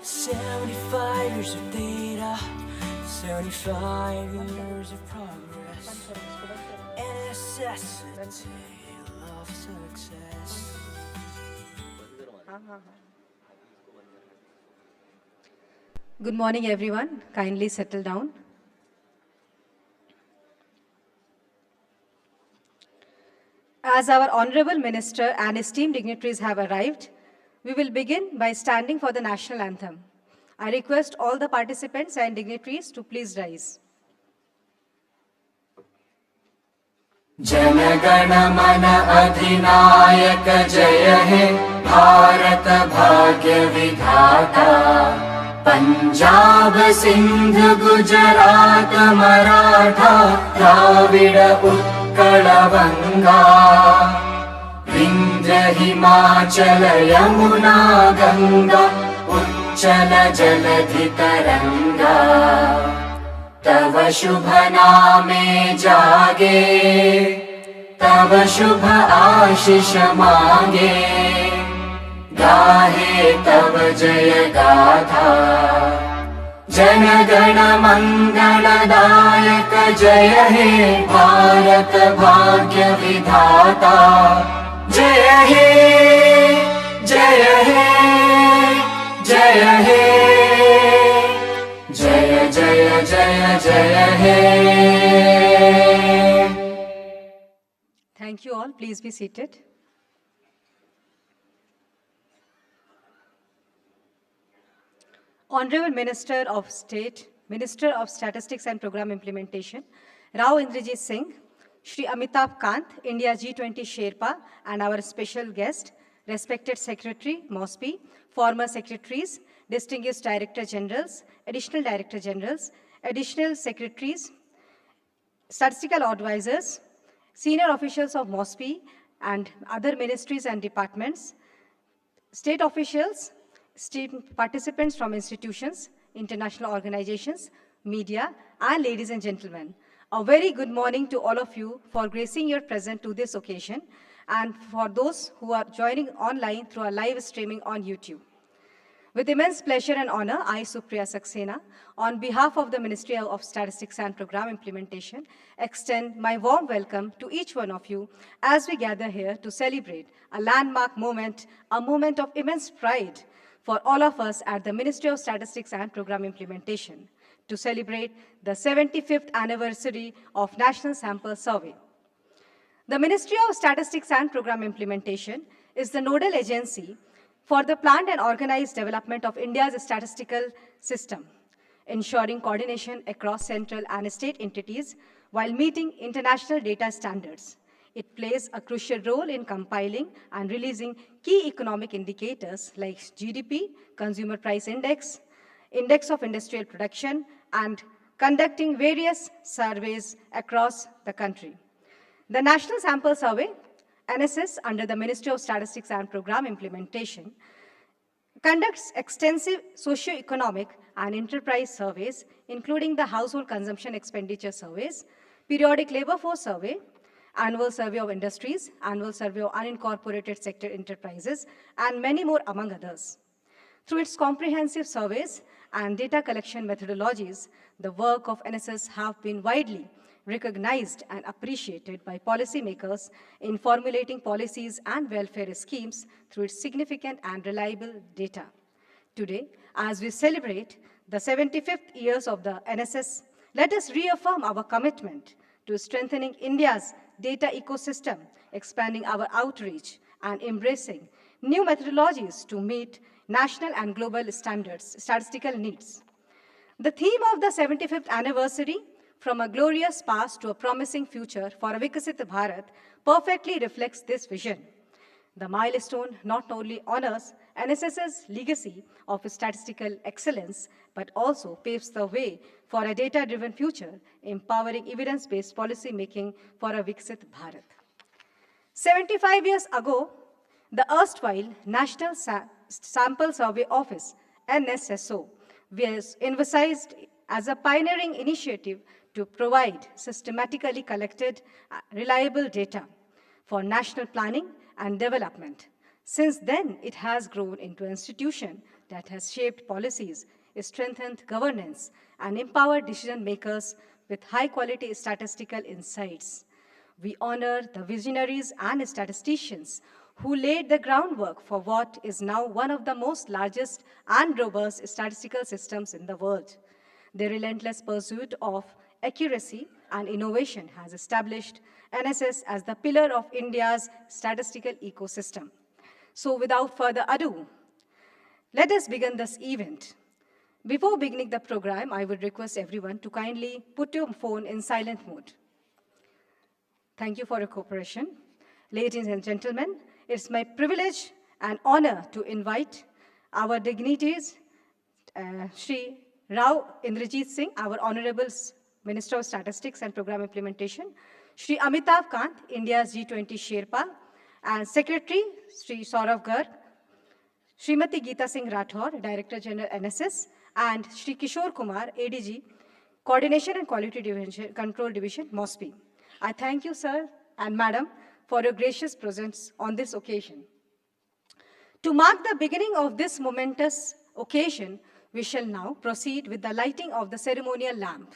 75 years of data, 75 years of progress. NSS, a tale of success. Good morning, everyone. Kindly settle down. As our Honorable Minister and esteemed dignitaries have arrived, we will begin by standing for the national anthem. I request all the participants and dignitaries to please rise. जनगण मन अधिनायक जय हे भारत भाग्य विधाता पंजाब सिंध गुजरात मराठा द्राविड उत्कल बंगा विंध्य हिमाचल यमुना गंगा उच्चल जलधि तरंगा तव शुभ नामे जागे तव शुभ आशीष मांगे गाहे तव जय गाथा जन गण मंगलदायक जय हे भारत भाग्य विधाता जय हे जय हे जय हे जय जय जय जय हे. Thank you all. Please be seated. Honorable Minister of State, Minister of Statistics and Program Implementation, Rao Indrajit Singh, Shri Amitabh Kant, India G20 Sherpa, and our special guest, respected Secretary, MOSPI, former secretaries, distinguished Director Generals, Additional Director Generals, Additional Secretaries, Statistical Advisors, Senior Officials of MOSPI and other ministries and departments, State officials, state participants from institutions, international organizations, media, and ladies and gentlemen. A very good morning to all of you for gracing your presence to this occasion and for those who are joining online through our live streaming on YouTube. With immense pleasure and honor, I, Supriya Saxena, on behalf of the Ministry of Statistics and Program Implementation, extend my warm welcome to each one of you as we gather here to celebrate a landmark moment, a moment of immense pride for all of us at the Ministry of Statistics and Program Implementation, to celebrate the 75th anniversary of National Sample Survey. The Ministry of Statistics and Program Implementation is the nodal agency for the planned and organized development of India's statistical system, ensuring coordination across central and state entities while meeting international data standards. It plays a crucial role in compiling and releasing key economic indicators like GDP, Consumer Price Index, Index of Industrial Production, and conducting various surveys across the country. The National Sample Survey, NSS, under the Ministry of Statistics and Program Implementation, conducts extensive socio-economic and enterprise surveys, including the household consumption expenditure surveys, periodic labor force survey, annual survey of industries, annual survey of unincorporated sector enterprises, and many more among others. Through its comprehensive surveys and data collection methodologies, the work of NSS have been widely recognized and appreciated by policymakers in formulating policies and welfare schemes through its significant and reliable data. Today, as we celebrate the 75th years of the NSS, let us reaffirm our commitment to strengthening India's data ecosystem, expanding our outreach, and embracing new methodologies to meet national and global standards, statistical needs. The theme of the 75th anniversary, From a Glorious Past to a Promising Future for a Vikasit Bharat, perfectly reflects this vision. The milestone not only honors NSS's legacy of statistical excellence, but also paves the way for a data-driven future, empowering evidence-based policy making for a Viksit Bharat. 75 years ago, the erstwhile National Sample Survey Office, NSSO, was envisaged as a pioneering initiative to provide systematically collected, reliable data for national planning and development. Since then, it has grown into an institution that has shaped policies, strengthened governance, and empowered decision makers with high quality statistical insights. We honor the visionaries and statisticians who laid the groundwork for what is now one of the most largest and robust statistical systems in the world. Their relentless pursuit of accuracy and innovation has established NSS as the pillar of India's statistical ecosystem. So without further ado, let us begin this event. Before beginning the program, I would request everyone to kindly put your phone in silent mode. Thank you for your cooperation. Ladies and gentlemen, it's my privilege and honor to invite our dignitaries, Shri Rao Indrajit Singh, our Honorable Minister of Statistics and Program Implementation, Shri Amitabh Kant, India's G20 Sherpa, and Secretary Shri Saurav Garg, Srimati Geeta Singh Rathore, Director General NSS, and Shri Kishore Kumar, ADG, Coordination and Quality Division, Control Division, MOSPI. I thank you, sir and madam, for your gracious presence on this occasion. To mark the beginning of this momentous occasion, we shall now proceed with the lighting of the ceremonial lamp.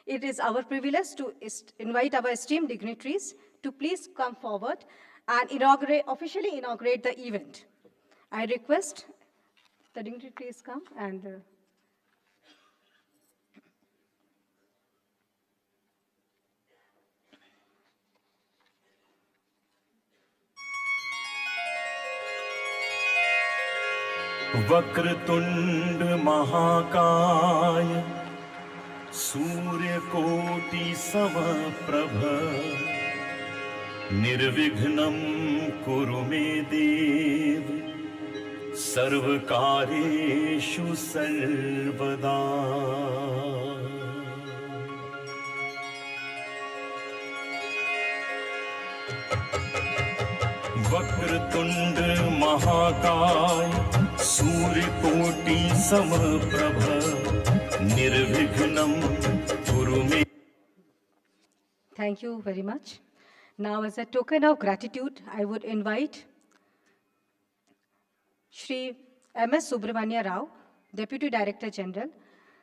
It is our privilege to invite our esteemed dignitaries to please come forward and officially inaugurate the event. I request the dignitaries come and Vakratunda महाकाय सूर्यकोटि समप्रभ निर्विघ्नं कुरु मे देव सर्वकार्येषु सर्वदा। वक्रतुंड महाकाय सूर्यकोटि समप्रभ निर्विघ्नं कुरु मे। Thank you very much. Now, as a token of gratitude, I would invite Shri M.S. Subramanya Rao, Deputy Director General,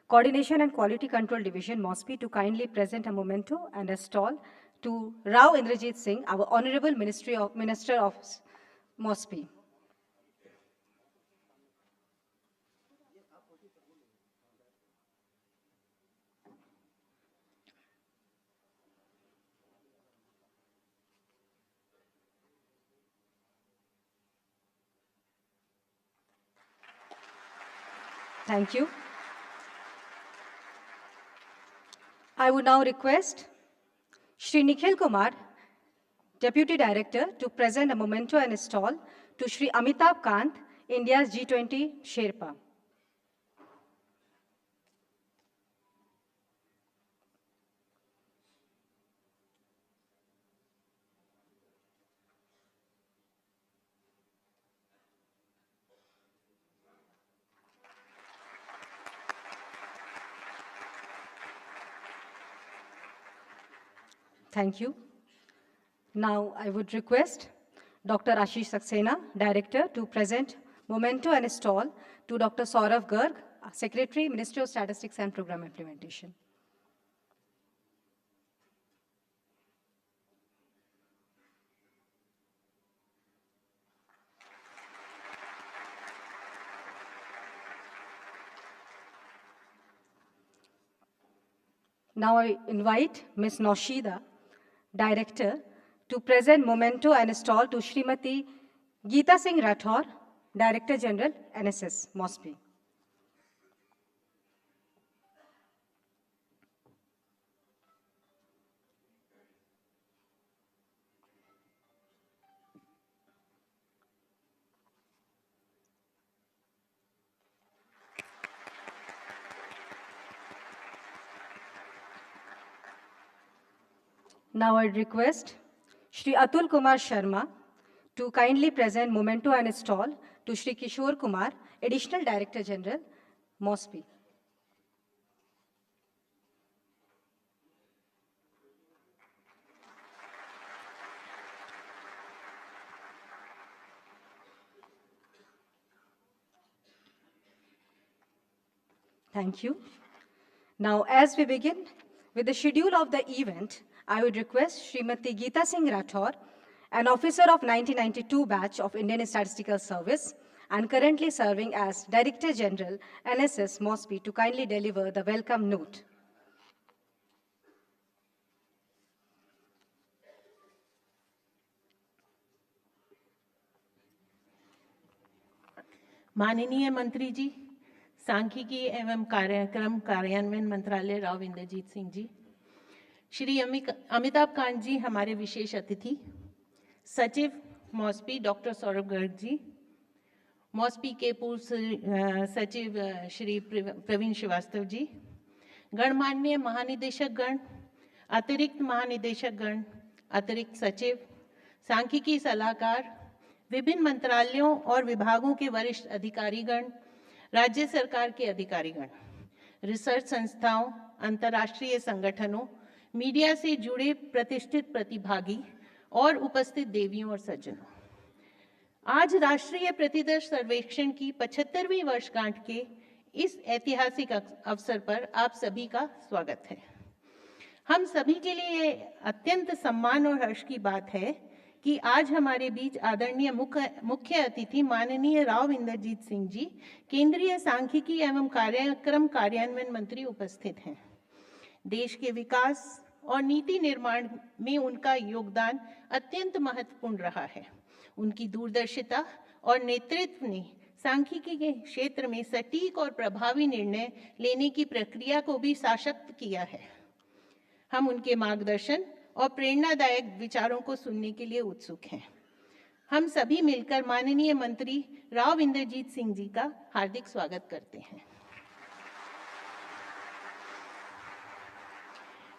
Coordination and Quality Control Division, MOSPI, to kindly present a memento and a stall to Rao Indrajit Singh, our Honorable Minister of MOSPI. Thank you. I would now request Shri Nikhil Kumar, Deputy Director, to present a memento and a stall to Shri Amitabh Kant, India's G20 Sherpa. Thank you. Now, I would request Dr. Ashish Saxena, Director, to present memento and a stall to Dr. Saurav Garg, Secretary, Ministry of Statistics and Program Implementation. Now I invite Ms. Noshida, Director, to present memento and stall to Srimati Geeta Singh Rathore, Director General, NSS, MOSPI. Now I request Shri Atul Kumar Sharma to kindly present memento and stall to Shri Kishore Kumar, Additional Director General, MOSPI. Thank you. Now, as we begin with the schedule of the event, I would request Srimati Geeta Singh Rathore, an officer of 1992 batch of Indian Statistical Service and currently serving as Director General, NSS, Mosby, to kindly deliver the welcome note. माननीय मंत्री जी, सांख्यिकी एवं कार्यक्रम कार्यान्वयन मंत्रालय राव इंद्रजीत सिंह जी, श्री अमिताभ कांत जी हमारे विशेष अतिथि, सचिव मॉस्पी डॉक्टर सौरभ गर्ग जी, मॉस्पी के पूर्व सचिव श्री प्रवीण श्रीवास्तव जी, गणमान्य महानिदेशक गण, अतिरिक्त महानिदेशक गण, अतिरिक्त सचिव, सांख्यिकी सलाहकार, विभिन्न मंत्रालयों और विभागों के वरिष्ठ अधिकारीगण, राज्य सरकार के अधिकारीगण, रिसर्च संस्थाओं, अंतर्राष्ट्रीय संगठनों, मीडिया से जुड़े प्रतिष्ठित प्रतिभागी और उपस्थित देवियों और सज्जनों, आज राष्ट्रीय प्रतिदर्श सर्वेक्षण की 75वीं वर्षगांठ के इस ऐतिहासिक अवसर पर आप सभी का स्वागत है। हम सभी के लिए अत्यंत सम्मान और हर्ष की बात है कि आज हमारे बीच आदरणीय मुख्य अतिथि माननीय राव इंद्रजीत सिंह जी, केंद्रीय सांख्यिकी एवं कार्यक्रम कार्यान्वयन मंत्री उपस्थित हैं। देश के विकास और नीति निर्माण में उनका योगदान अत्यंत महत्वपूर्ण रहा है। उनकी दूरदर्शिता और नेतृत्व ने सांख्यिकी के क्षेत्र में सटीक और प्रभावी निर्णय लेने की प्रक्रिया को भी सशक्त किया है। हम उनके मार्गदर्शन और प्रेरणादायक विचारों को सुनने के लिए उत्सुक हैं। हम सभी मिलकर माननीय मंत्री राव इंद्रजीत सिंह जी का हार्दिक स्वागत करते हैं।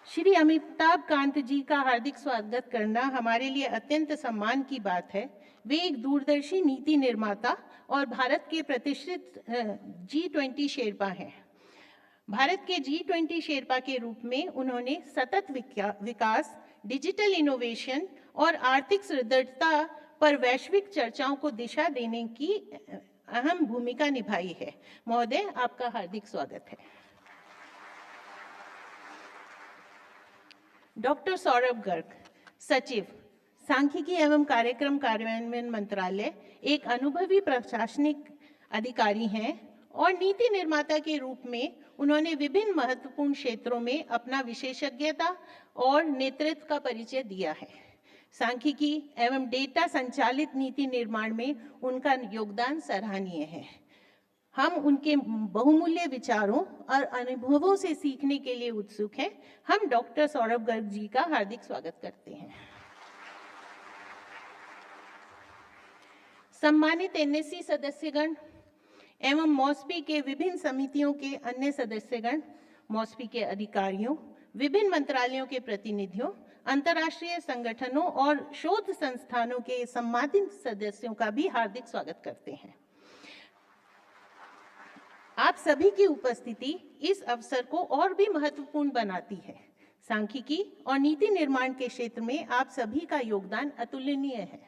श्री अमिताभ कांत जी का हार्दिक स्वागत करना हमारे लिए अत्यंत सम्मान की बात है। वे एक दूरदर्शी नीति निर्माता और भारत के प्रतिष्ठित G20 शेरपा हैं। भारत के G20 शेरपा के रूप में उन्होंने सतत विकास, डिजिटल इनोवेशन और आर्थिक सुदृढ़ता पर वैश्विक चर्चाओं को दिशा देने की अहम भूमिका निभाई है। महोदय, आपका हार्दिक स्वागत है। डॉक्टर सौरभ गर्ग, सचिव, सांख्यिकी एवं कार्यक्रम कार्यान्वयन मंत्रालय, एक अनुभवी प्रशासनिक अधिकारी हैं और नीति निर्माता के रूप में उन्होंने विभिन्न महत्वपूर्ण क्षेत्रों में अपना विशेषज्ञता और नेतृत्व का परिचय दिया है। सांख्यिकी एवं डेटा संचालित नीति निर्माण में उनका योगदान सराहनीय है। हम उनके बहुमूल्य विचारों और अनुभवों से सीखने के लिए उत्सुक हैं। हम डॉक्टर सौरभ गर्ग जी का हार्दिक स्वागत करते हैं। सम्मानित NSC सदस्यगण एवं मॉस्पी के विभिन्न समितियों के अन्य सदस्यगण, मॉस्पी के अधिकारियों, विभिन्न मंत्रालयों के प्रतिनिधियों, अंतर्राष्ट्रीय संगठनों और शोध संस्थानों के सम्मानित सदस्यों का भी हार्दिक स्वागत करते हैं। आप सभी की उपस्थिति इस अवसर को और भी महत्वपूर्ण बनाती है। सांख्यिकी और नीति निर्माण के क्षेत्र में आप सभी का योगदान अतुलनीय है।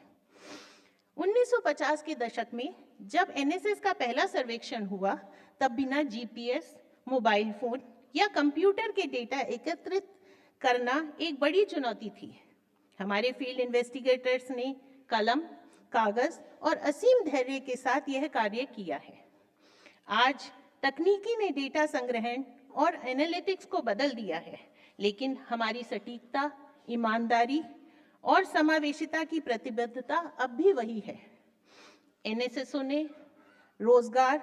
1950 के दशक में जब NSS का पहला सर्वेक्षण हुआ, तब बिना GPS, मोबाइल फोन या कंप्यूटर के डेटा एकत्रित करना एक बड़ी चुनौती थी। हमारे फील्ड इन्वेस्टिगेटर्स ने कलम, कागज और असीम धैर्य के साथ यह कार्य किया है। आज तकनीकी ने डेटा संग्रहण और एनालिटिक्स को बदल दिया है, लेकिन हमारी सटीकता, ईमानदारी और समावेशिता की प्रतिबद्धता अब भी वही है। NSSO ने रोजगार,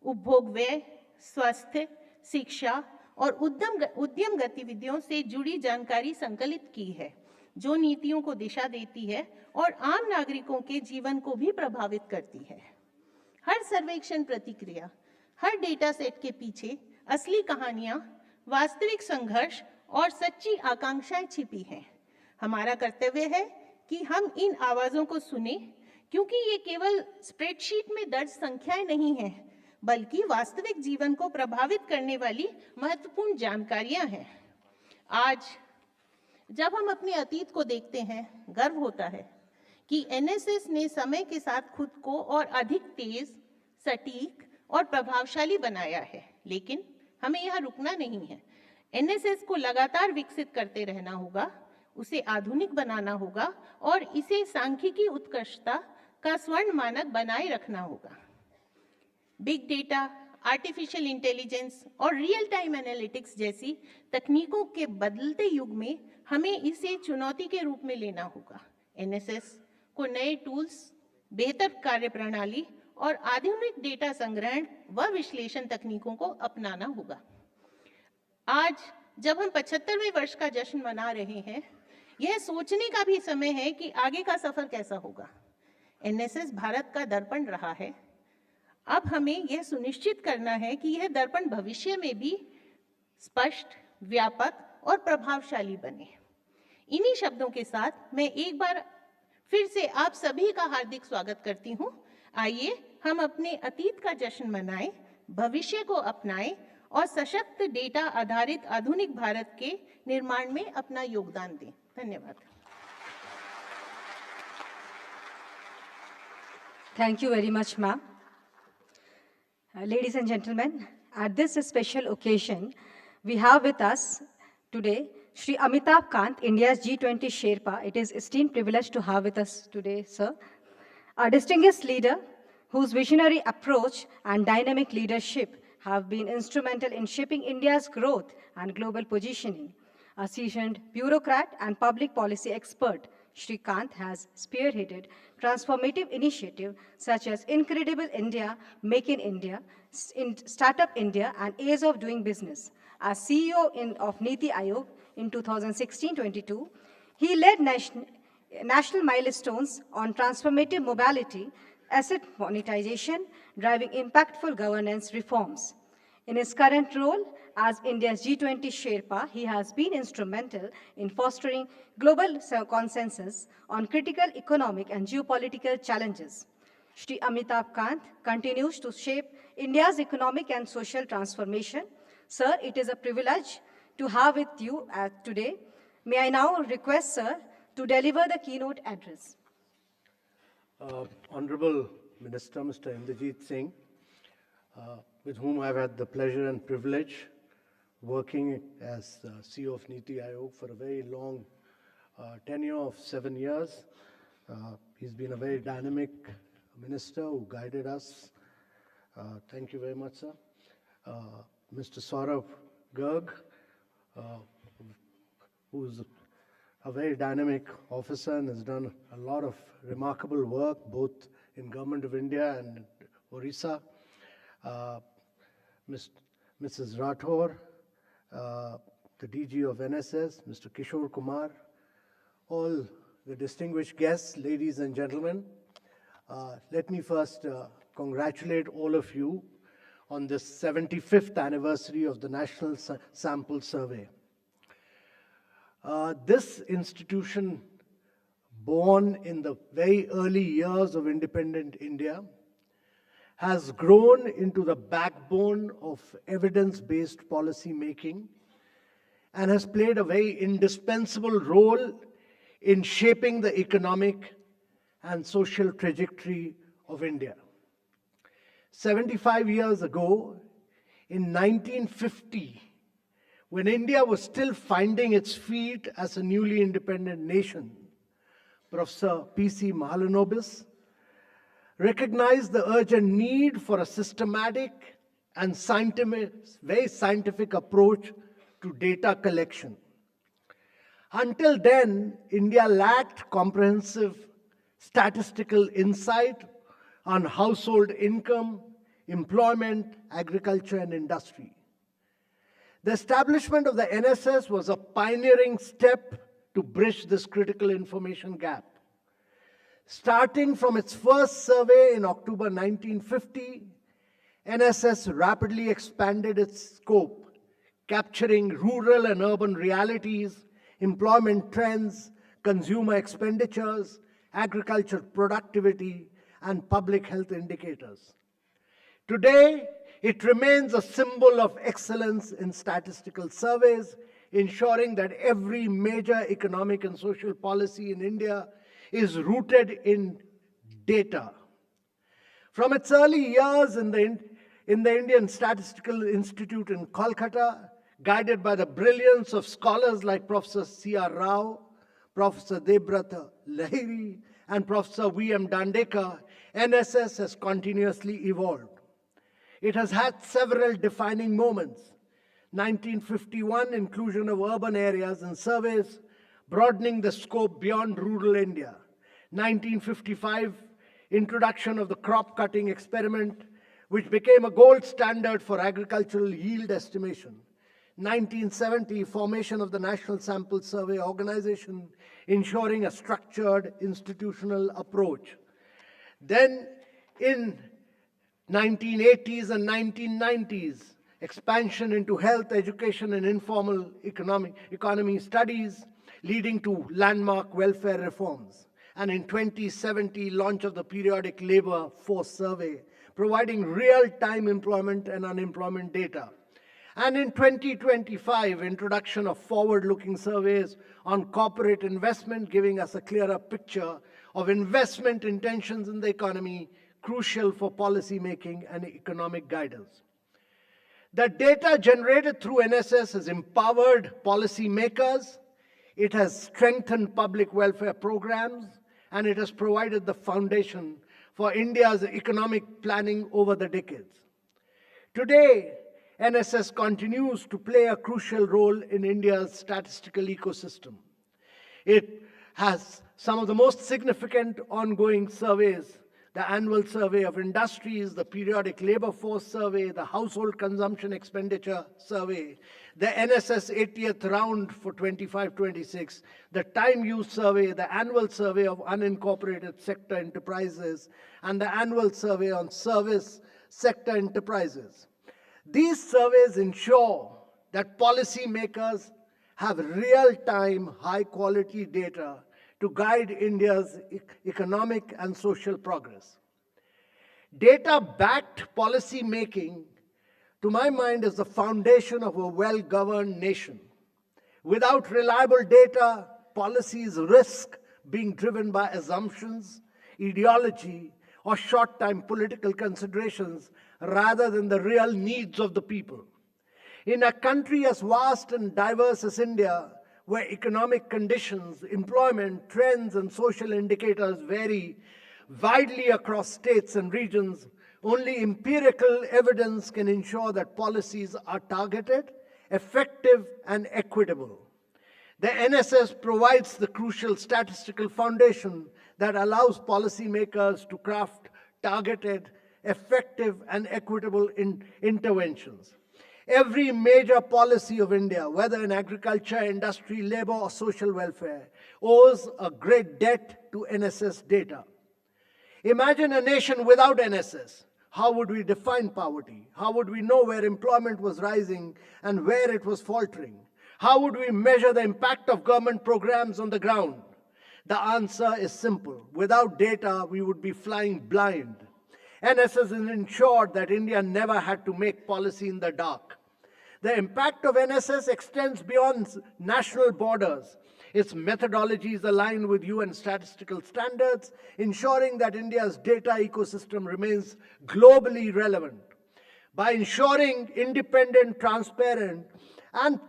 उपभोग व्यय, स्वास्थ्य, शिक्षा और उद्यम गतिविधियों से जुड़ी जानकारी संकलित की है, जो नीतियों को दिशा देती है और आम नागरिकों के जीवन को भी प्रभावित करती है। हर सर्वेक्षण प्रतिक्रिया, हर डेटा सेट के पीछे असली कहानियां, वास्तविक संघर्ष और सच्ची आकांक्षाएं छिपी हैं। हमारा कर्तव्य है कि हम इन आवाजों को सुने, क्योंकि ये केवल स्प्रेडशीट में दर्ज संख्याएं नहीं हैं, बल्कि वास्तविक जीवन को प्रभावित करने वाली महत्वपूर्ण जानकारियां हैं। आज जब हम अपने अतीत को देखते हैं, गर्व होता है कि NSS ने समय के साथ खुद को और अधिक तेज, सटीक और प्रभावशाली बनाया है। लेकिन हमें यहाँ रुकना नहीं है। एनएसएस को लगातार विकसित करते रहना होगा, उसे आधुनिक बनाना होगा और इसे सांख्यिकी उत्कृष्टता का स्वर्ण मानक बनाए रखना होगा। बिग डेटा, आर्टिफिशियल इंटेलिजेंस और रियल टाइम एनालिटिक्स जैसी तकनीकों के बदलते युग में हमें इसे चुनौती के रूप में लेना होगा। एनएसएस को नए टूल्स, बेहतर कार्यप्रणाली और आधुनिक डेटा संग्रहण व विश्लेषण तकनीकों को अपनाना होगा। आज जब हम 75वें वर्ष का जश्न मना रहे हैं, यह सोचने का भी समय है कि आगे का सफर कैसा होगा। एनएसएस भारत का दर्पण रहा है। अब हमें यह सुनिश्चित करना है कि यह दर्पण भविष्य में भी स्पष्ट, व्यापक और प्रभावशाली बने। इन्हीं शब्दों के साथ मैं एक बार फिर से आप सभी का हार्दिक स्वागत करती हूँ। आइए हम अपने अतीत का जश्न मनाएं, भविष्य को अपनाएं और सशक्त डेटा आधारित आधुनिक भारत के निर्माण में अपना योगदान दें। धन्यवाद। Thank you very much, ma'am. Ladies and gentlemen, at this special occasion, we have with us today Shri Amitabh Kant, India's G20 Sherpa. It is esteemed privilege to have with us today, sir. A distinguished leader whose visionary approach and dynamic leadership have been instrumental in shaping India's growth and global positioning. A seasoned bureaucrat and public policy expert, Shri Kant has spearheaded transformative initiatives such as Incredible India, Make in India, Startup India, and Ease of Doing Business. As CEO of Niti Aayog in 2016-22, he led national milestones on transformative mobility, asset monetization, driving impactful governance reforms. In his current role as India's G20 Sherpa, he has been instrumental in fostering global consensus on critical economic and geopolitical challenges. Shri Amitabh Kant continues to shape India's economic and social transformation. Sir, it is a privilege to have with you today. May I now request, sir, to deliver the keynote address. Honorable Minister, Mr. Inderjeet Singh, with whom I've had the pleasure and privilege working as CEO of Niti Aayog for a very long tenure of 7 years. He's been a very dynamic minister who guided us. Thank you very much, sir. Mr. Saurabh Garg, who's a very dynamic officer and has done a lot of remarkable work both in Government of India and Orissa. Mrs. Rathore, the DG of NSS, Mr. Kishore Kumar, all the distinguished guests, ladies and gentlemen. Let me first congratulate all of you on this 75th anniversary of the National Sample Survey. This institution, born in the very early years of independent India, has grown into the backbone of evidence-based policy making and has played a very indispensable role in shaping the economic and social trajectory of India. 75 years ago, in 1950, when India was still finding its feet as a newly independent nation, Professor P.C. Mahalanobis recognized the urgent need for a systematic and very scientific approach to data collection. Until then, India lacked comprehensive statistical insight on household income, employment, agriculture, and industry. The establishment of the NSS was a pioneering step to bridge this critical information gap. Starting from its first survey in October 1950, NSS rapidly expanded its scope, capturing rural and urban realities, employment trends, consumer expenditures, agriculture productivity, and public health indicators. Today, it remains a symbol of excellence in statistical surveys, ensuring that every major economic and social policy in India is rooted in data. From its early years in the in the Indian Statistical Institute in Kolkata, guided by the brilliance of scholars like Professor C.R. Rao, Professor Debrata Lahiri, and Professor V.M. Dandekar, NSS has continuously evolved. It has had several defining moments. 1951, inclusion of urban areas in surveys, broadening the scope beyond rural India. 1955, introduction of the crop cutting experiment, which became a gold standard for agricultural yield estimation. 1970, formation of the National Sample Survey Organization, ensuring a structured institutional approach. Then in 1980s and 1990s, expansion into health, education, and informal economy studies, leading to landmark welfare reforms. And in 2070, launch of the periodic labor force survey, providing real-time employment and unemployment data. And in 2025, introduction of forward-looking surveys on corporate investment, giving us a clearer picture of investment intentions in the economy, crucial for policy making and economic guidance. The data generated through NSS has empowered policy makers, it has strengthened public welfare programs, and it has provided the foundation for India's economic planning over the decades. Today, NSS continues to play a crucial role in India's statistical ecosystem. It has some of the most significant ongoing surveys: the annual survey of industries, the periodic labor force survey, the household consumption expenditure survey, the NSS 80th round for 25-26, the time use survey, the annual survey of unincorporated sector enterprises, and the annual survey on service sector enterprises. These surveys ensure that policymakers have real-time, high-quality data to guide India's economic and social progress. Data-backed policy making, to my mind, is the foundation of a well-governed nation. Without reliable data, policies risk being driven by assumptions, ideology, or short-term political considerations rather than the real needs of the people. In a country as vast and diverse as India, where economic conditions, employment, trends, and social indicators vary widely across states and regions, only empirical evidence can ensure that policies are targeted, effective, and equitable. The NSS provides the crucial statistical foundation that allows policymakers to craft targeted, effective, and equitable interventions. Every major policy of India, whether in agriculture, industry, labor, or social welfare, owes a great debt to NSS data. Imagine a nation without NSS. How would we define poverty? How would we know where employment was rising and where it was faltering? How would we measure the impact of government programs on the ground? The answer is simple. Without data, we would be flying blind. NSS has ensured that India never had to make policy in the dark. The impact of NSS extends beyond national borders. Its methodologies align with UN statistical standards, ensuring that India's data ecosystem remains globally relevant. By ensuring independent, transparent, and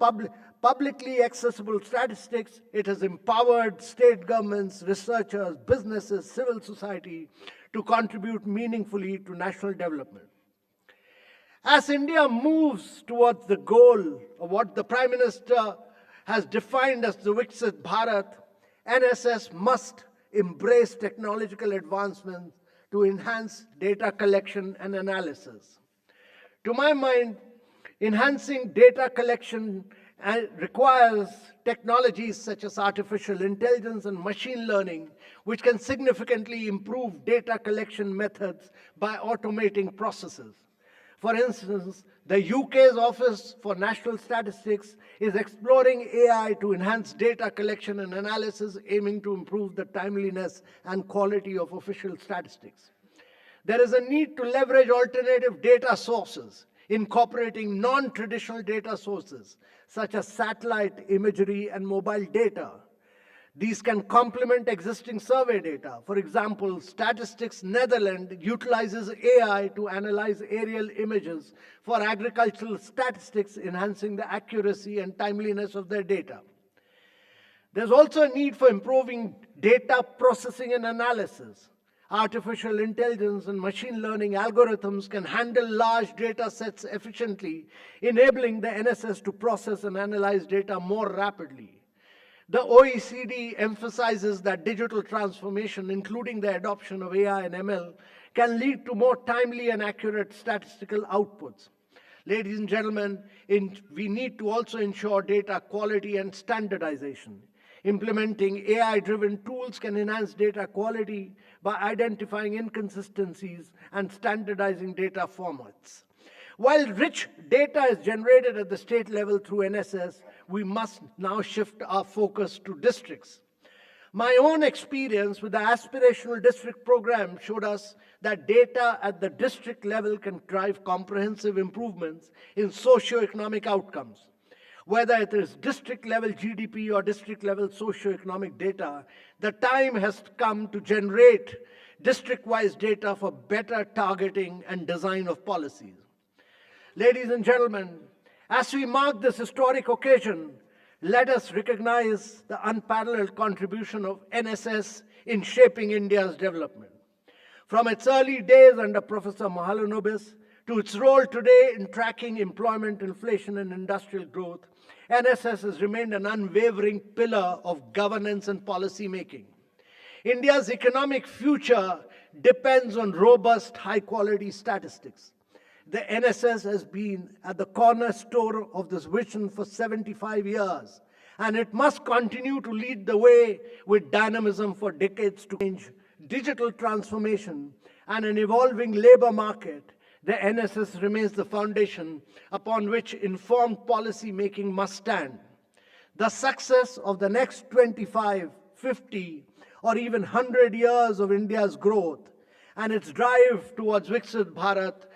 publicly accessible statistics, it has empowered state governments, researchers, businesses, civil society to contribute meaningfully to national development. As India moves towards the goal of what the Prime Minister has defined as the Viksit Bharat, NSS must embrace technological advancements to enhance data collection and analysis. To my mind, enhancing data collection requires technologies such as artificial intelligence and machine learning, which can significantly improve data collection methods by automating processes. For instance, the UK's Office for National Statistics is exploring AI to enhance data collection and analysis, aiming to improve the timeliness and quality of official statistics. There is a need to leverage alternative data sources, incorporating non-traditional data sources, such as satellite imagery and mobile data. These can complement existing survey data. For example, Statistics Netherlands utilizes AI to analyze aerial images for agricultural statistics, enhancing the accuracy and timeliness of their data. There's also a need for improving data processing and analysis. Artificial intelligence and machine learning algorithms can handle large data sets efficiently, enabling the NSS to process and analyze data more rapidly. The OECD emphasizes that digital transformation, including the adoption of AI and ML, can lead to more timely and accurate statistical outputs. Ladies and gentlemen, we need to also ensure data quality and standardization. Implementing AI-driven tools can enhance data quality by identifying inconsistencies and standardizing data formats. While rich data is generated at the state level through NSS, we must now shift our focus to districts. My own experience with the aspirational district program showed us that data at the district level can drive comprehensive improvements in socioeconomic outcomes. Whether it is district level GDP or district level socioeconomic data, the time has come to generate district-wise data for better targeting and design of policies. Ladies and gentlemen, as we mark this historic occasion, let us recognize the unparalleled contribution of NSS in shaping India's development. From its early days under Professor Mahalanobis to its role today in tracking employment, inflation, and industrial growth, NSS has remained an unwavering pillar of governance and policy making. India's economic future depends on robust, high-quality statistics. The NSS has been at the cornerstone of this vision for 75 years, and it must continue to lead the way with dynamism for decades to change. Digital transformation and an evolving labor market, the NSS remains the foundation upon which informed policy making must stand. The success of the next 25, 50, or even 100 years of India's growth and its drive towards Viksit Bharat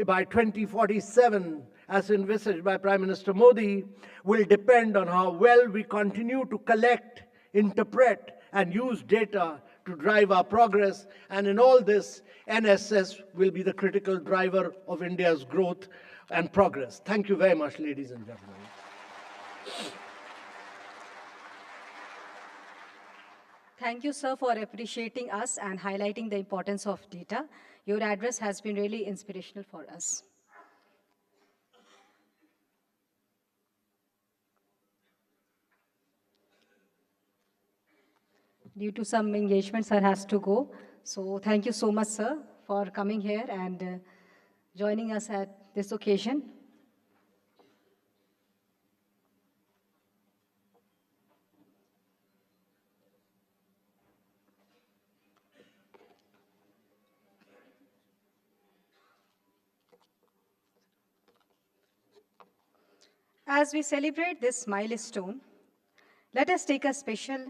by 2047, as envisaged by Prime Minister Modi, will depend on how well we continue to collect, interpret, and use data to drive our progress. And in all this, NSS will be the critical driver of India's growth and progress. Thank you very much, ladies and gentlemen. Thank you, sir, for appreciating us and highlighting the importance of data. Your address has been really inspirational for us. Due to some engagement, sir has to go. So thank you so much, sir, for coming here and joining us at this occasion. As we celebrate this milestone, let us take a special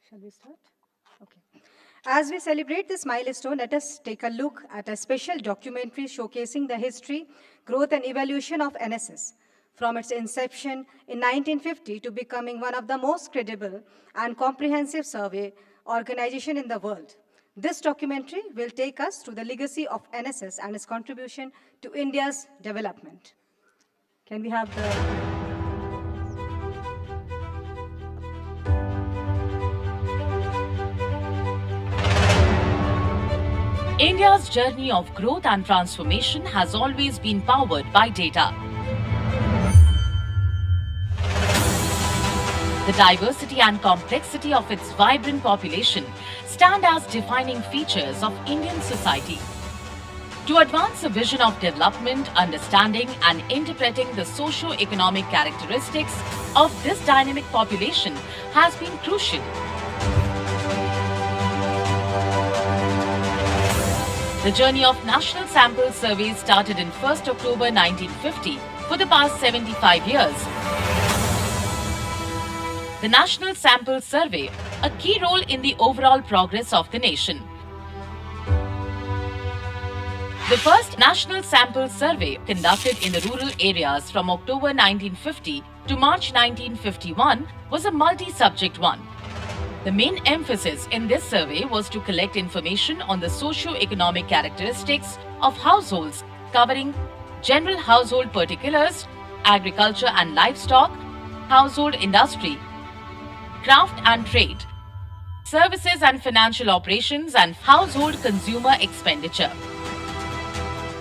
Shall we start? Okay. As we celebrate this milestone, let us take a look at a special documentary showcasing the history, growth, and evolution of NSS from its inception in 1950 to becoming one of the most credible and comprehensive survey organization in the world. This documentary will take us to the legacy of NSS and its contribution to India's development. Can we have the... India's journey of growth and transformation has always been powered by data. The diversity and complexity of its vibrant population stand as defining features of Indian society. To advance a vision of development, understanding and interpreting the socio-economic characteristics of this dynamic population has been crucial. The journey of National Sample Survey started in 1st October 1950 for the past 75 years. the National Sample Survey a key role in the overall progress of the nation. The first National Sample Survey conducted in the rural areas from October 1950 to March 1951 was a multi-subject one. The main emphasis in this survey was to collect information on the socio-economic characteristics of households, covering general household particulars, agriculture and livestock, household industry, craft and trade, services and financial operations, and household consumer expenditure.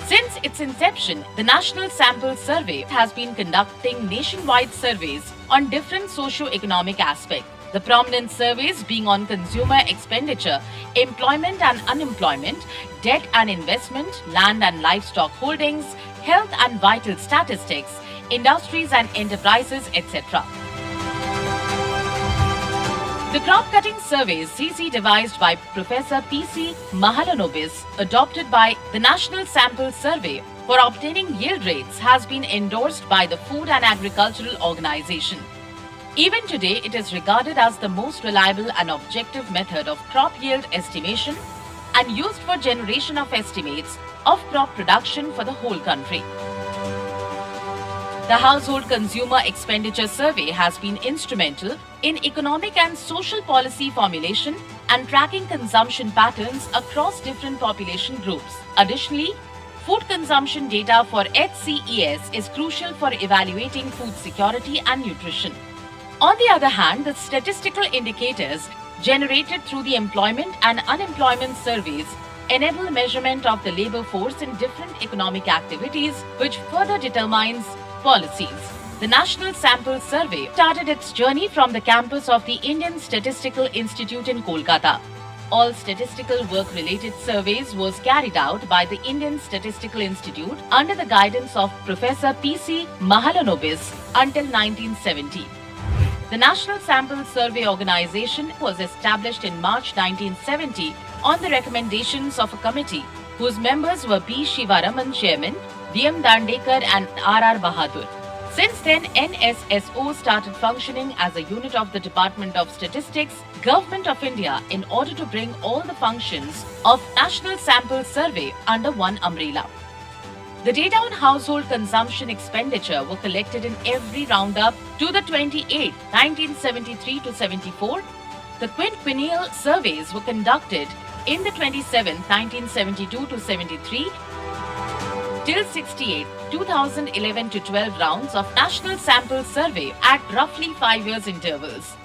Since its inception, the National Sample Survey has been conducting nationwide surveys on different socio-economic aspects. The prominent surveys being on consumer expenditure, employment and unemployment, debt and investment, land and livestock holdings, health and vital statistics, industries and enterprises, etc. The crop-cutting surveys CC devised by Professor P.C. Mahalanobis, adopted by the National Sample Survey for obtaining yield rates, has been endorsed by the Food and Agricultural Organization. Even today, it is regarded as the most reliable and objective method of crop yield estimation and used for generation of estimates of crop production for the whole country. The Household Consumer Expenditure Survey has been instrumental in economic and social policy formulation and tracking consumption patterns across different population groups. Additionally, food consumption data for HCES is crucial for evaluating food security and nutrition. On the other hand, the statistical indicators generated through the employment and unemployment surveys enable measurement of the labor force in different economic activities, which further determines policies. The National Sample Survey started its journey from the campus of the Indian Statistical Institute in Kolkata. All statistical work-related surveys was carried out by the Indian Statistical Institute under the guidance of Professor P.C. Mahalanobis until 1970. The National Sample Survey Organization was established in March 1970 on the recommendations of a committee whose members were B. Shivaraman, Chairman, D.M. Dandekar and R.R. Bahadur. Since then, NSSO started functioning as a unit of the Department of Statistics, Government of India, in order to bring all the functions of National Sample Survey under one umbrella. The data on household consumption expenditure were collected in every roundup to the 28th, 1973 to 74. The quinquennial surveys were conducted in the 27th, 1972 to 73 till 68, 2011 to 12 rounds of National Sample Survey at roughly 5 years intervals.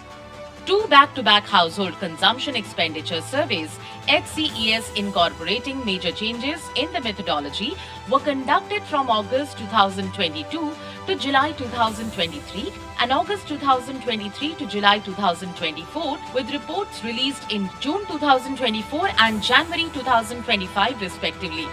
Two back-to-back household consumption expenditure surveys, HCES incorporating major changes in the methodology, were conducted from August 2022 to July 2023 and August 2023 to July 2024, with reports released in June 2024 and January 2025 respectively.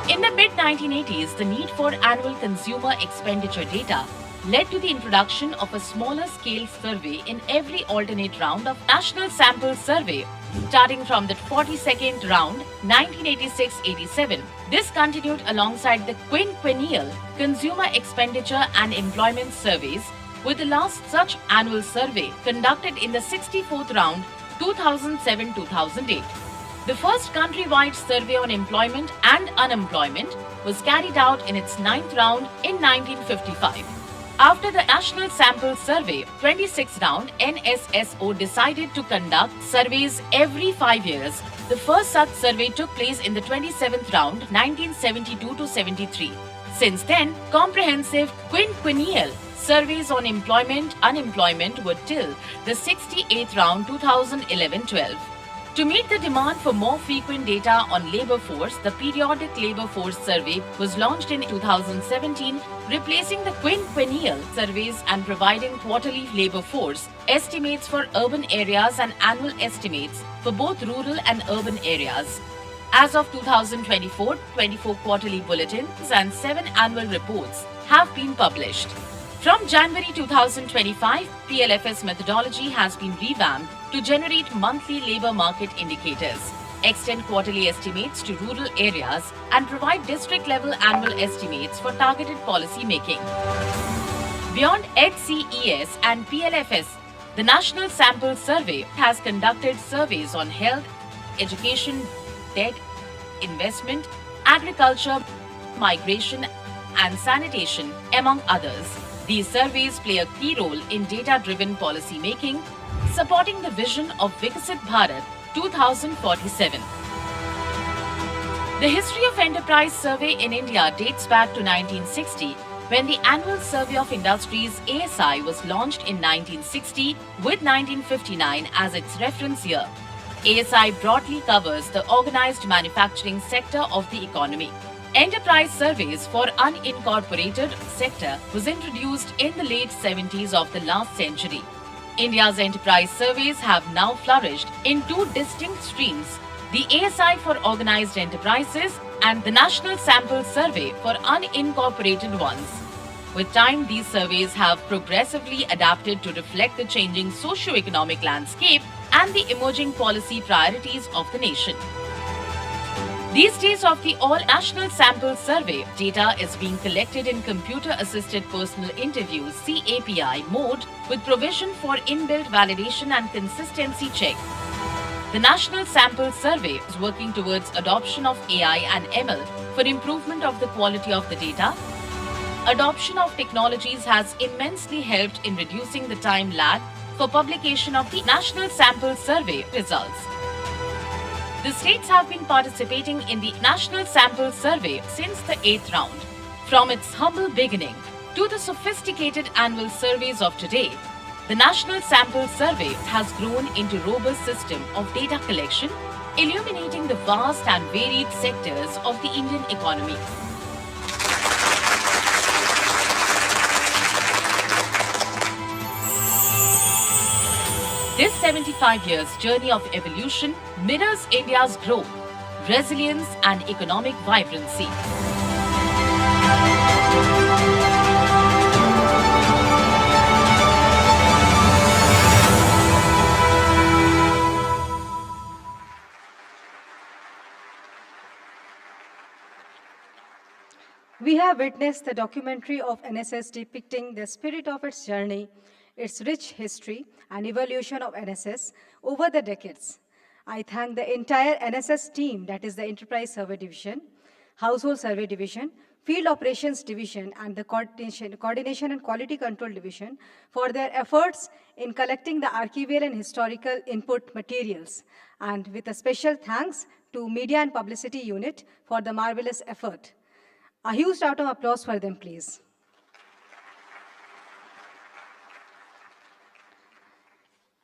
In the mid-1980s, the need for annual consumer expenditure data led to the introduction of a smaller scale survey in every alternate round of National Sample Survey, starting from the 42nd round, 1986-87. This continued alongside the quinquennial consumer expenditure and employment surveys, with the last such annual survey conducted in the 64th round, 2007-2008. The first countrywide survey on employment and unemployment was carried out in its 9th round in 1955. After the National Sample Survey 26th round, NSSO decided to conduct surveys every 5 years. The first such survey took place in the 27th round, 1972 to 73. Since then, comprehensive quinquennial surveys on employment, unemployment were till the 68th round, 2011-12. To meet the demand for more frequent data on labor force, the Periodic Labor Force Survey was launched in 2017, replacing the quinquennial surveys and providing quarterly labor force estimates for urban areas and annual estimates for both rural and urban areas. As of 2024, 24 quarterly bulletins and 7 annual reports have been published. From January 2025, PLFS methodology has been revamped to generate monthly labor market indicators, extend quarterly estimates to rural areas, and provide district-level annual estimates for targeted policy making. Beyond HCES and PLFS, The National Sample Survey has conducted surveys on health, education, debt, investment, agriculture, migration, and sanitation, among others. These surveys play a key role in data-driven policy making, supporting the vision of Viksit Bharat 2047. The history of enterprise survey in India dates back to 1960, when the Annual Survey of Industries ASI was launched in 1960 with 1959 as its reference year. ASI broadly covers the organized manufacturing sector of the economy. Enterprise surveys for unincorporated sector was introduced in the late 70s of the last century. India's enterprise surveys have now flourished in two distinct streams, the ASI for organized enterprises and the National Sample Survey for unincorporated ones. With time, these surveys have progressively adapted to reflect the changing socio-economic landscape and the emerging policy priorities of the nation. These days of the All-National Sample Survey, data is being collected in Computer-Assisted Personal Interviews (CAPI) mode with provision for inbuilt validation and consistency check. The National Sample Survey is working towards adoption of AI and ML for improvement of the quality of the data. Adoption of technologies has immensely helped in reducing the time lag for publication of the National Sample Survey results. The states have been participating in the National Sample Survey since the 8th round. From its humble beginning to the sophisticated annual surveys of today, the National Sample Survey has grown into a robust system of data collection, illuminating the vast and varied sectors of the Indian economy. This 75 years journey of evolution mirrors India's growth, resilience and economic vibrancy. We have witnessed the documentary of NSS depicting the spirit of its journey, its rich history and evolution of NSS over the decades. I thank the entire NSS team, that is the Enterprise Survey Division, Household Survey Division, Field Operations Division and the Coordination and Quality Control Division for their efforts in collecting the archival and historical input materials, and with a special thanks to Media and Publicity Unit for the marvelous effort. A huge round of applause for them, please.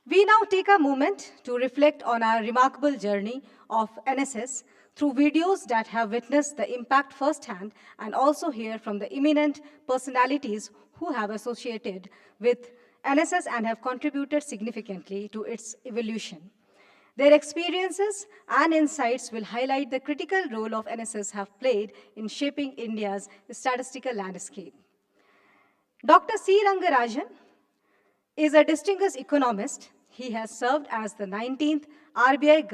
We now take a moment to reflect on our remarkable journey of NSS through videos that have witnessed the impact firsthand and also hear from the eminent personalities who have associated with NSS and have contributed significantly to its evolution. Their experiences and insights will highlight the critical role of NSS have played in shaping India's statistical landscape. Dr. C. Rangarajan is a distinguished economist. He has served as the 19th RBI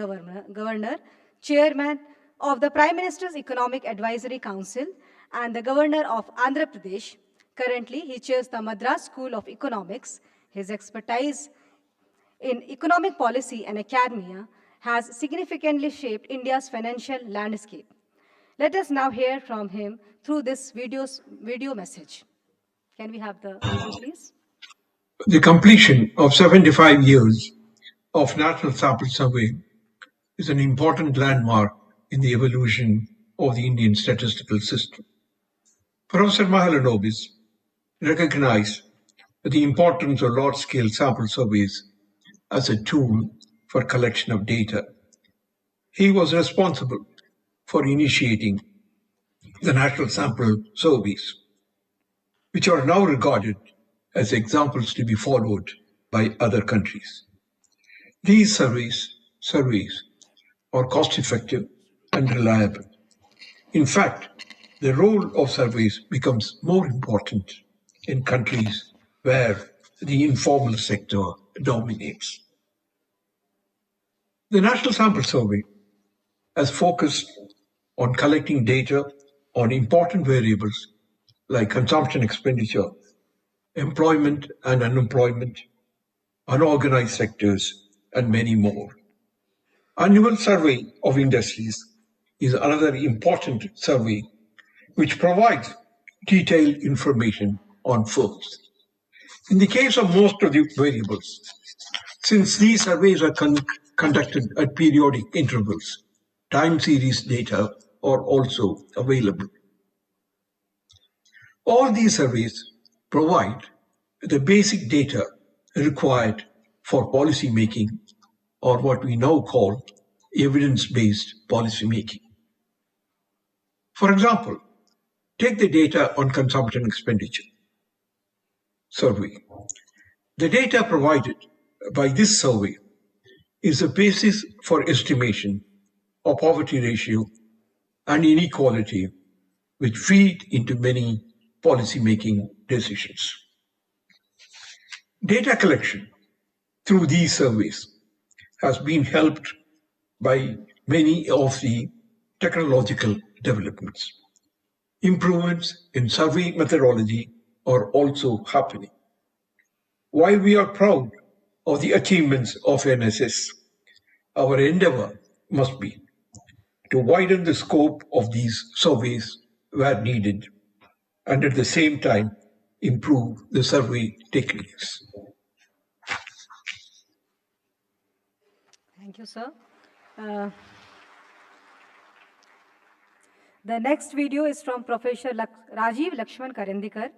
Governor, Chairman of the Prime Minister's Economic Advisory Council, and the Governor of Andhra Pradesh. Currently, he chairs the Madras School of Economics. His expertise in economic policy and academia has significantly shaped India's financial landscape. Let us now hear from him through this video message. Can we have the video, please? The completion of 75 years of National Sample Survey is an important landmark in the evolution of the Indian statistical system. Professor Mahalanobis recognized the importance of large-scale sample surveys as a tool for collection of data. He was responsible for initiating the National Sample Surveys, which are now regarded as examples to be followed by other countries. These surveys are cost-effective and reliable. In fact, the role of surveys becomes more important in countries where the informal sector dominates. The National Sample Survey has focused on collecting data on important variables like consumption expenditure, employment and unemployment, unorganized sectors, and many more. Annual Survey of Industries is another important survey which provides detailed information on firms. In the case of most of the variables, since these surveys are conducted at periodic intervals, time series data are also available. All these surveys provide the basic data required for policy making, or what we now call evidence-based policy making. For example, take the data on consumption expenditure survey. The data provided by this survey is the basis for estimation of poverty ratio and inequality, which feed into many policy-making decisions. Data collection through these surveys has been helped by many of the technological developments. Improvements in survey methodology are also happening. While we are proud of the achievements of NSS, our endeavor must be to widen the scope of these surveys where needed, and at the same time improve the survey techniques. Thank you, sir. The next video is from Professor Rajiv Lakshman Karandikar.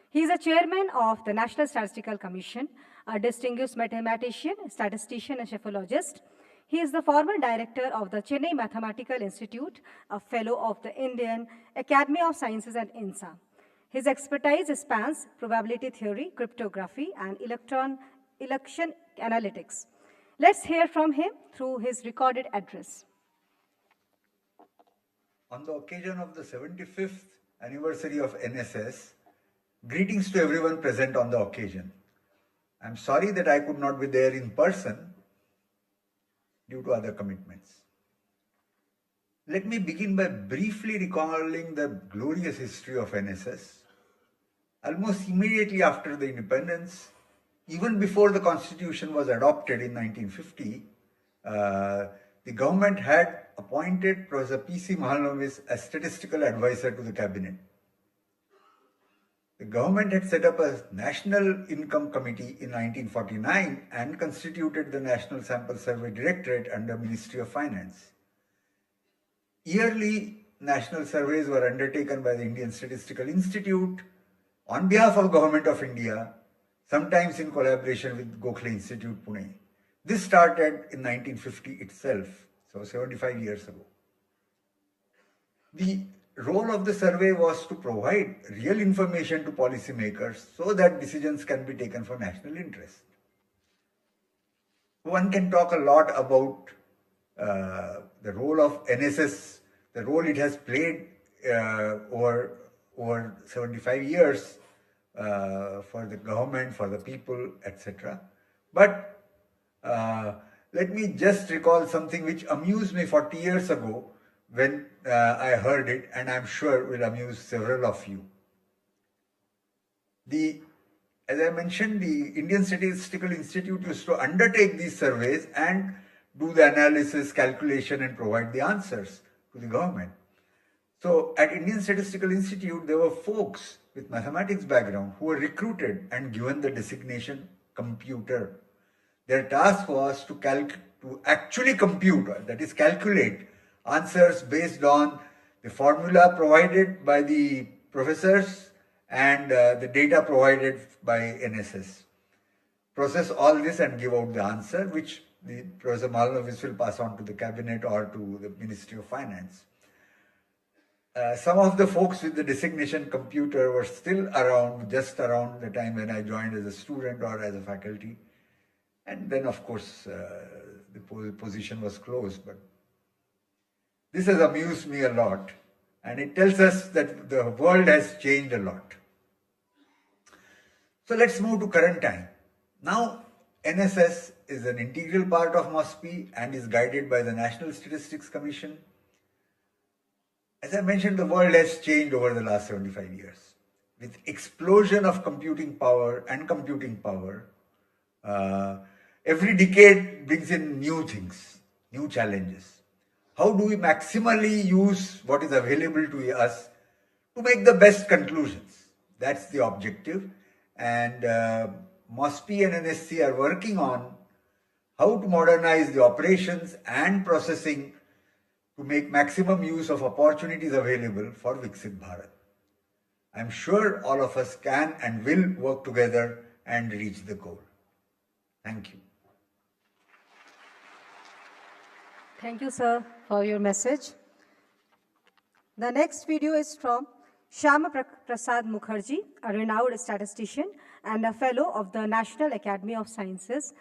He is a chairman of the National Statistical Commission, a distinguished mathematician, statistician, and physiologist. He is the former director of the Chennai Mathematical Institute, a fellow of the Indian Academy of Sciences and INSA. His expertise spans probability theory, cryptography, and election analytics. Let's hear from him through his recorded address. On the occasion of the 75th anniversary of NSS, greetings to everyone present on the occasion. I'm sorry that I could not be there in person due to other commitments. Let me begin by briefly recalling the glorious history of NSS. Almost immediately after the independence, even before the constitution was adopted in 1950, the government had appointed Professor P.C. Mahalanobis as statistical advisor to the cabinet. The government had set up a National Income Committee in 1949 and constituted the National Sample Survey Directorate under Ministry of Finance. Yearly national surveys were undertaken by the Indian Statistical Institute on behalf of Government of India, sometimes in collaboration with Gokhale Institute, Pune. This started in 1950 itself, so 75 years ago. The role of the survey was to provide real information to policymakers so that decisions can be taken for national interest. One can talk a lot about the role of NSS, the role it has played over 75 years for the government, for the people, etc. But let me just recall something which amused me 40 years ago when I heard it, and I'm sure will amuse several of you. As I mentioned, the Indian Statistical Institute used to undertake these surveys and do the analysis, calculation, and provide the answers to the government. So at Indian Statistical Institute, there were folks with mathematics background who were recruited and given the designation computer. Their task was to actually compute, that is calculate answers based on the formula provided by the professors and the data provided by NSS. Process all this and give out the answer, which the Professor Mahalanobis will pass on to the cabinet or to the Ministry of Finance. Some of the folks with the designation computer were still around, just around the time when I joined as a student or as a faculty. And then, of course, the position was closed. But this has amused me a lot. And it tells us that the world has changed a lot. So let's move to current time. Now, NSS is an integral part of MOSPI and is guided by the National Statistics Commission. As I mentioned, the world has changed over the last 75 years. With explosion of computing power, Every decade brings in new things, new challenges. How do we maximally use what is available to us to make the best conclusions? That's the objective. And MOSPI and NSC are working on how to modernize the operations and processing to make maximum use of opportunities available for Viksit Bharat. I'm sure all of us can and will work together and reach the goal. Thank you. Thank you, sir, for your message. The next video is from Shyama Prasad Mukherjee, a renowned statistician and a fellow of the National Academy of Sciences,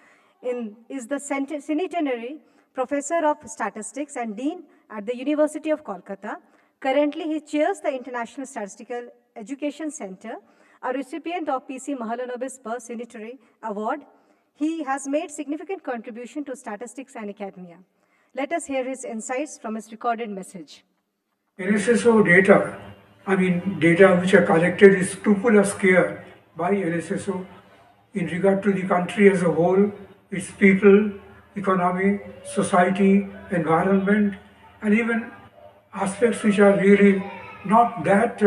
is the centenary professor of statistics and dean at the University of Kolkata. Currently, he chairs the International Statistical Education Center, a recipient of P.C. Mahalanobis Per Centenary Award. He has made significant contribution to statistics and academia. Let us hear his insights from his recorded message. NSSO data, data which are collected is scrupulous care by NSSO in regard to the country as a whole, its people, economy, society, environment, and even aspects which are really not that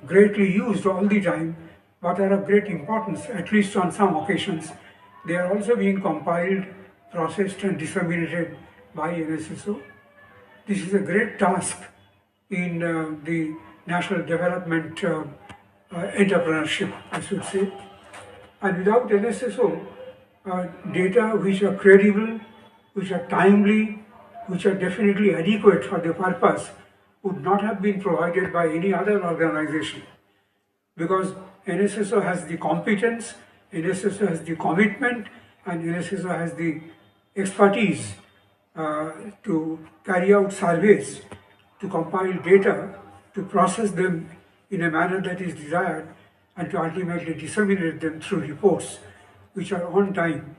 greatly used all the time, but are of great importance, at least on some occasions. They are also being compiled, processed, and disseminated by NSSO. This is a great task in the national development entrepreneurship, I should say. And without NSSO, data which are credible, which are timely, which are definitely adequate for the purpose would not have been provided by any other organization. Because NSSO has the competence, NSSO has the commitment, and NSSO has the expertise to carry out surveys, to compile data, to process them in a manner that is desired, and to ultimately disseminate them through reports which are on time.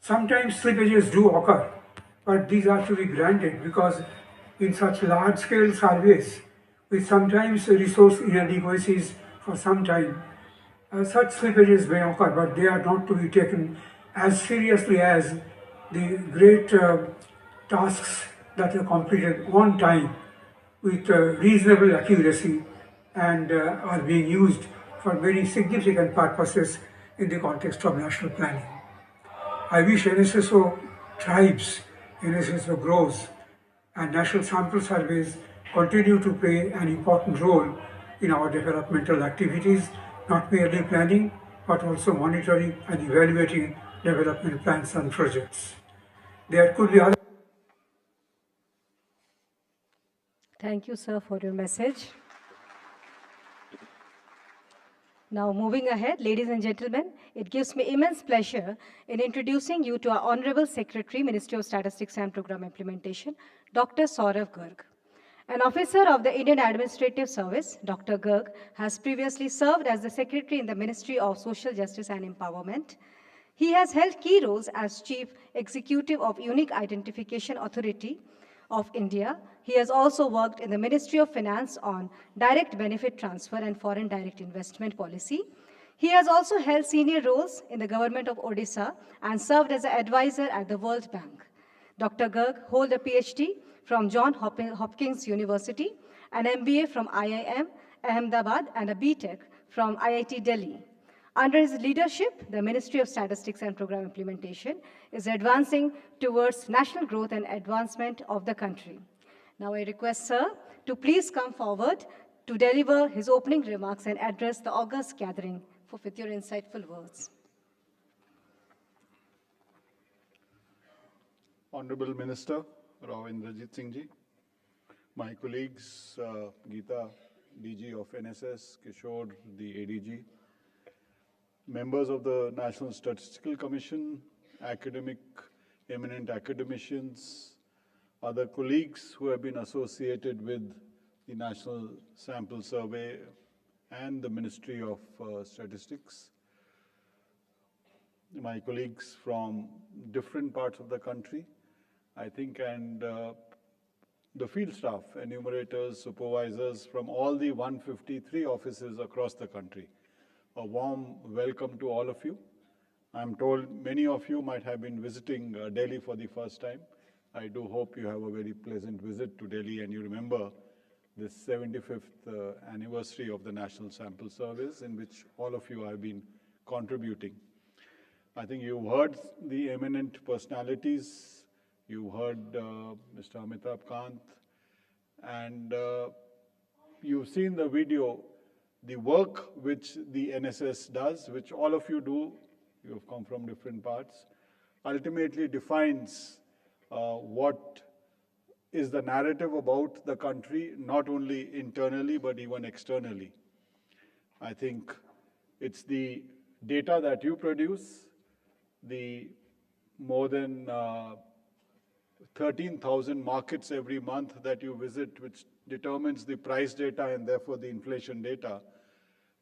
Sometimes slippages do occur, but these are to be granted because in such large-scale surveys, with sometimes resource inadequacies for some time, such slippages may occur, but they are not to be taken as seriously as the great tasks that are completed on time with reasonable accuracy and are being used for very significant purposes in the context of national planning. I wish NSSO thrives, NSSO grows, and national sample surveys continue to play an important role in our developmental activities, not merely planning, but also monitoring and evaluating development plans and projects. There could be other. Thank you, sir, for your message. Now, moving ahead, ladies and gentlemen, it gives me immense pleasure in introducing you to our Honorable Secretary, Ministry of Statistics and Program Implementation, Dr. Saurav Garg. An officer of the Indian Administrative Service, Dr. Garg has previously served as the Secretary in the Ministry of Social Justice and Empowerment. He has held key roles as Chief Executive of Unique Identification Authority of India. He has also worked in the Ministry of Finance on direct benefit transfer and foreign direct investment policy. He has also held senior roles in the government of Odisha and served as an advisor at the World Bank. Dr. Garg holds a PhD from Johns Hopkins University, an MBA from IIM Ahmedabad, and a BTech from IIT Delhi. Under his leadership, the Ministry of Statistics and Program Implementation is advancing towards national growth and advancement of the country. Now I request Sir to please come forward to deliver his opening remarks and address the august gathering with your insightful words. Honorable Minister Rao Indrajit Singh ji, my colleagues Geeta, DG of NSS, Kishore, the ADG, members of the National Statistical Commission, eminent academicians, other colleagues who have been associated with the National Sample Survey and the Ministry of Statistics, my colleagues from different parts of the country, I think, and the field staff, enumerators, supervisors from all the 153 offices across the country. A warm welcome to all of you. I'm told many of you might have been visiting Delhi for the first time. I do hope you have a very pleasant visit to Delhi and you remember this 75th anniversary of the National Sample Service, in which all of you have been contributing. I think you heard the eminent personalities. You heard Mr. Amitabh Kant, and you've seen the video, the work which the NSS does, which all of you do. You've come from different parts, ultimately defines what is the narrative about the country, not only internally, but even externally. I think it's the data that you produce, the more than 13,000 markets every month that you visit, which determines the price data and therefore the inflation data,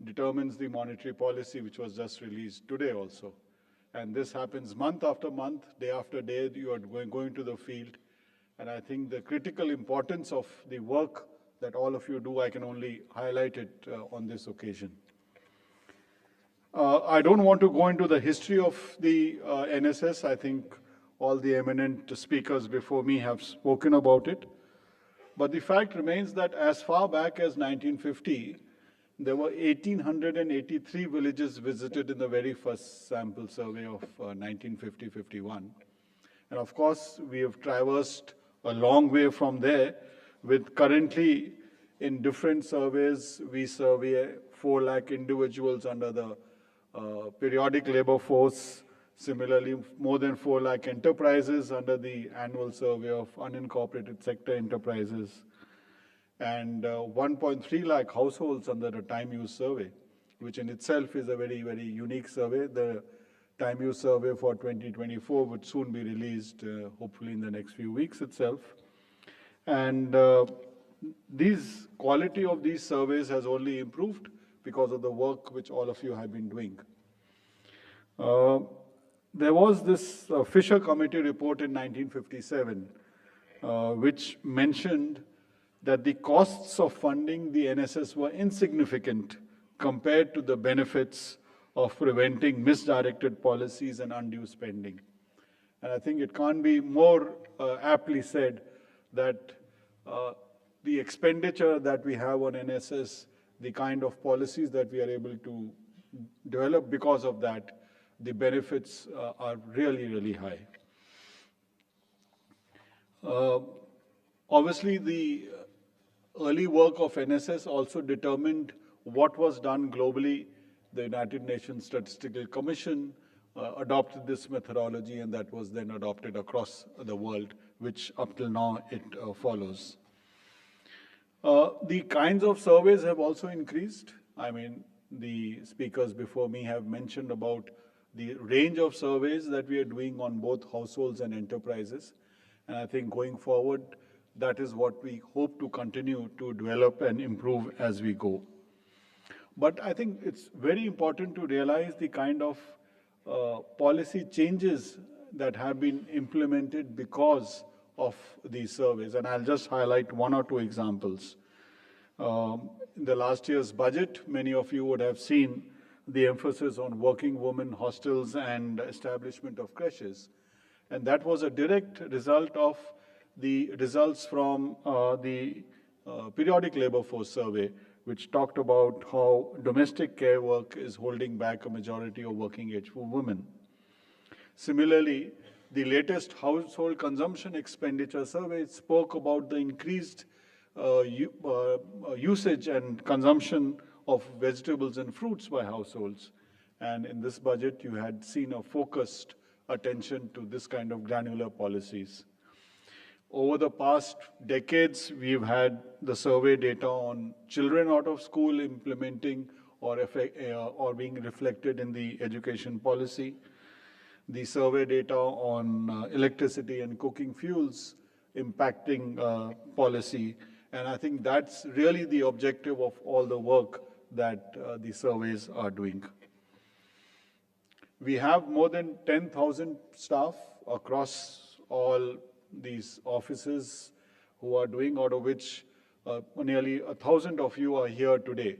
determines the monetary policy, which was just released today also. And this happens month after month, day after day, you are going to the field. And I think the critical importance of the work that all of you do, I can only highlight it on this occasion. I don't want to go into the history of the NSS. I think all the eminent speakers before me have spoken about it. But the fact remains that as far back as 1950, there were 1,883 villages visited in the very first sample survey of 1950-51. And of course, we have traversed a long way from there, with currently in different surveys, we survey 4 lakh individuals under the periodic labor force. Similarly, more than 4 lakh enterprises under the annual survey of unincorporated sector enterprises, and 1.3 lakh households under the time use survey, which in itself is a very, very unique survey. The time use survey for 2024 would soon be released, hopefully in the next few weeks itself. And these quality of these surveys has only improved because of the work which all of you have been doing. There was this Fisher Committee report in 1957, which mentioned that the costs of funding the NSS were insignificant compared to the benefits of preventing misdirected policies and undue spending. And I think it can't be more aptly said that the expenditure that we have on NSS, the kind of policies that we are able to develop because of that, the benefits are really, really high. Obviously, the early work of NSS also determined what was done globally. The United Nations Statistical Commission adopted this methodology, and that was then adopted across the world, which up till now it follows. The kinds of surveys have also increased. I mean, the speakers before me have mentioned about the range of surveys that we are doing on both households and enterprises. And I think going forward, that is what we hope to continue to develop and improve as we go. But I think it's very important to realize the kind of policy changes that have been implemented because of these surveys. And I'll just highlight 1 or 2 examples. In the last year's budget, many of you would have seen the emphasis on working women hostels and establishment of creches. And that was a direct result of the results from the periodic labor force survey, which talked about how domestic care work is holding back a majority of working age women. Similarly, the latest household consumption expenditure survey spoke about the increased usage and consumption of vegetables and fruits by households. And in this budget, you had seen a focused attention to this kind of granular policies. Over the past decades, we've had the survey data on children out of school implementing or being reflected in the education policy. The survey data on electricity and cooking fuels impacting policy. And I think that's really the objective of all the work that the surveys are doing. We have more than 10,000 staff across all these offices who are doing, out of which nearly 1,000 of you are here today.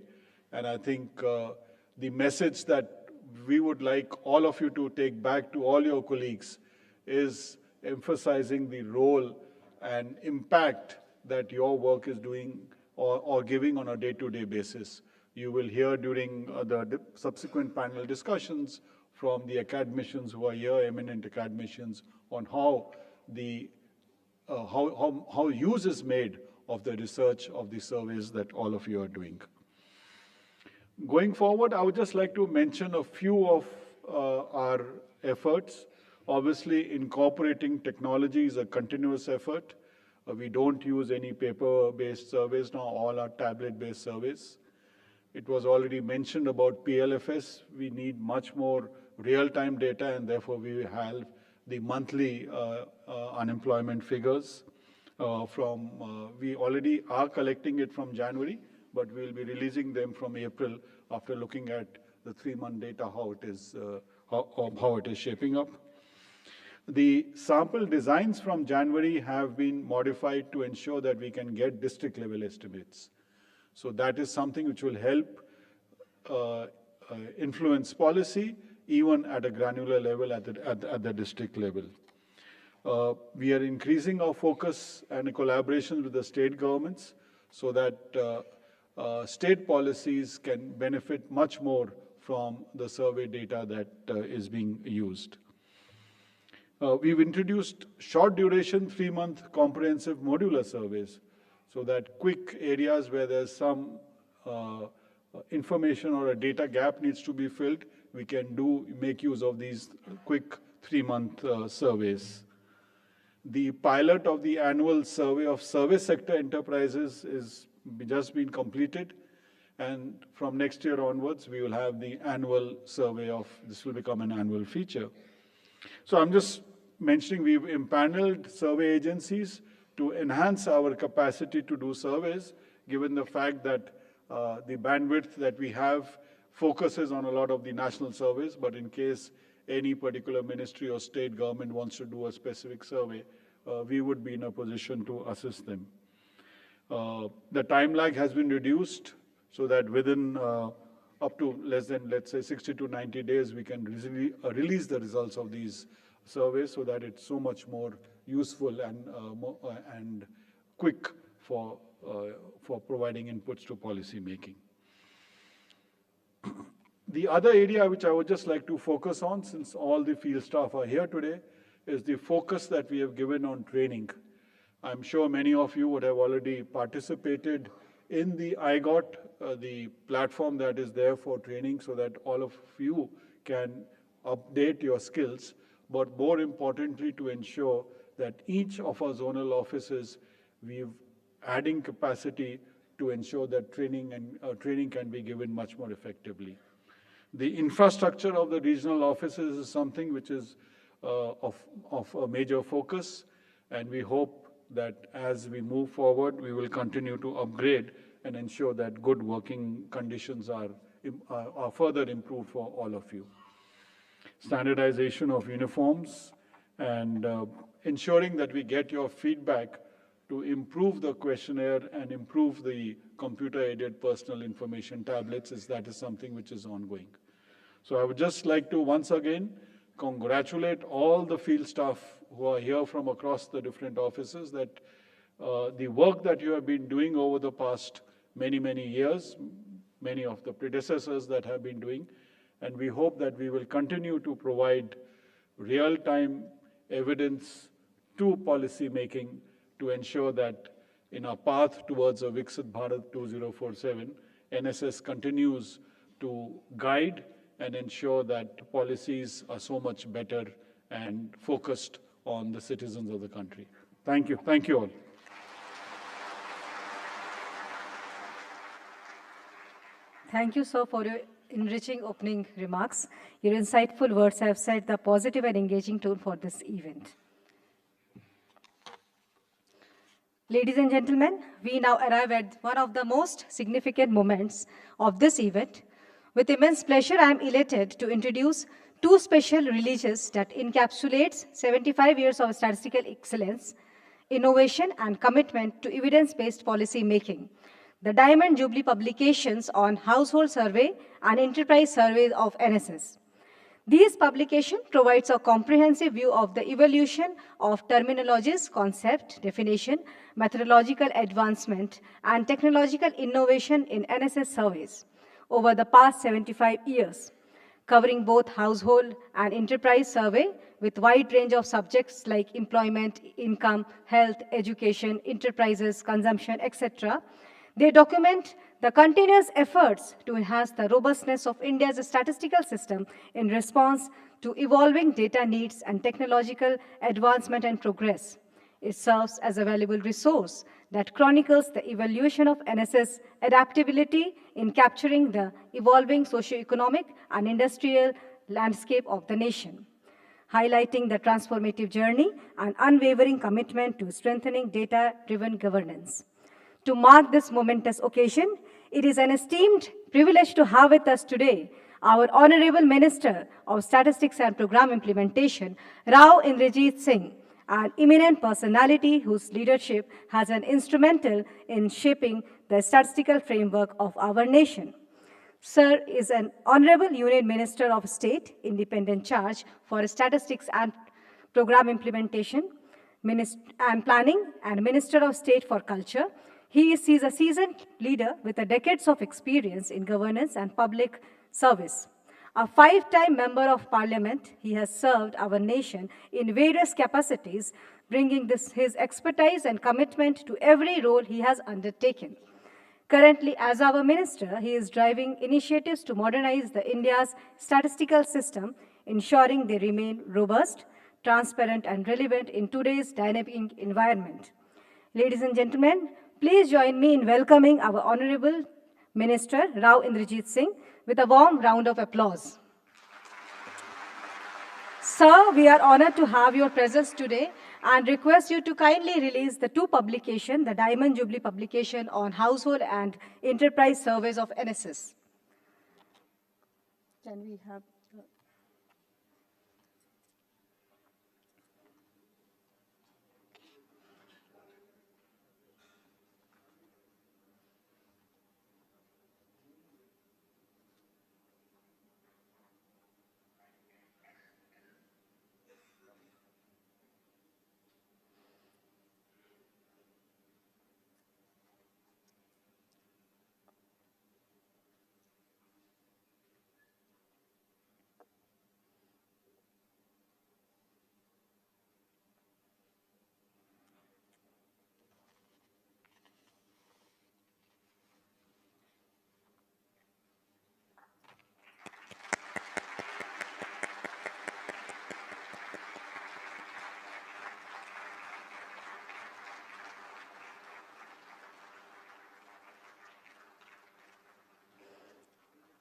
And I think the message that we would like all of you to take back to all your colleagues is emphasizing the role and impact that your work is doing or giving on a day-to-day basis. You will hear during the subsequent panel discussions from the academicians who are here, eminent academicians, on how how use is made of the research of the surveys that all of you are doing. Going forward, I would just like to mention a few of our efforts. Obviously, incorporating technology is a continuous effort. We don't use any paper-based surveys now, all are tablet-based surveys. It was already mentioned about PLFS. We need much more real-time data, and therefore we have the monthly unemployment figures we already are collecting it from January, but we'll be releasing them from April after looking at the 3-month data, how it is shaping up. The sample designs from January have been modified to ensure that we can get district level estimates. So that is something which will help influence policy even at a granular level at the district level. We are increasing our focus and collaboration with the state governments so that state policies can benefit much more from the survey data that is being used. We've introduced short duration 3-month comprehensive modular surveys so that quick areas where there's some information or a data gap needs to be filled, we can make use of these quick 3-month surveys. The pilot of the annual survey of service sector enterprises is just been completed, and from next year onwards we will have the annual survey this will become an annual feature. So I'm just mentioning we've empaneled survey agencies to enhance our capacity to do surveys, given the fact that the bandwidth that we have focuses on a lot of the national surveys, but in case any particular ministry or state government wants to do a specific survey, we would be in a position to assist them. The time lag has been reduced so that within up to less than, let's say, 60 to 90 days, we can release the results of these surveys so that it's so much more useful and quick for providing inputs to policy making. The other area which I would just like to focus on, since all the field staff are here today, is the focus that we have given on training. I'm sure many of you would have already participated in the IGOT, the platform that is there for training so that all of you can update your skills, but more importantly to ensure that each of our zonal offices, we've adding capacity to ensure that training can be given much more effectively. The infrastructure of the regional offices is something which is of a major focus, and we hope that as we move forward, we will continue to upgrade and ensure that good working conditions are further improved for all of you. Standardization of uniforms and ensuring that we get your feedback to improve the questionnaire and improve the computer-aided personal information tablets, that is something which is ongoing. So I would just like to once again congratulate all the field staff who are here from across the different offices that the work that you have been doing over the past many years, many of the predecessors that have been doing, and we hope that we will continue to provide real-time evidence to policy making to ensure that in our path towards a Viksit Bharat 2047, NSS continues to guide and ensure that policies are so much better and focused on the citizens of the country. Thank you. Thank you all. Thank you, sir, for your enriching opening remarks. Your insightful words have set the positive and engaging tone for this event. Ladies and gentlemen, we now arrive at one of the most significant moments of this event. With immense pleasure, I am elated to introduce two special releases that encapsulates 75 years of statistical excellence, innovation, and commitment to evidence-based policy making. The Diamond Jubilee publications on Household Survey and Enterprise Survey of NSS. This publication provides a comprehensive view of the evolution of terminologies, concept, definition, methodological advancement, and technological innovation in NSS surveys over the past 75 years, covering both household and enterprise survey with wide range of subjects like employment, income, health, education, enterprises, consumption, etc. They document the continuous efforts to enhance the robustness of India's statistical system in response to evolving data needs and technological advancement and progress. It serves as a valuable resource that chronicles the evolution of NSS adaptability in capturing the evolving socio-economic and industrial landscape of the nation, highlighting the transformative journey and unwavering commitment to strengthening data-driven governance. To mark this momentous occasion, it is an esteemed privilege to have with us today our Honorable Minister of Statistics and Program Implementation, Rao Indrajit Singh, an eminent personality whose leadership has been instrumental in shaping the statistical framework of our nation. Sir is an Honorable Union Minister of State, independent charge for Statistics and Program Implementation and Planning, and Minister of State for Culture. He is a seasoned leader with decades of experience in governance and public service. A 5-time member of parliament, he has served our nation in various capacities, bringing his expertise and commitment to every role he has undertaken. Currently, as our minister, he is driving initiatives to modernize India's statistical system, ensuring they remain robust, transparent, and relevant in today's dynamic environment. Ladies and gentlemen, please join me in welcoming our Honorable Minister, Rao Indrajit Singh, with a warm round of applause. Sir, we are honored to have your presence today and request you to kindly release the 2 publications, the Diamond Jubilee publication on household and enterprise surveys of NSS. Can we have...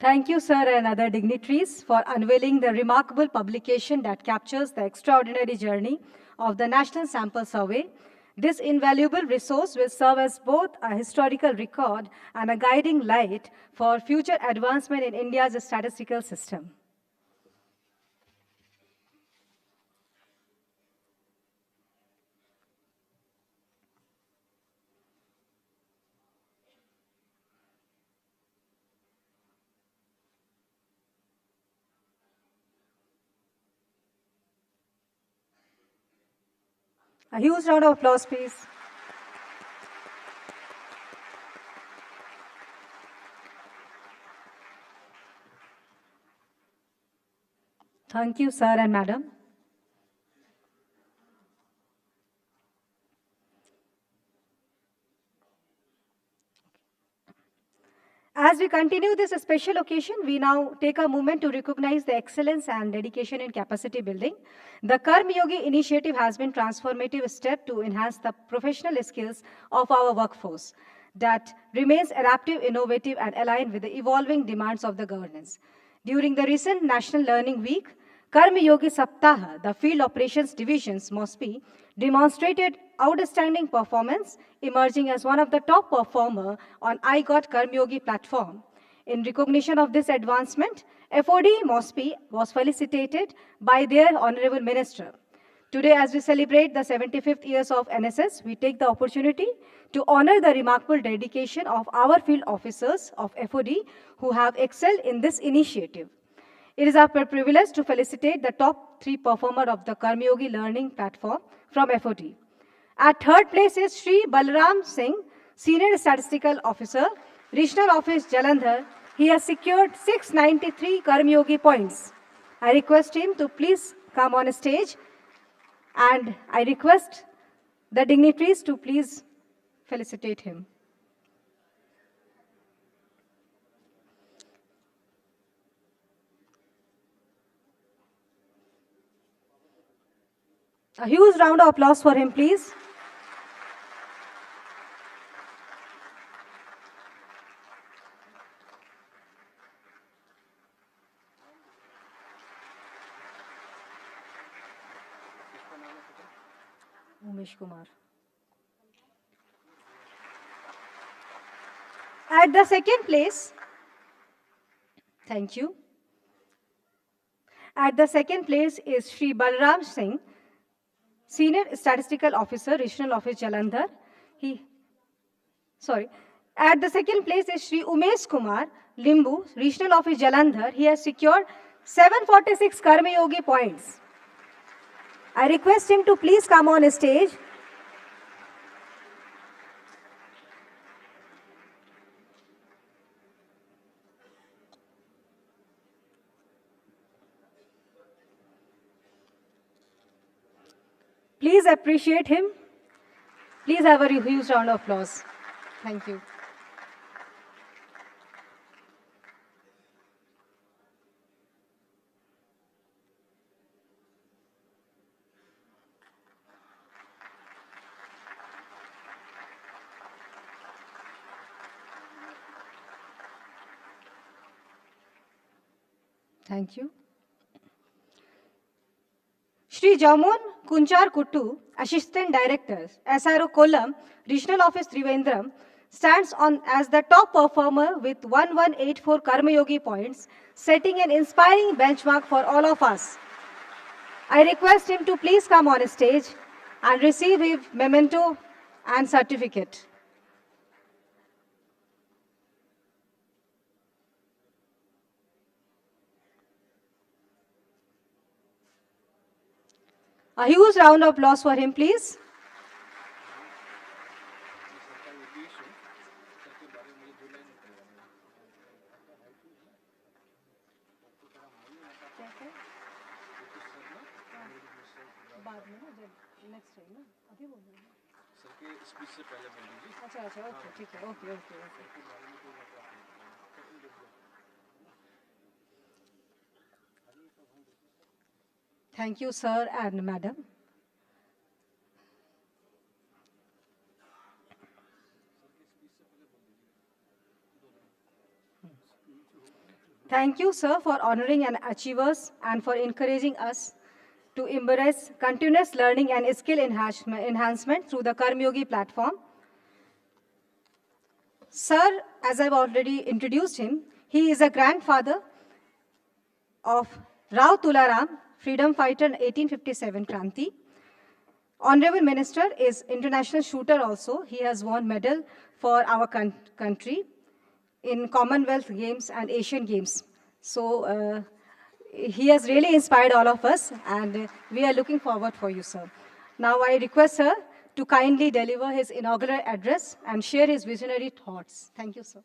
Thank you, sir, and other dignitaries for unveiling the remarkable publication that captures the extraordinary journey of the National Sample Survey. This invaluable resource will serve as both a historical record and a guiding light for future advancement in India's statistical system. A huge round of applause, please. Thank you, sir and madam. As we continue this special occasion, we now take a moment to recognize the excellence and dedication in capacity building. The Karmayogi initiative has been a transformative step to enhance the professional skills of our workforce that remains adaptive, innovative, and aligned with the evolving demands of the governance. During the recent National Learning Week, Karmayogi Saptaha, the field operations divisions, MOSPI, demonstrated outstanding performance, emerging as one of the top performers on I Got Karmayogi platform. In recognition of this advancement, FOD MOSPI was felicitated by their Honorable Minister. Today, as we celebrate the 75th years of NSS, we take the opportunity to honor the remarkable dedication of our field officers of FOD who have excelled in this initiative. It is our privilege to felicitate the top 3 performer of the Karmayogi learning platform from FOT. At third place is Sri Balram Singh, Senior Statistical Officer, Regional Office Jalandhar. He has secured 693 Karmayogi points. I request him to please come on stage, and I request the dignitaries to please felicitate him. A huge round of applause for him, please. Umesh Kumar. At the second place, thank you. At the second place is Sri Balram Singh, Senior Statistical Officer, Regional Office Jalandhar. At the second place is Sri Umesh Kumar, Limbu, Regional Office Jalandhar. He has secured 746 Karmayogi points. I request him to please come on stage. Please appreciate him. Please have a huge round of applause. Thank you. Thank you. Shri Jamun Kunchar Kuttu, Assistant Director, SRO Kollam, Regional Office Trivandrum, stands on as the top performer with 1184 Karmayogi points, setting an inspiring benchmark for all of us. I request him to please come on stage and receive his memento and certificate. A huge round of applause for him, please. Thank you, sir and madam. Thank you, sir, for honoring and achievers and for encouraging us to embrace continuous learning and skill enhancement through the Karmayogi platform. Sir, as I've already introduced him, he is a grandfather of Rao Tularam, freedom fighter in 1857 Kranti. Honorable Minister is international shooter also. He has won medal for our country in Commonwealth Games and Asian Games. So he has really inspired all of us, and we are looking forward for you, sir. Now I request sir to kindly deliver his inaugural address and share his visionary thoughts. Thank you, sir.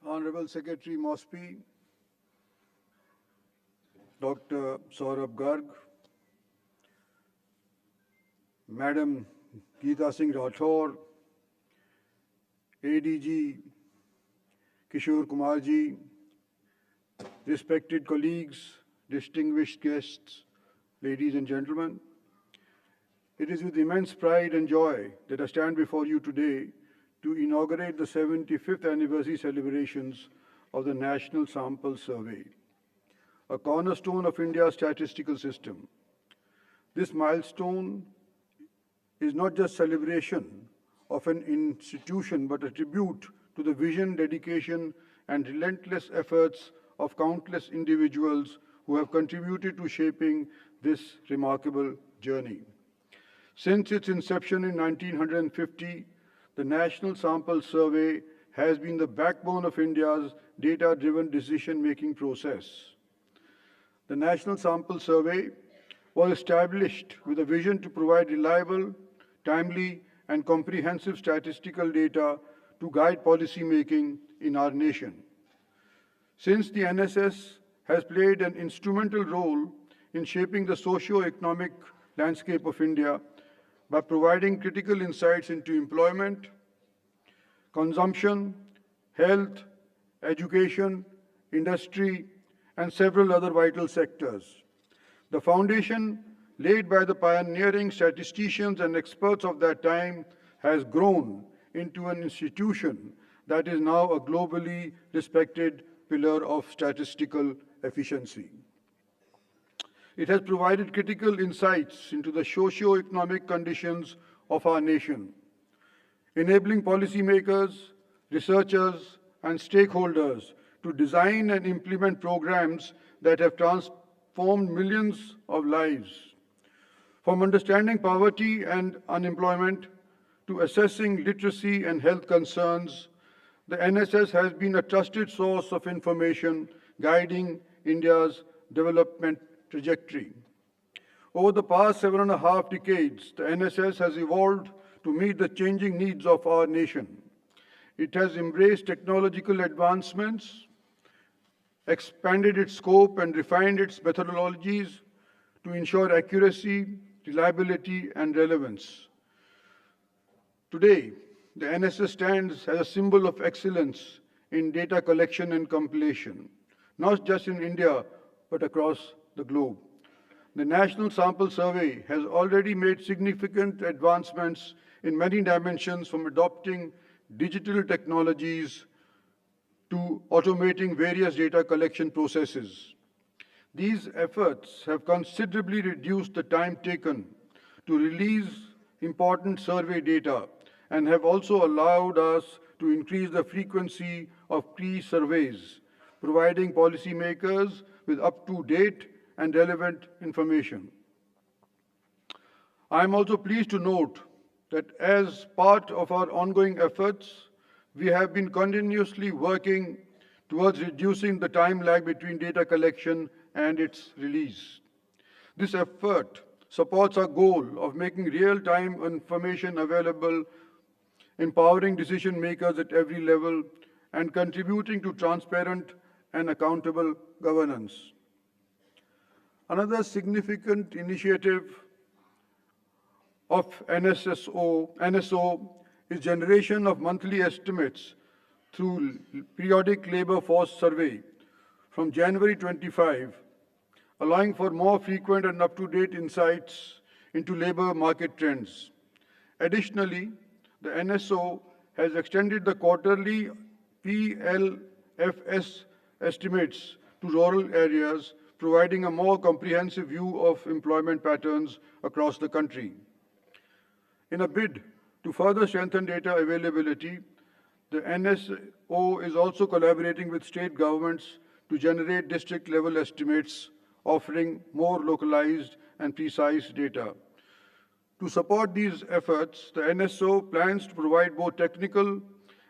Honorable Secretary Mosby, Dr. Saurabh Garg, Madam Geeta Singh Rathore, ADG Kishore Kumarji, respected colleagues, distinguished guests, ladies and gentlemen, it is with immense pride and joy that I stand before you today to inaugurate the 75th anniversary celebrations of the National Sample Survey, a cornerstone of India's statistical system. This milestone is not just celebration of an institution, but a tribute to the vision, dedication, and relentless efforts of countless individuals who have contributed to shaping this remarkable journey. Since its inception in 1950, the National Sample Survey has been the backbone of India's data-driven decision-making process. The National Sample Survey was established with a vision to provide reliable, timely, and comprehensive statistical data to guide policy making in our nation. Since the NSS has played an instrumental role in shaping the socio-economic landscape of India by providing critical insights into employment, consumption, health, education, industry, and several other vital sectors. The foundation laid by the pioneering statisticians and experts of that time has grown into an institution that is now a globally respected pillar of statistical efficiency. It has provided critical insights into the socio-economic conditions of our nation, enabling policymakers, researchers, and stakeholders to design and implement programs that have transformed millions of lives. From understanding poverty and unemployment to assessing literacy and health concerns, the NSS has been a trusted source of information guiding India's development trajectory. Over the past 7.5 decades, the NSS has evolved to meet the changing needs of our nation. It has embraced technological advancements, expanded its scope, and refined its methodologies to ensure accuracy, reliability, and relevance. Today, the NSS stands as a symbol of excellence in data collection and compilation, not just in India, but across the globe. The National Sample Survey has already made significant advancements in many dimensions, from adopting digital technologies to automating various data collection processes. These efforts have considerably reduced the time taken to release important survey data and have also allowed us to increase the frequency of pre-surveys, providing policymakers with up-to-date and relevant information. I am also pleased to note that as part of our ongoing efforts, we have been continuously working towards reducing the time lag between data collection and its release. This effort supports our goal of making real-time information available, empowering decision makers at every level, and contributing to transparent and accountable governance. Another significant initiative of NSO is generation of monthly estimates through periodic labor force survey from January 25, allowing for more frequent and up-to-date insights into labor market trends. Additionally, the NSO has extended the quarterly PLFS estimates to rural areas, providing a more comprehensive view of employment patterns across the country. In a bid to further strengthen data availability, the NSO is also collaborating with state governments to generate district-level estimates, offering more localized and precise data. To support these efforts, the NSO plans to provide both technical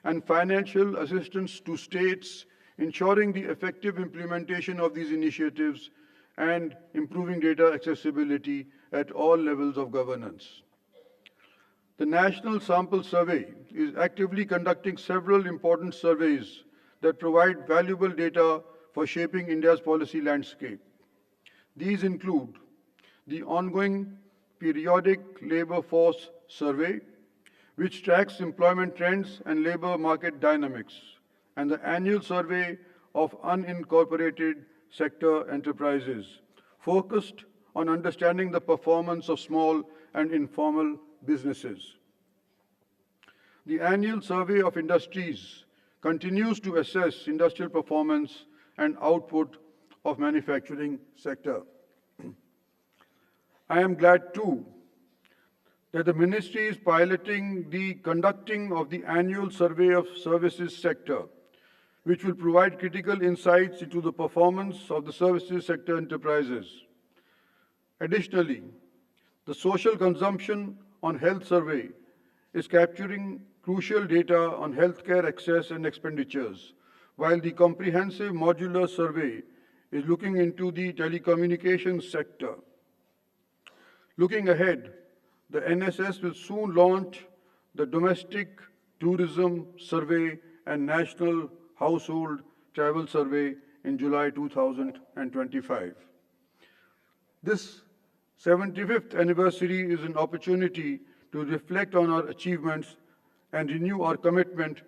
and financial assistance to states, ensuring the effective implementation of these initiatives and improving data accessibility at all levels of governance. The National Sample Survey is actively conducting several important surveys that provide valuable data for shaping India's policy landscape. These include the ongoing periodic labor force survey, which tracks employment trends and labor market dynamics, and the annual survey of unincorporated sector enterprises, focused on understanding the performance of small and informal businesses. The annual survey of industries continues to assess industrial performance and output of manufacturing sector. I am glad too that the ministry is piloting the conducting of the annual survey of services sector, which will provide critical insights into the performance of the services sector enterprises. Additionally, the social consumption on health survey is capturing crucial data on healthcare access and expenditures, while the comprehensive modular survey is looking into the telecommunications sector. Looking ahead, the NSS will soon launch the Domestic Tourism Survey and National Household Travel Survey in July 2025. This 75th anniversary is an opportunity to reflect on our achievements and renew our commitment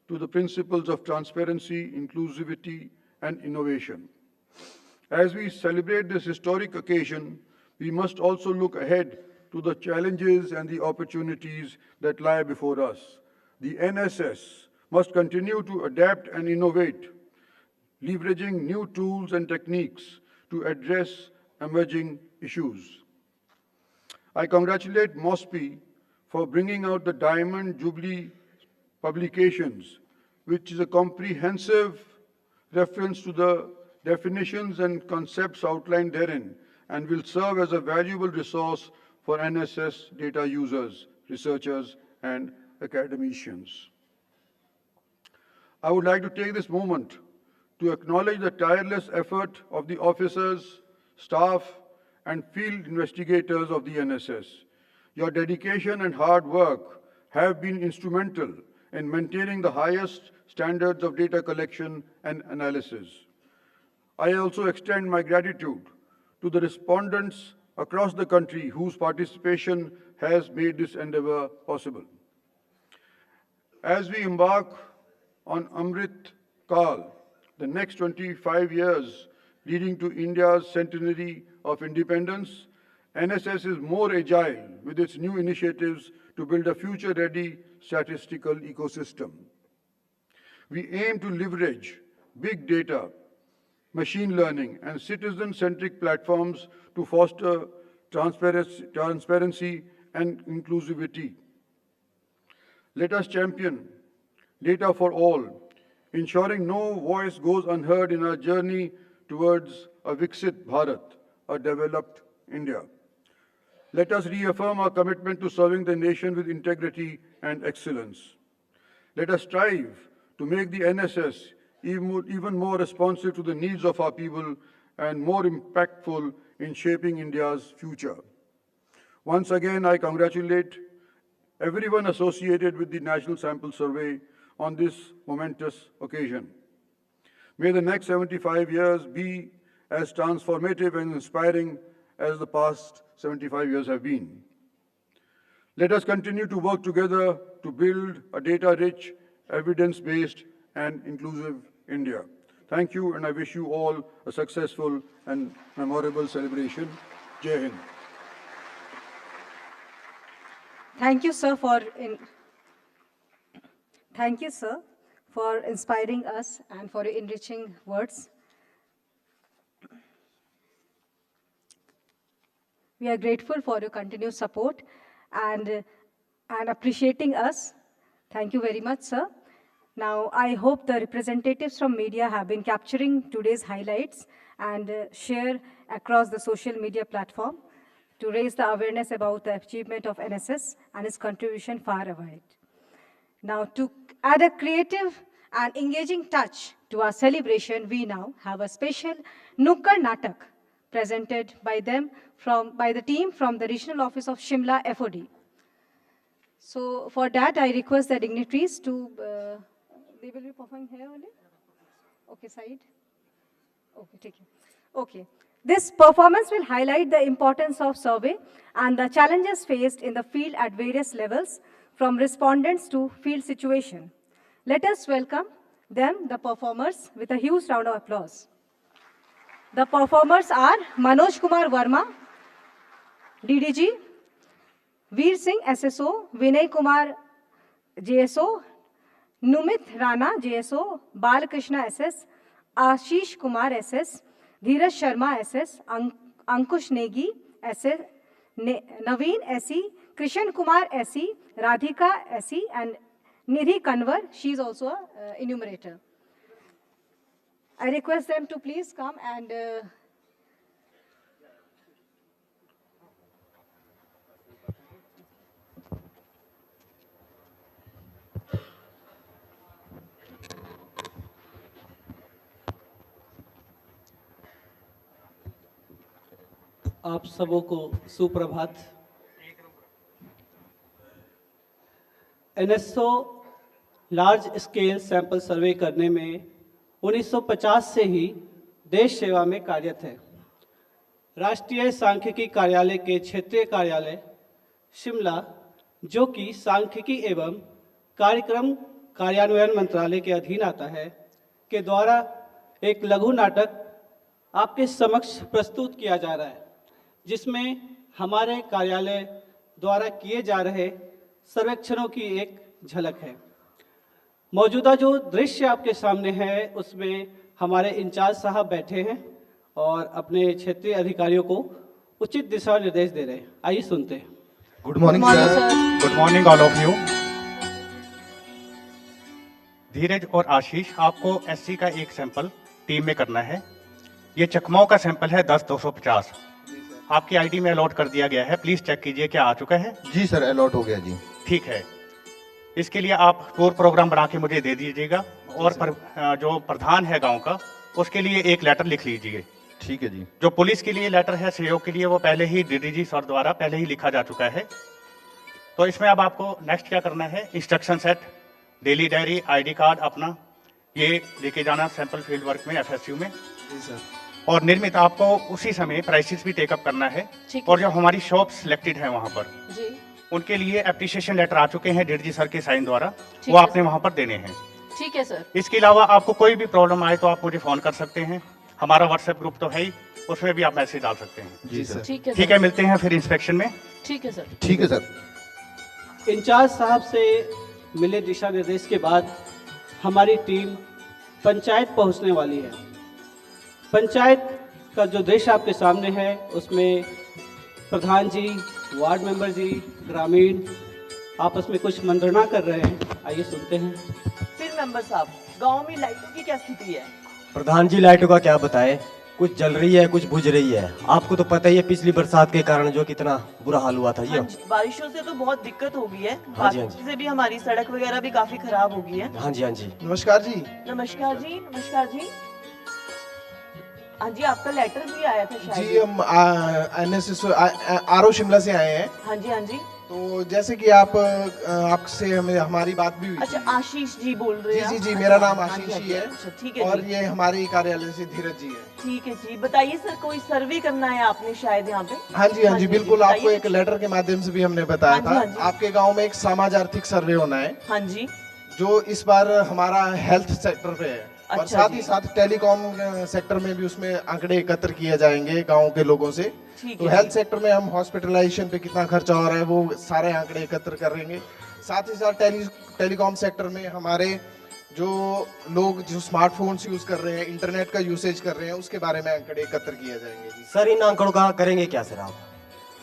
to the principles of transparency, inclusivity, and innovation. As we celebrate this historic occasion, we must also look ahead to the challenges and the opportunities that lie before us. The NSS must continue to adapt and innovate, leveraging new tools and techniques to address emerging issues. I congratulate MOSPI for bringing out the Diamond Jubilee publications, which is a comprehensive reference to the definitions and concepts outlined therein and will serve as a valuable resource for NSS data users, researchers, and academicians. I would like to take this moment to acknowledge the tireless effort of the officers, staff, and field investigators of the NSS. Your dedication and hard work have been instrumental in maintaining the highest standards of data collection and analysis. I also extend my gratitude to the respondents across the country whose participation has made this endeavor possible. As we embark on Amrit Kal, the next 25 years leading to India's centenary of independence, NSS is more agile with its new initiatives to build a future-ready statistical ecosystem. We aim to leverage big data, machine learning, and citizen-centric platforms to foster transparency and inclusivity. Let us champion data for all, ensuring no voice goes unheard in our journey towards a Viksit Bharat, a developed India. Let us reaffirm our commitment to serving the nation with integrity and excellence. Let us strive to make the NSS even more responsive to the needs of our people and more impactful in shaping India's future. Once again, I congratulate everyone associated with the National Sample Survey on this momentous occasion. May the next 75 years be as transformative and inspiring as the past 75 years have been. Let us continue to work together to build a data-rich, evidence-based, and inclusive India. Thank you, and I wish you all a successful and memorable celebration. Jai Hind. Thank you, sir, for inspiring us and for your enriching words. We are grateful for your continued support and appreciating us. Thank you very much, sir. Now, I hope the representatives from media have been capturing today's highlights and share across the social media platform to raise the awareness about the achievement of NSS and its contribution far and wide. Now, to add a creative and engaging touch to our celebration, we now have a special Nukkad Natak presented by the team from the Regional Office of Shimla FOD. So, for that, I request the dignitaries to, they will be performing here only? Okay, side? Okay, take it. Okay. This performance will highlight the importance of survey and the challenges faced in the field at various levels, from respondents to field situation. Let us welcome them, the performers, with a huge round of applause. The performers are Manoj Kumar Verma, DDG, Veer Singh, SSO, Vinay Kumar, JSO, Numit Rana, JSO, Balakrishna, SS, Ashish Kumar, SS, Dheeraj Sharma, SS, Ankush Negi, SS, Naveen, SE, Krishan Kumar, SE, Radhika, SE, and Nidhi Kanwar, she is also an enumerator. I request them to please come and आप सबों को सुप्रभात। NSO large scale sample survey करने में 1950 से ही देश सेवा में कार्यरत है। राष्ट्रीय सांख्यिकी कार्यालय के क्षेत्रीय कार्यालय शिमला, जो कि सांख्यिकी एवं कार्यक्रम कार्यान्वयन मंत्रालय के अधीन आता है, के द्वारा एक लघु नाटक आपके समक्ष प्रस्तुत किया जा रहा है, जिसमें हमारे कार्यालय द्वारा किए जा रहे सर्वेक्षणों की एक झलक है। मौजूदा जो दृश्य आपके सामने है, उसमें हमारे इंचार्ज साहब बैठे हैं और अपने क्षेत्रीय अधिकारियों को उचित दिशा निर्देश दे रहे हैं। आइए सुनते हैं। Good morning sir. Good morning all of you. Dheeraj और आशीष, आपको एससी का एक सैंपल टीम में करना है। ये चकमाओं का सैंपल है 10,250। आपकी आईडी में अलॉट कर दिया गया है, प्लीज चेक कीजिए क्या आ चुका है। जी सर, अलॉट हो गया जी। ठीक है, इसके लिए आप टूर प्रोग्राम बना के मुझे दे दीजिएगा और जो प्रधान है गांव का, उसके लिए एक लेटर लिख लीजिए। ठीक है जी। जो पुलिस के लिए लेटर है सहयोग के लिए, वो पहले ही डीडीजी सर द्वारा पहले ही लिखा जा चुका है। तो इसमें अब आपको नेक्स्ट क्या करना है, instruction set, daily diary, ID card अपना ये लेके जाना सैंपल फील्ड वर्क में एफएसयू में। जी सर। और निर्मित आपको उसी समय प्राइसेस भी टेकअप करना है। और जो हमारी शॉप सिलेक्टेड है वहाँ पर जी, उनके लिए एप्रिसिएशन लेटर आ चुके हैं डीडीजी सर के साइन द्वारा, वो आपने वहाँ पर देने हैं। ठीक है सर। इसके अलावा आपको कोई भी प्रॉब्लम आए तो आप मुझे फोन कर सकते हैं। हमारा व्हाट्सएप ग्रुप तो है ही, उसमें भी आप मैसेज डाल सकते हैं। जी सर। ठीक है, मिलते हैं फिर इंस्पेक्शन में। ठीक है सर। ठीक है सर। इंचार्ज साहब से मिले दिशा निर्देश के बाद हमारी टीम पंचायत पहुंचने वाली है। पंचायत का जो दृश्य आपके सामने है, उसमें प्रधान जी, वार्ड मेंबर जी, ग्रामीण आपस में कुछ मंत्रणा कर रहे हैं। आइए सुनते हैं। फिर मेंबर साहब, गांव में लाइटों की क्या स्थिति है? प्रधान जी, लाइटों का क्या बताएं, कुछ जल रही है, कुछ बुझ रही है। आपको तो पता ही है पिछली बरसात के कारण जो कितना बुरा हाल हुआ था। ये बारिशों से तो बहुत दिक्कत हो गई है। हाँ जी, हाँ जी। से भी हमारी सड़क वगैरह भी काफी खराब हो गई है। हाँ जी, हाँ जी। नमस्कार जी। नमस्कार जी। नमस्कार जी। हाँ जी, आपका लेटर भी आया था शायद। जी, हम NSS आरओ शिमला से आए हैं। हाँ जी, हाँ जी। तो जैसे कि आपसे हमें हमारी बात भी हुई। अच्छा, आशीष जी बोल रहे हैं? जी जी जी, मेरा नाम आशीष ही है। अच्छा, ठीक है। और ये हमारे कार्यालय से धीरज जी है। ठीक है जी। बताइए सर, कोई सर्वे करना है आपने शायद यहाँ पे? हाँ जी, हाँ जी, बिल्कुल। आपको एक लेटर के माध्यम से भी हमने बताया था। आपके गाँव में एक समाज आर्थिक सर्वे होना है। हाँ जी। जो इस बार हमारा हेल्थ सेक्टर पे है। और साथ ही साथ टेलीकॉम सेक्टर में भी उसमें आंकड़े एकत्र किए जाएंगे गांव के लोगों से। तो हेल्थ सेक्टर में हम हॉस्पिटलाइजेशन पे कितना खर्चा हो रहा है वो सारे आंकड़े एकत्र करेंगे। साथ ही साथ टेलीकॉम सेक्टर में हमारे जो लोग जो स्मार्टफोन्स यूज कर रहे हैं, इंटरनेट का यूसेज कर रहे हैं, उसके बारे में आंकड़े एकत्र किए जाएंगे। सर, इन आंकड़ों का करेंगे क्या सर आप?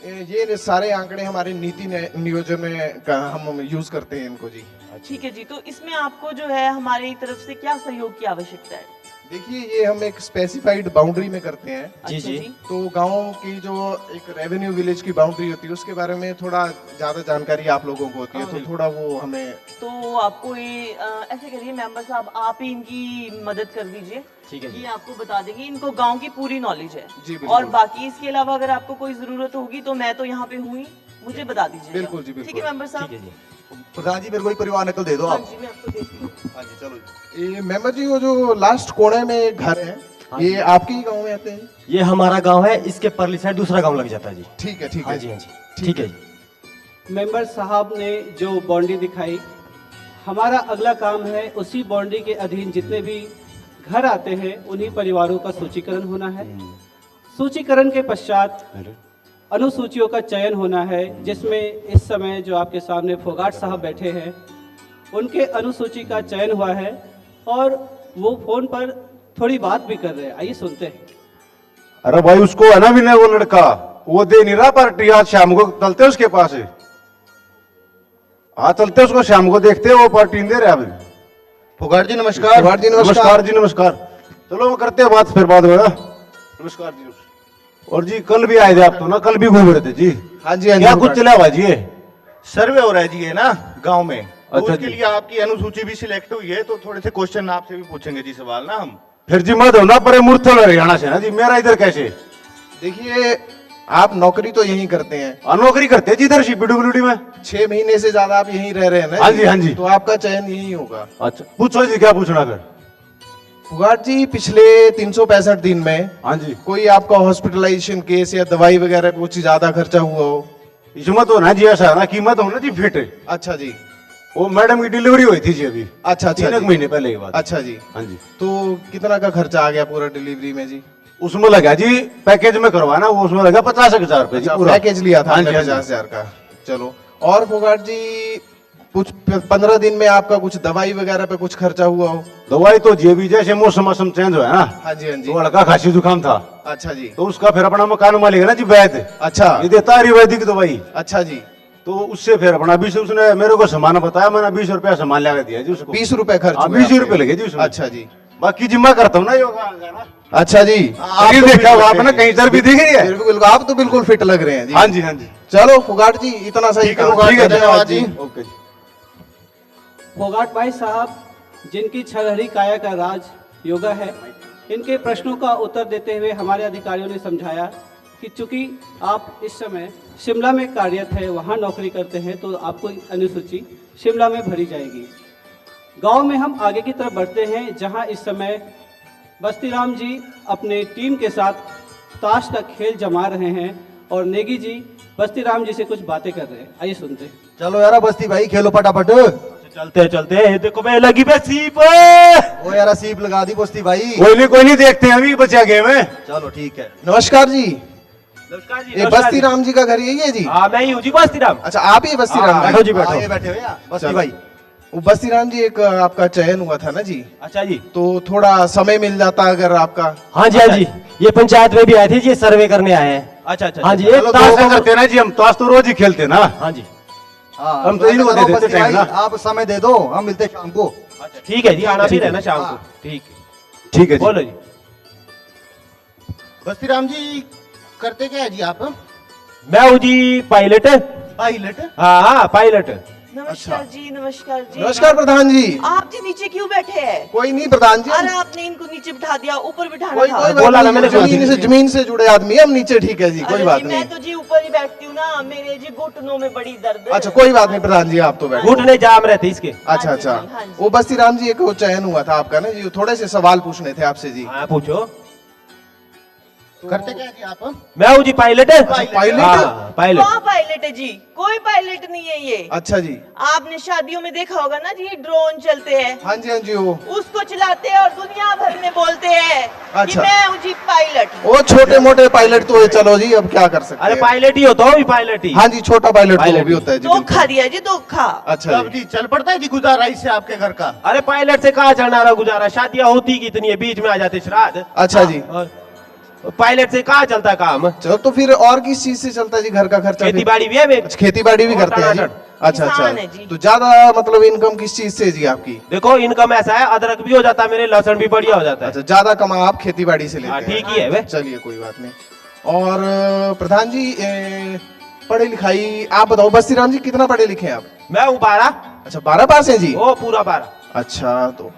ये सारे आंकड़े हमारे नीति नियोजन में हम यूज करते हैं इनको जी। ठीक है जी। तो इसमें आपको जो है हमारी तरफ से क्या सहयोग की आवश्यकता है? देखिए, ये हम एक स्पेसिफाइड बाउंड्री में करते हैं। जी जी। तो गांव की जो एक रेवेन्यू विलेज की बाउंड्री होती है, उसके बारे में थोड़ा ज्यादा जानकारी आप लोगों को होती है, तो थोड़ा वो हमें। तो आपको ये ऐसे करिए मेंबर साहब, आप ही इनकी मदद कर दीजिए। ठीक है जी। ये आपको बता देंगे, इनको गांव की पूरी नॉलेज है। जी, और बाकी इसके अलावा अगर आपको कोई जरूरत होगी तो मैं तो यहाँ पे हूँ ही, मुझे बता दीजिए। बिल्कुल जी, बिल्कुल। ठीक है मेंबर साहब। ठीक है जी। प्रधान जी, मेरे को परिवार नकल दे दो हाँ आप। जी, मैं आपको देती हूँ। हाँ जी, चलो। ये मेंबर जी, वो जो लास्ट कोने में एक घर है, ये आपके ही गांव में आते हैं? ये हमारा गांव है, इसके परली साइड दूसरा गांव लग जाता है जी। ठीक है, ठीक है। हाँ जी, हाँ जी। ठीक है जी। मेंबर साहब ने जो बाउंड्री दिखाई, हमारा अगला काम है उसी बाउंड्री के अधीन जितने भी घर आते हैं उन्हीं परिवारों का सूचीकरण होना है। सूचीकरण के पश्चात अनुसूचियों का चयन होना है, जिसमें इस समय जो आपके सामने फोगाट साहब बैठे हैं, उनके अनुसूची का चयन हुआ है और वो फोन पर थोड़ी बात भी कर रहे हैं। आइए सुनते हैं। अरे भाई, उसको है ना विनय, वो लड़का वो दे नहीं रहा पार्टी, आज शाम को चलते उसके पास है। हाँ, चलते उसको शाम को देखते, वो पार्टी दे रहे अभी। फोगाट जी नमस्कार। फोगाट जी नमस्कार। जी नमस्कार। चलो वो करते हैं बात, फिर बाद में। नमस्कार जी। और जी कल भी आए थे आप तो ना, कल भी घूम रहे थे जी? हाँ जी, हाँ जी। क्या कुछ चला हुआ जी? सर्वे हो रहा है जी, है ना गांव में, तो अच्छा उसके जी। लिए आपकी अनुसूची भी सिलेक्ट हुई है, तो थोड़े से क्वेश्चन आपसे भी पूछेंगे जी, सवाल ना हम। फिर जी मत होना परे मूर्थ हरियाणा से ना जी, मेरा इधर कैसे? देखिए, आप नौकरी तो यहीं करते हैं। नौकरी करते हैं जी इधर PWD में। 6 महीने से ज्यादा आप यहीं रह रहे हैं ना? हाँ जी, हाँ जी। तो आपका चयन यहीं होगा। अच्छा पूछो जी, क्या पूछना फिर? फुगाट जी, पिछले 365 दिन में हाँ जी कोई आपका हॉस्पिटलाइजेशन केस या दवाई वगैरह कुछ ज्यादा खर्चा हुआ हो? इसमें तो ना जी ऐसा ना, कीमत हो ना जी फिट। अच्छा जी। वो मैडम की डिलीवरी हुई थी जी अभी। अच्छा अच्छा 3 जी। महीने पहले की बात। अच्छा जी। हाँ जी। तो कितना का खर्चा आ गया पूरा डिलीवरी में जी? उसमें लगा जी, पैकेज में करवाना वो, उसमें लगा 50,000 रुपए जी अच्छा, पूरा। पैकेज लिया था हाँ जी, आपने हाँ जी। 50,000 का। चलो, और फुगाट जी कुछ 15 दिन में आपका कुछ दवाई वगैरह पे कुछ खर्चा हुआ हो? दवाई तो जी भी जैसे मौसम चेंज हुआ है ना, हाँ जी, हाँ जी। तो लड़का खांसी जुकाम था। अच्छा जी। तो उसका फिर अपना मकान मालिक है ना जी वैद्य, अच्छा। ये देता है आयुर्वेदिक दवाई। अच्छा जी। तो उससे फिर अपना 20, उसने मेरे को सामान बताया, मैंने 20 रुपया सामान लगा दिया जी उसको। 20 रुपए खर्च हुए 20 आपके? रुपए लगे जी उसमें। अच्छा जी। बाकी जिम्मा करता हूँ ना योगा ना। अच्छा जी। आप तो देखा हुआ आपने, कहीं सर भी दिख रही है? बिल्कुल, आप तो बिल्कुल फिट लग रहे हैं जी। हाँ जी, हाँ जी। चलो फुगाट जी, इतना सही काम, धन्यवाद जी। ओके जी। फोगाट भाई साहब, जिनकी छलहरी काया का राज योगा है, इनके प्रश्नों का उत्तर देते हुए हमारे अधिकारियों ने समझाया कि चूंकि आप इस समय शिमला में कार्यरत है, वहाँ नौकरी करते हैं, तो आपको अनुसूची शिमला में भरी जाएगी। गांव में हम आगे की तरफ बढ़ते हैं, जहां इस समय बस्तीराम जी अपने टीम के साथ ताश का खेल जमा रहे हैं और नेगी जी बस्तीराम जी से कुछ बातें कर रहे हैं। आइए सुनते हैं। चलो यार बस्ती भाई, खेलो फटाफट। चलते चलते देखो मैं लगी बे सीप। वो यार सीप लगा दी बस्ती भाई। कोई नहीं देखते हैं, अभी बचा गेम है। चलो ठीक है। नमस्कार जी। नमस्कार जी। ये बस्तीराम जी का घर यही है जी? हाँ मैं ही हूँ जी बस्तीराम। अच्छा, आप ही बस्तीराम? बैठो जी, बैठो। ये बैठे हो यार बस्ती भाई। वो बस्तीराम जी, एक आपका चयन हुआ था ना जी? अच्छा जी। तो थोड़ा समय मिल जाता अगर आपका। हाँ जी, हाँ जी, ये पंचायत में भी आए थे जी, सर्वे करने आए हैं। अच्छा अच्छा। हाँ जी, एक ताश करते ना जी, हम ताश तो रोज ही खेलते ना। हाँ जी। हम तो इनको दे देते टाइम ना। आप समय दे दो, हम मिलते शाम को। ठीक है जी, आना भी रहना शाम को। ठीक है, ठीक है जी। बोलो जी। बस्तीराम जी, करते क्या है जी आप? मैं हूँ जी पायलट। पायलट? हाँ पायलट। नमस्कार जी, नमस्कार जी। नमस्कार प्रधान जी। आप जी नीचे क्यों बैठे हैं? कोई नहीं प्रधान जी। अरे आपने इनको नीचे बिठा दिया, ऊपर बिठाना कोई था। कोई बात नहीं, जमीन से जुड़े आदमी हम नीचे, ठीक है जी, कोई बात नहीं। मैं तो जी ऊपर ही बैठती हूँ ना, मेरे जी घुटनों में बड़ी दर्द है। अच्छा कोई बात नहीं प्रधान जी, आप तो बैठे। घुटने जाम रहते इसके। अच्छा अच्छा। वो बस्तीराम जी, एक चयन हुआ था आपका ना जी, थोड़े से सवाल पूछने थे आपसे जी। हाँ पूछो। करते क्या है जी आप? मैं हूँ जी पायलट। पायलट? हाँ, पायलट। कौन पायलट है जी? कोई पायलट नहीं है ये। अच्छा जी। आपने शादियों में देखा होगा ना जी, ड्रोन चलते हैं। हाँ जी, हाँ जी। वो उसको चलाते हैं और दुनिया भर में बोलते हैं कि अच्छा। मैं हूँ जी पायलट। वो छोटे मोटे पायलट तो चलो जी, अब क्या कर सकते हैं। अरे पायलट ही होता हो, पायलट ही। हाँ जी, छोटा पायलट तो भी होता है जी। धोखा दिया जी, धोखा। अच्छा जी, चल पड़ता है जी गुजारा इससे आपके घर का? अरे पायलट से कहाँ चलना रहा गुजारा, शादियाँ होती कितनी है, बीच में आ जाते श्राद्ध। अच्छा जी। पायलट से कहाँ चलता काम? चलो तो फिर और किस चीज से चलता है जी घर का खर्चा? खेती बाड़ी भी है। खेती बाड़ी भी करते हैं जी? अच्छा अच्छा। तो ज्यादा मतलब इनकम किस चीज से जी आपकी? देखो इनकम ऐसा है, अदरक भी हो जाता है मेरे, लहसुन भी बढ़िया हो जाता है। अच्छा, ज्यादा कमा आप खेती बाड़ी से लेते हैं? ठीक ही है। चलिए कोई बात नहीं। और प्रधान जी, पढ़े लिखाई आप बताओ, बस्तीराम जी कितना पढ़े लिखे हैं आप? मैं हूँ 12। अच्छा 12 पास है जी? ओ पूरा 12। अच्छा, तो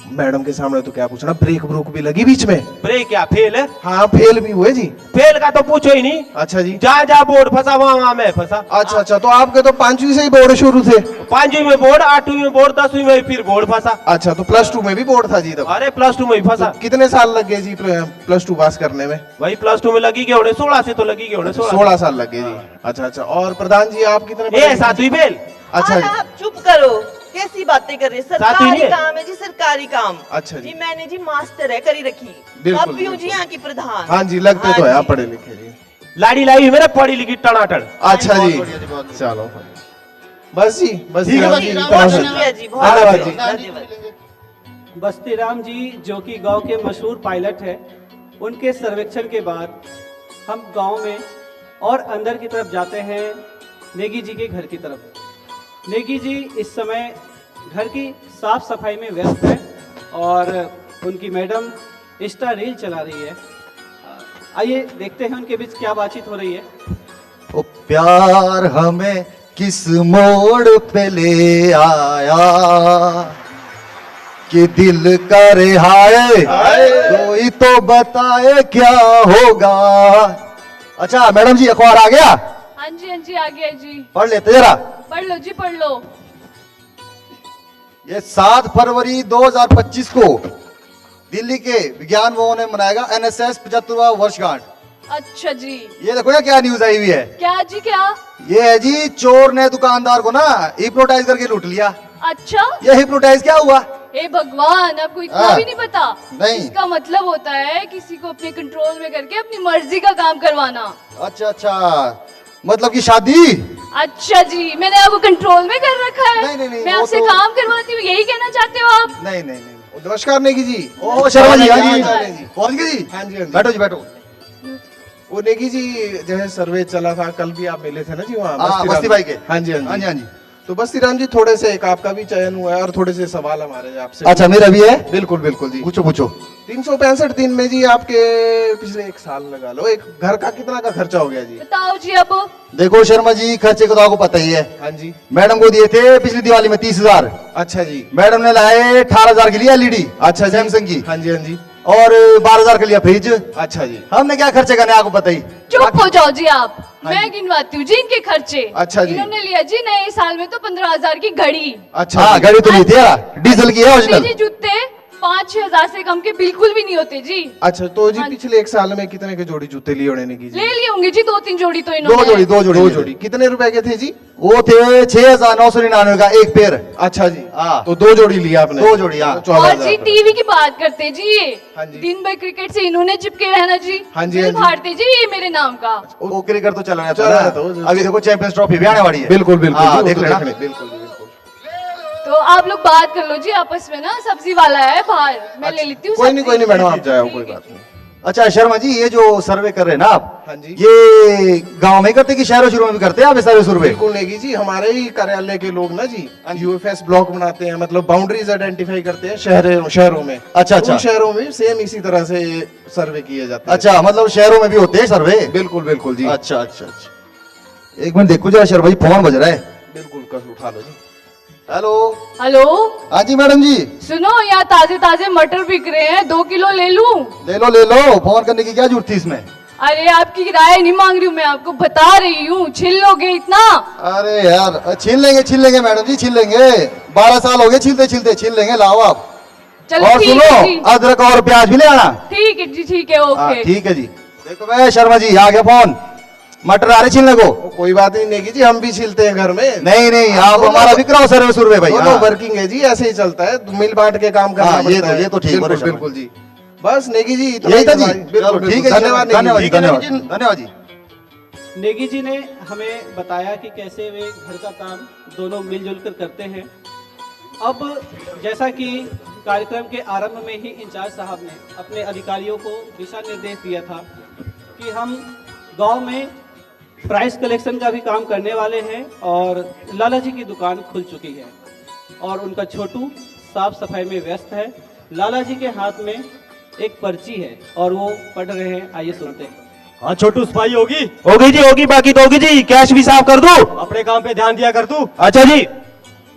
मैडम के सामने तो क्या पूछना, ब्रेक ब्रूक भी लगी बीच में? ब्रेक क्या फेल है? हाँ फेल भी हुए जी? फेल का तो पूछो ही नहीं। अच्छा जी। जहाँ बोर्ड फंसा वहाँ मैं फंसा। अच्छा अच्छा, तो आपके तो 5वीं से ही बोर्ड शुरू थे? 5वीं में बोर्ड, 8वीं में बोर्ड, 10वीं में फिर बोर्ड फंसा। अच्छा, तो +2 में भी बोर्ड था जी तब? अरे +2 में ही फंसा। तो कितने साल लग गए जी +2 पास करने में? वही +2 में लगी गए 16 से, तो लगी गए 16 साल लग गए जी। अच्छा अच्छा। और प्रधान जी आप कितने? 7वीं फेल। अच्छा जी। आप चुप करो, कैसी बातें कर रहे हैं? सरकारी काम है जी, सरकारी काम। अच्छा जी। मैंने जी मास्टर है करी रखी। बिल्कुल, अब भी हूँ जी यहाँ की प्रधान। हाँ जी, लगते तो है आप पढ़े लिखे जी। लाड़ी लाई मेरे पढ़ी लिखी टनाटन। अच्छा जी, चलो बस जी, बस जी, बहुत शुक्रिया जी, धन्यवाद जी। बस्तीराम जी जो कि गांव के मशहूर पायलट है, उनके सर्वेक्षण के बाद हम गांव में और अंदर की तरफ जाते हैं, नेगी जी के घर की तरफ। नेगी जी इस समय घर की साफ सफाई में व्यस्त है और उनकी मैडम इंस्टा रील चला रही है। आइए देखते हैं उनके बीच क्या बातचीत हो रही है। ओ प्यार हमें किस मोड़ पे ले आया कि दिल का रिहाए कोई तो बताए क्या होगा। अच्छा मैडम जी अखबार आ गया? हाँ जी आ गया जी। पढ़ लेते जरा। पढ़ लो जी पढ़ लो। ये 7 फरवरी 2025 को दिल्ली के विज्ञान भवन में मनाएगा NSS 75वां वर्षगांठ। अच्छा जी। ये देखो यार क्या न्यूज आई हुई है। क्या जी क्या? ये है जी चोर ने दुकानदार को ना हिप्नोटाइज करके लूट लिया। अच्छा ये हिप्नोटाइज क्या हुआ? हे भगवान, आपको इतना भी नहीं पता? नहीं। इसका मतलब होता है किसी को अपने कंट्रोल में करके अपनी मर्जी का काम करवाना। अच्छा मतलब कि शादी? अच्छा जी, मैंने आपको कंट्रोल में कर रखा है। नहीं, मैं आपसे काम करवाती हूँ, यही कहना चाहते हो आप? नहीं। नमस्कार नेगी जी। ओ शर्मा जी, हाँ जी पहुंच गए जी। हाँ जी बैठो जी बैठो। वो नेगी जी जो है सर्वे चला था, कल भी आप मिले थे ना जी वहाँ बस्ती भाई के। हाँ जी। तो बस्ती राम जी थोड़े से एक आपका भी चयन हुआ है और थोड़े से सवाल हमारे आपसे। अच्छा मेरा भी है? बिल्कुल जी। पूछो। 365 दिन में जी आपके पिछले 1 साल लगा लो, एक घर का कितना का खर्चा हो गया जी? बताओ जी अब। देखो शर्मा जी खर्चे को तो आपको पता ही है। हाँ जी। मैडम को दिए थे पिछली दिवाली में 30,000। अच्छा जी। मैडम ने लाए 18,000 के लिए LED। अच्छा सैमसंग की। हाँ जी। और 12,000 के लिए फ्रिज। अच्छा जी। हमने क्या खर्चे करने आपको पता ही। चुप हो जाओ जी आप। मैं गिनवाती हूँ जी इनके खर्चे। अच्छा जी। इन्होंने लिया जी नए साल में तो 15,000 की घड़ी। अच्छा हाँ घड़ी तो ली थी यार, डीजल की है ओरिजिनल। जूते 5-6 हज़ार से कम के बिल्कुल भी नहीं होते जी। अच्छा तो जी पिछले 1 साल में कितने के जोड़ी जूते लिए होने की? ले लिए होंगे जी 2-3 जोड़ी तो इन्होंने। दो जोड़ी। कितने रुपए के थे जी? वो थे 6,999 का एक पेयर। अच्छा जी। हाँ तो 2 जोड़ी लिया आपने? 2 जोड़ी हाँ। और जी टीवी की बात करते जी ये। हाँ जी। दिन भर क्रिकेट से इन्होंने चिपके रहना जी। हाँ जी। भारते जी ये मेरे नाम का। वो क्रिकेट तो चल रहा है तो अभी देखो चैंपियंस ट्रॉफी भी आने वाली है। बिल्कुल देख लेना। बिल्कुल। तो आप लोग बात कर लो जी आपस में ना, सब्जी वाला है बाहर, मैं ले लेती हूँ। कोई नहीं मैडम आप जाओ, कोई बात नहीं। अच्छा शर्मा जी ये जो सर्वे कर रहे हैं ना आप, हाँ जी। ये गांव में करते कि शहरों शुरू में भी करते हैं आप सर्वे? बिल्कुल नेगी जी, हमारे ही कार्यालय के लोग ना जी UFS ब्लॉक बनाते हैं, मतलब बाउंड्रीज आइडेंटिफाई करते हैं शहरों में। अच्छा। उन शहरों में सेम इसी तरह से सर्वे किए जाते हैं। अच्छा मतलब शहरों में भी होते हैं सर्वे? बिल्कुल जी। अच्छा। एक मिनट देखो जरा शर्मा जी फोन बज रहा है। बिल्कुल कर उठा लो जी। हेलो। हाँ जी मैडम जी। सुनो यहाँ ताजे मटर बिक रहे हैं, 2 किलो ले लूं? ले लो, फोन करने की क्या जरूरत थी इसमें? अरे आपकी राय नहीं मांग रही हूँ, मैं आपको बता रही हूँ। छिल लोगे इतना? अरे यार छीन लेंगे मैडम जी, छीन लेंगे। 12 साल हो गए छीलते, छीन लेंगे। लाओ आप। चलो और सुनो अदरक और प्याज भी ले आना। ठीक है जी, ठीक है, ओके। ठीक है जी। देखो मैं शर्मा जी आ गया फोन, मटर आ रहे छीलने को। कोई बात नहीं नेगी जी, हम भी छीलते हैं घर में। नहीं आप हमारा भी कराओ सर्वे भाई। दोनों वर्किंग है जी, ऐसे ही चलता है, मिल बांट के काम करना पड़ता है। ये तो ठीक है। बिल्कुल जी। बस नेगी जी यही था जी। ठीक है धन्यवाद जी। नेगी जी ने हमें बताया कि कैसे वे घर का काम दोनों मिलजुल कर करते हैं। अब जैसा कि कार्यक्रम के आरंभ में ही इंचार्ज साहब ने अपने अधिकारियों को दिशा निर्देश दिया था कि हम गांव में प्राइस कलेक्शन का भी काम करने वाले हैं और लाला जी की दुकान खुल चुकी है और उनका छोटू साफ सफाई में व्यस्त है। लाला जी के हाथ में एक पर्ची है और वो पढ़ रहे हैं, आइए सुनते हैं। हाँ छोटू सफाई होगी? होगी जी होगी, बाकी तो होगी जी। कैश भी साफ कर दूं? अपने काम पे ध्यान दिया कर तू। अच्छा जी।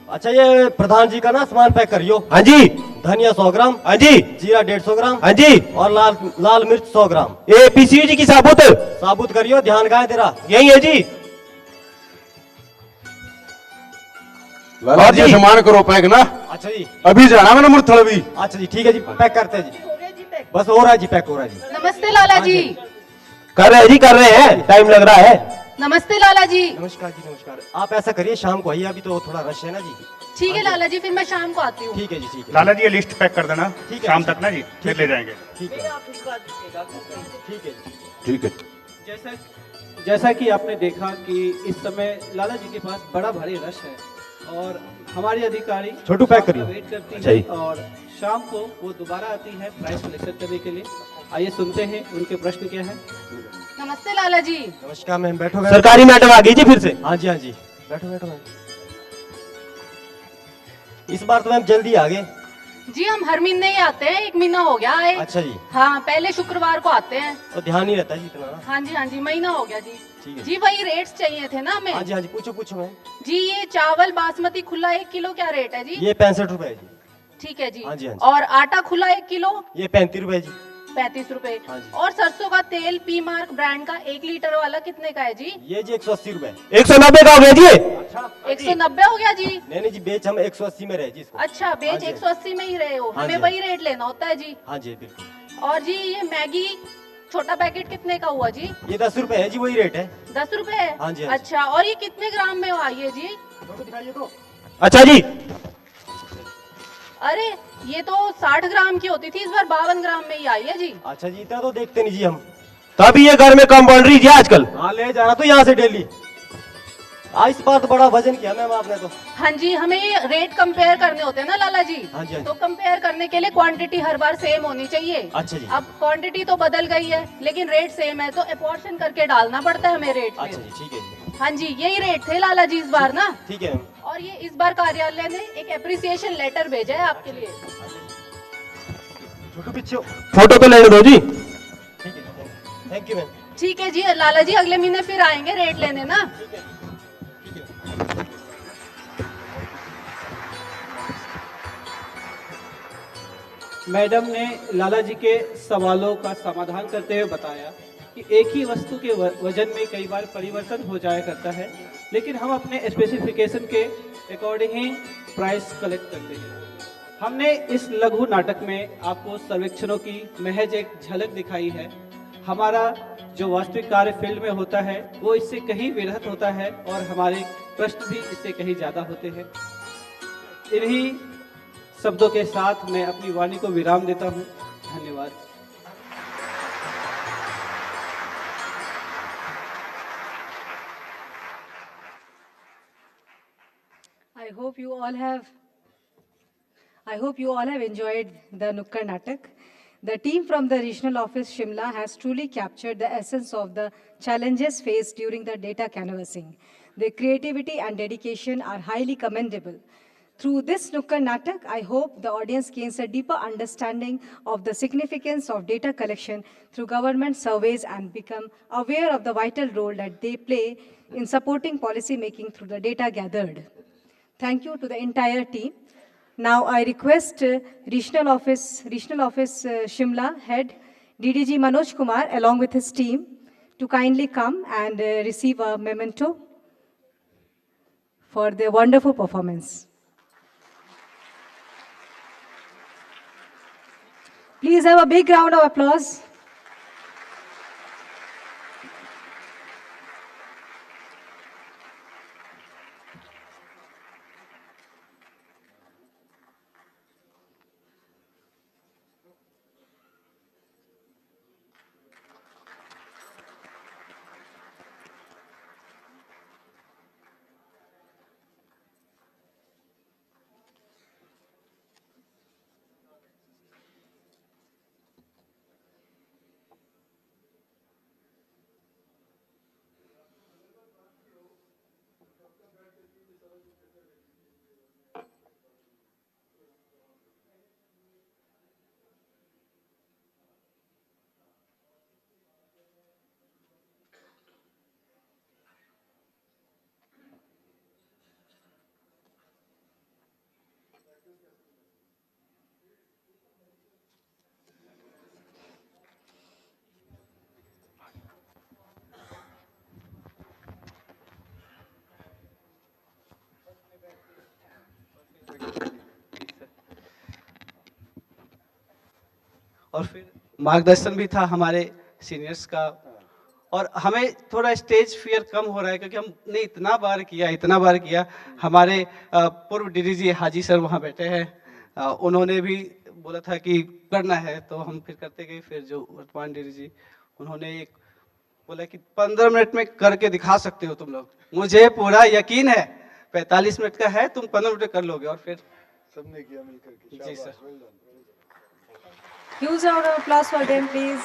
अच्छा ये प्रधान जी का ना सामान पैक करियो। हाँ जी। धनिया 100 ग्राम। हाँ जी। जीरा 150 ग्राम। हाँ जी। और लाल मिर्च 100 ग्राम। ये पीसी जी की साबुत करियो, ध्यान कहाँ है तेरा? यही है जी। लाला जी सामान करो पैक ना। अच्छा जी। अभी जाना मैंने मुरथल भी। अच्छा जी ठीक है जी, पैक करते हैं जी। बस हो रहा है जी, पैक हो रहा है जी। नमस्ते लाला जी। कर रहे हैं, टाइम लग रहा है। नमस्ते लाला जी। नमस्कार जी, नमस्कार। आप ऐसा करिए शाम को आइए, अभी तो थोड़ा रश है ना जी। ठीक है लाला जी, फिर मैं शाम को आती हूँ। ठीक है जी, ठीक है। लाला जी ये लिस्ट पैक कर देना शाम तक ना जी, फिर ले जाएंगे। ठीक है ठीक है। जैसा कि आपने देखा कि इस समय लाला जी के पास बड़ा भारी रश है और हमारी अधिकारी छोटू पैक करिए। वेट करती है और शाम को वो दोबारा आती है प्राइस कलेक्शन करने के लिए। आइए सुनते हैं उनके प्रश्न क्या है। नमस्ते लाला जी। नमस्कार मैम, बैठो। सरकारी मैडम आ गई जी फिर से? हाँ जी बैठो मैम। इस बार तो मैम जल्दी आ गए। जी हम हर महीने ही आते हैं, 1 महीना हो गया है। अच्छा जी। हाँ, पहले शुक्रवार को आते हैं। तो ध्यान नहीं रहता जी इतना ना। हाँ जी, महीना हो गया जी। ठीक है जी वही रेट्स चाहिए थे ना हमें। हाँ जी पूछो पूछो मैम। जी ये चावल बासमती खुला 1 किलो क्या रेट है जी? ये 65 रुपए है जी। ठीक है जी। हाँ जी। और आटा खुला 1 किलो? ये 35 रुपए जी। 35 रुपए। हाँ जी। और सरसों का तेल पी मार्क ब्रांड का 1 लीटर वाला कितने का है जी? ये जी 180 रुपए। 190 का हो गया जी। 190 हो गया जी। नहीं जी, बेच हम 180 में रहे जी इसको। अच्छा, बेच 180 में ही रहे हो। हमें वही रेट लेना होता है जी। हाँ जी बिल्कुल। और जी ये मैगी छोटा पैकेट कितने का हुआ जी? ये 10 रुपए है जी, वही रेट है। 10 रुपए है? हाँ जी। अच्छा, और ये कितने ग्राम में आई है जी? अच्छा जी। अरे ये तो 60 ग्राम की होती थी, इस बार 52 ग्राम में ही आई है जी। अच्छा जी, इतना तो देखते नहीं जी हम। तभी ये घर में कंपाउंड्री जी आजकल। हाँ ले जाना तो यहाँ से डेली। इस बार तो बड़ा वजन किया मैम आपने तो। हाँ जी, हमें रेट कंपेयर करने होते हैं ना लाला जी। हाँ जी। तो कंपेयर करने के लिए क्वांटिटी हर बार सेम होनी चाहिए। अच्छा जी। अब क्वांटिटी तो बदल गई है लेकिन रेट सेम है, तो अपोर्शन करके डालना पड़ता है हमें रेट। अच्छा जी ठीक है जी। हाँ जी, यही रेट थे लाला जी इस बार ना। ठीक है। और ये इस बार कार्यालय ने एक एप्रिसिएशन लेटर भेजा है आपके लिए। फोटो तो लेने दो जी। Thank you ma'am. ठीक है जी लाला जी, अगले महीने फिर आएंगे रेट लेने ना। मैडम ने लाला जी के सवालों का समाधान करते हुए बताया कि एक ही वस्तु के वजन में कई बार परिवर्तन हो जाया करता है, लेकिन हम अपने स्पेसिफिकेशन के अकॉर्डिंग ही प्राइस कलेक्ट करते हैं। हमने इस लघु नाटक में आपको सर्वेक्षणों की महज एक झलक दिखाई है। हमारा जो वास्तविक कार्य फील्ड में होता है वो इससे कहीं विरहत होता है और हमारे प्रश्न भी इससे कहीं ज़्यादा होते हैं। इन्हीं शब्दों के साथ मैं अपनी वाणी को विराम देता हूँ। धन्यवाद। I hope you all have enjoyed the Nukkad Natak. The team from the regional office Shimla has truly captured the essence of the challenges faced during the data canvassing. Their creativity and dedication are highly commendable. Through this Nukkad Natak, I hope the audience gains a deeper understanding of the significance of data collection through government surveys and become aware of the vital role that they play in supporting policy making through the data gathered. Thank you to the entire team. Now I request Regional Office Shimla Head DDG Manoj Kumar along with his team to kindly come and receive a memento for their wonderful performance. Please have a big round of applause. और फिर मार्गदर्शन भी था हमारे seniors का। और हमें थोड़ा स्टेज फियर कम हो रहा है क्योंकि हमने इतना बार किया। हमारे पूर्व डीडीजी हाजी सर वहाँ बैठे हैं, उन्होंने भी बोला था कि करना है तो हम फिर करते गए। फिर जो वर्तमान डीडीजी उन्होंने एक बोला कि 15 मिनट में करके दिखा सकते हो तुम लोग। मुझे पूरा यकीन है 45 मिनट का है, तुम 15 मिनट कर लोगे। और फिर सबने किया मिलकर के। जी sir. Huge round of applause for them, please.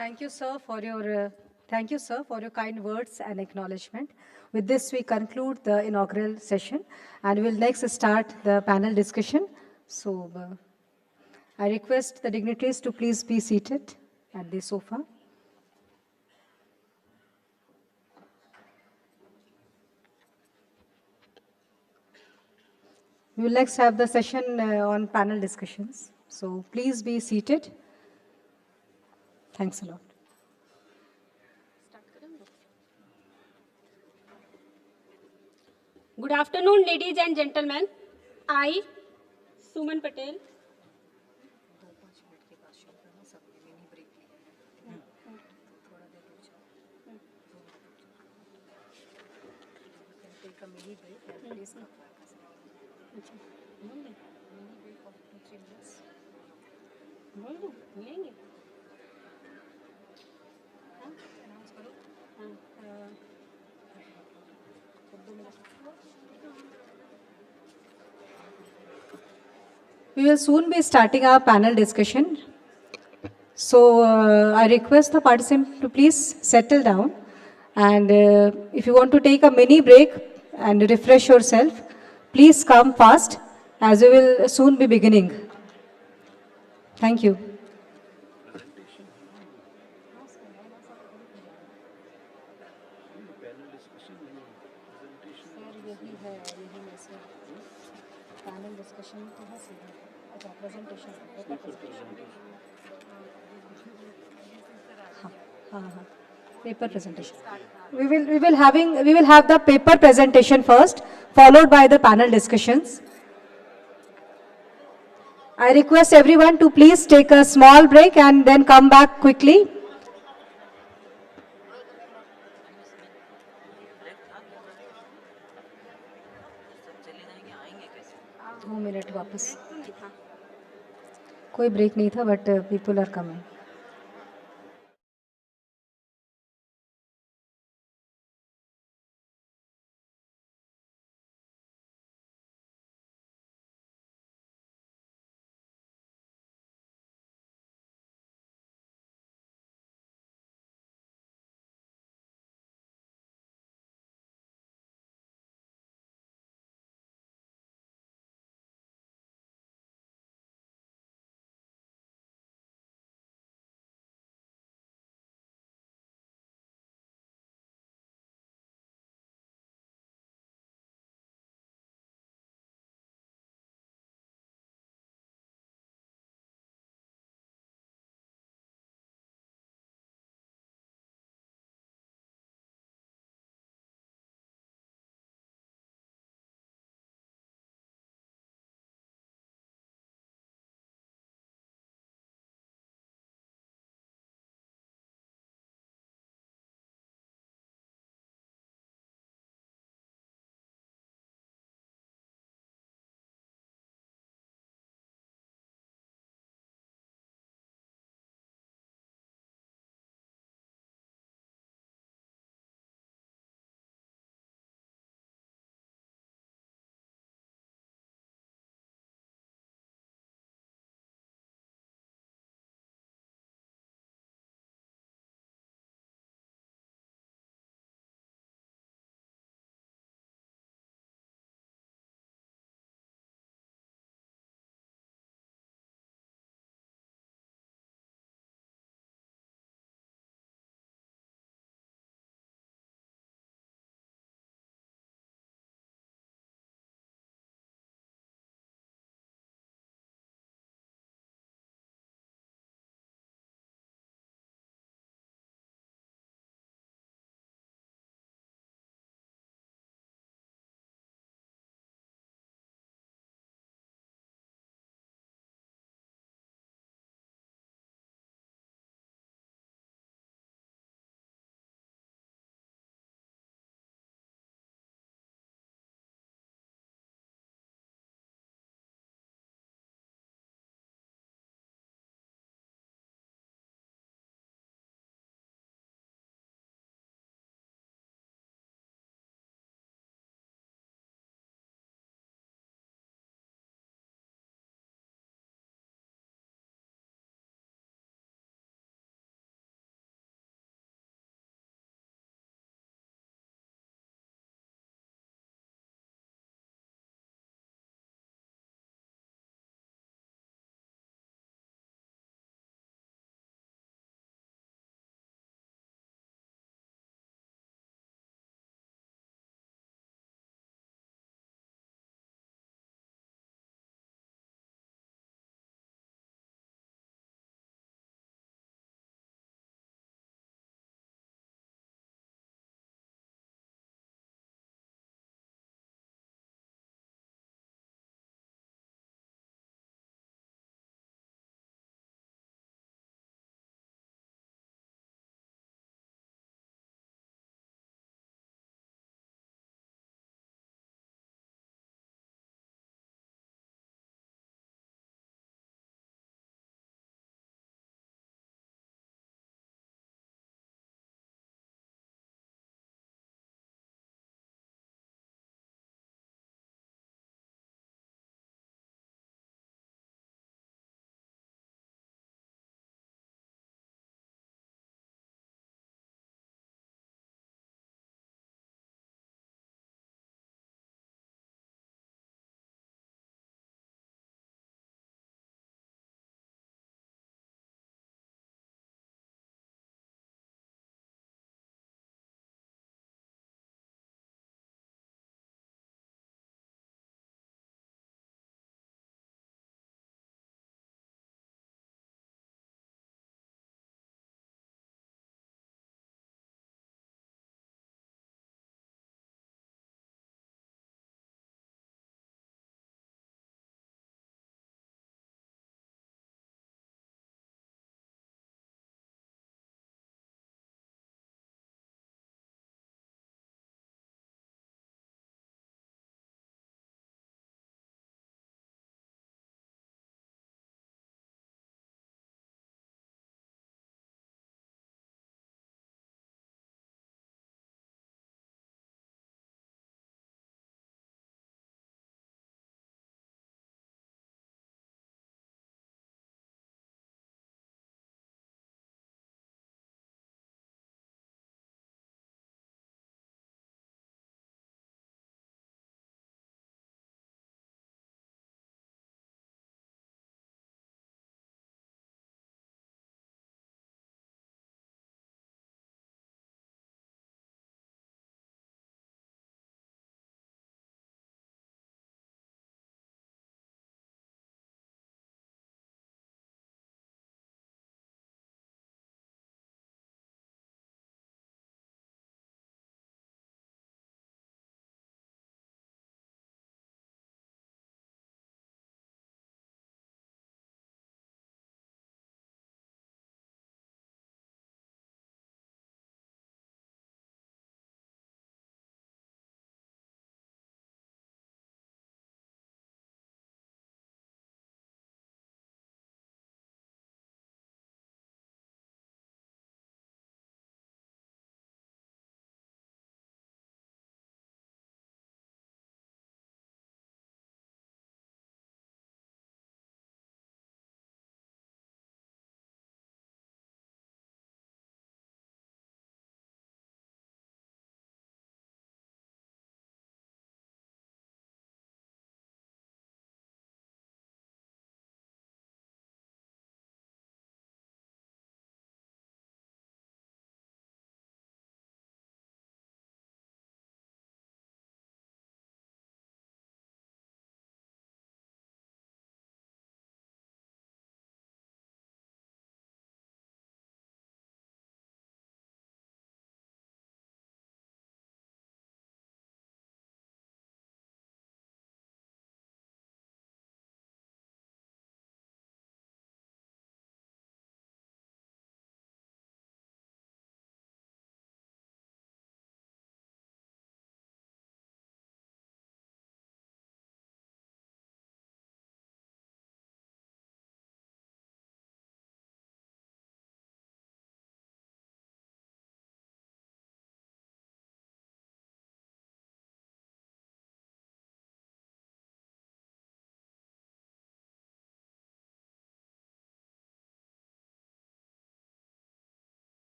Thank you, sir, for your kind words and acknowledgement. With this, we conclude the inaugural session, and we'll next start the panel discussion. So, I request the dignitaries to please be seated at the sofa. We will next have the session on panel discussions. So please be seated. Thanks a lot. Good afternoon, ladies and gentlemen. I, Suman Patel, We will soon be starting our panel discussion. So I request the participants to please settle down. And if you want to take a mini break and refresh yourself, please come fast as we will soon be beginning. Thank you. Paper presentation. We will have the paper presentation first, followed by the panel discussions. I request everyone to please take a small break and then come back quickly. Minute वापस कोई break नहीं था but people are coming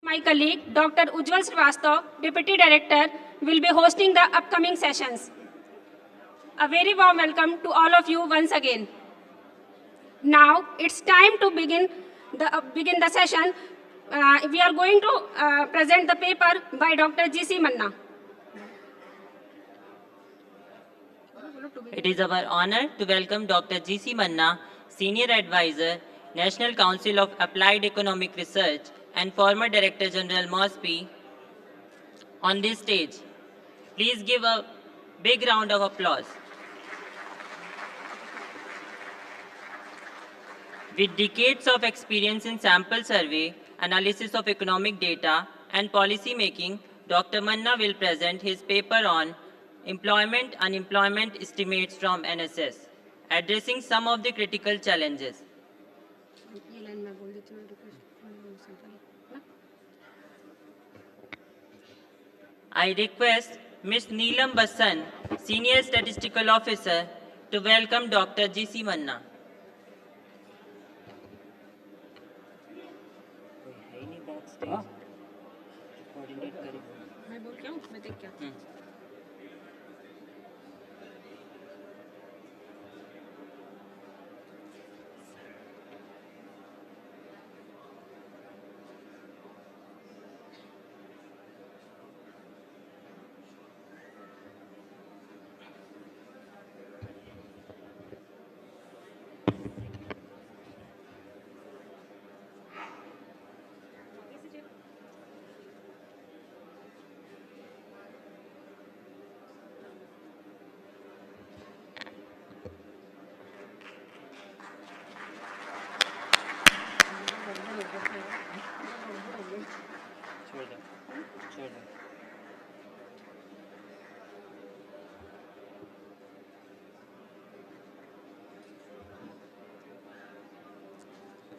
My colleague, Dr. Ujjwal Srivastav, Deputy Director, will be hosting the upcoming sessions. A very warm welcome to all of you once again. Now, it's time to begin the session. We are going to present the paper by Dr. G.C. Manna. It is our honor to welcome Dr. G.C. Manna, Senior Advisor, National Council of Applied Economic Research and former Director General MOSPI, on this stage. Please give a big round of applause. With decades of experience in sample survey, analysis of economic data, and policy making, Dr. Manna will present his paper on Employment-Unemployment Estimates from NSS, addressing some of the critical challenges. I request Ms. Neelam Bassan, Senior Statistical Officer, to welcome Dr. G.C. Manna.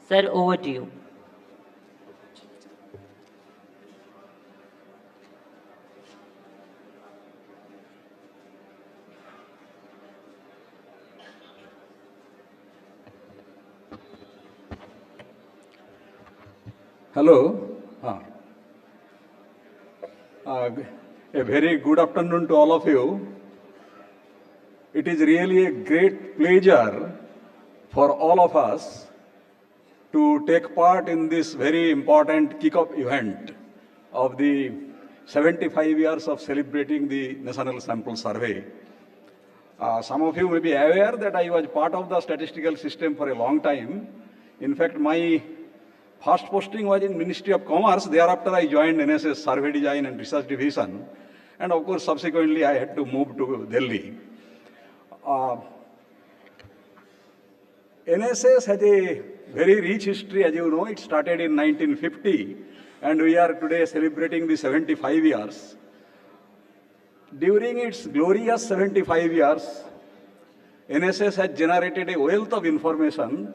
Sir, over to you. Hello. A very good afternoon to all of you. It is really a great pleasure for all of us to take part in this very important kick-off event of the 75 years of celebrating the National Sample Survey. Some of you may be aware that I was part of the statistical system for a long time. In fact, my first posting was in Ministry of Commerce. Thereafter, I joined NSS Survey Design and Research Division. And of course, subsequently, I had to move to Delhi. NSS has a very rich history, as you know. It started in 1950, and we are today celebrating the 75 years. During its glorious 75 years, NSS has generated a wealth of information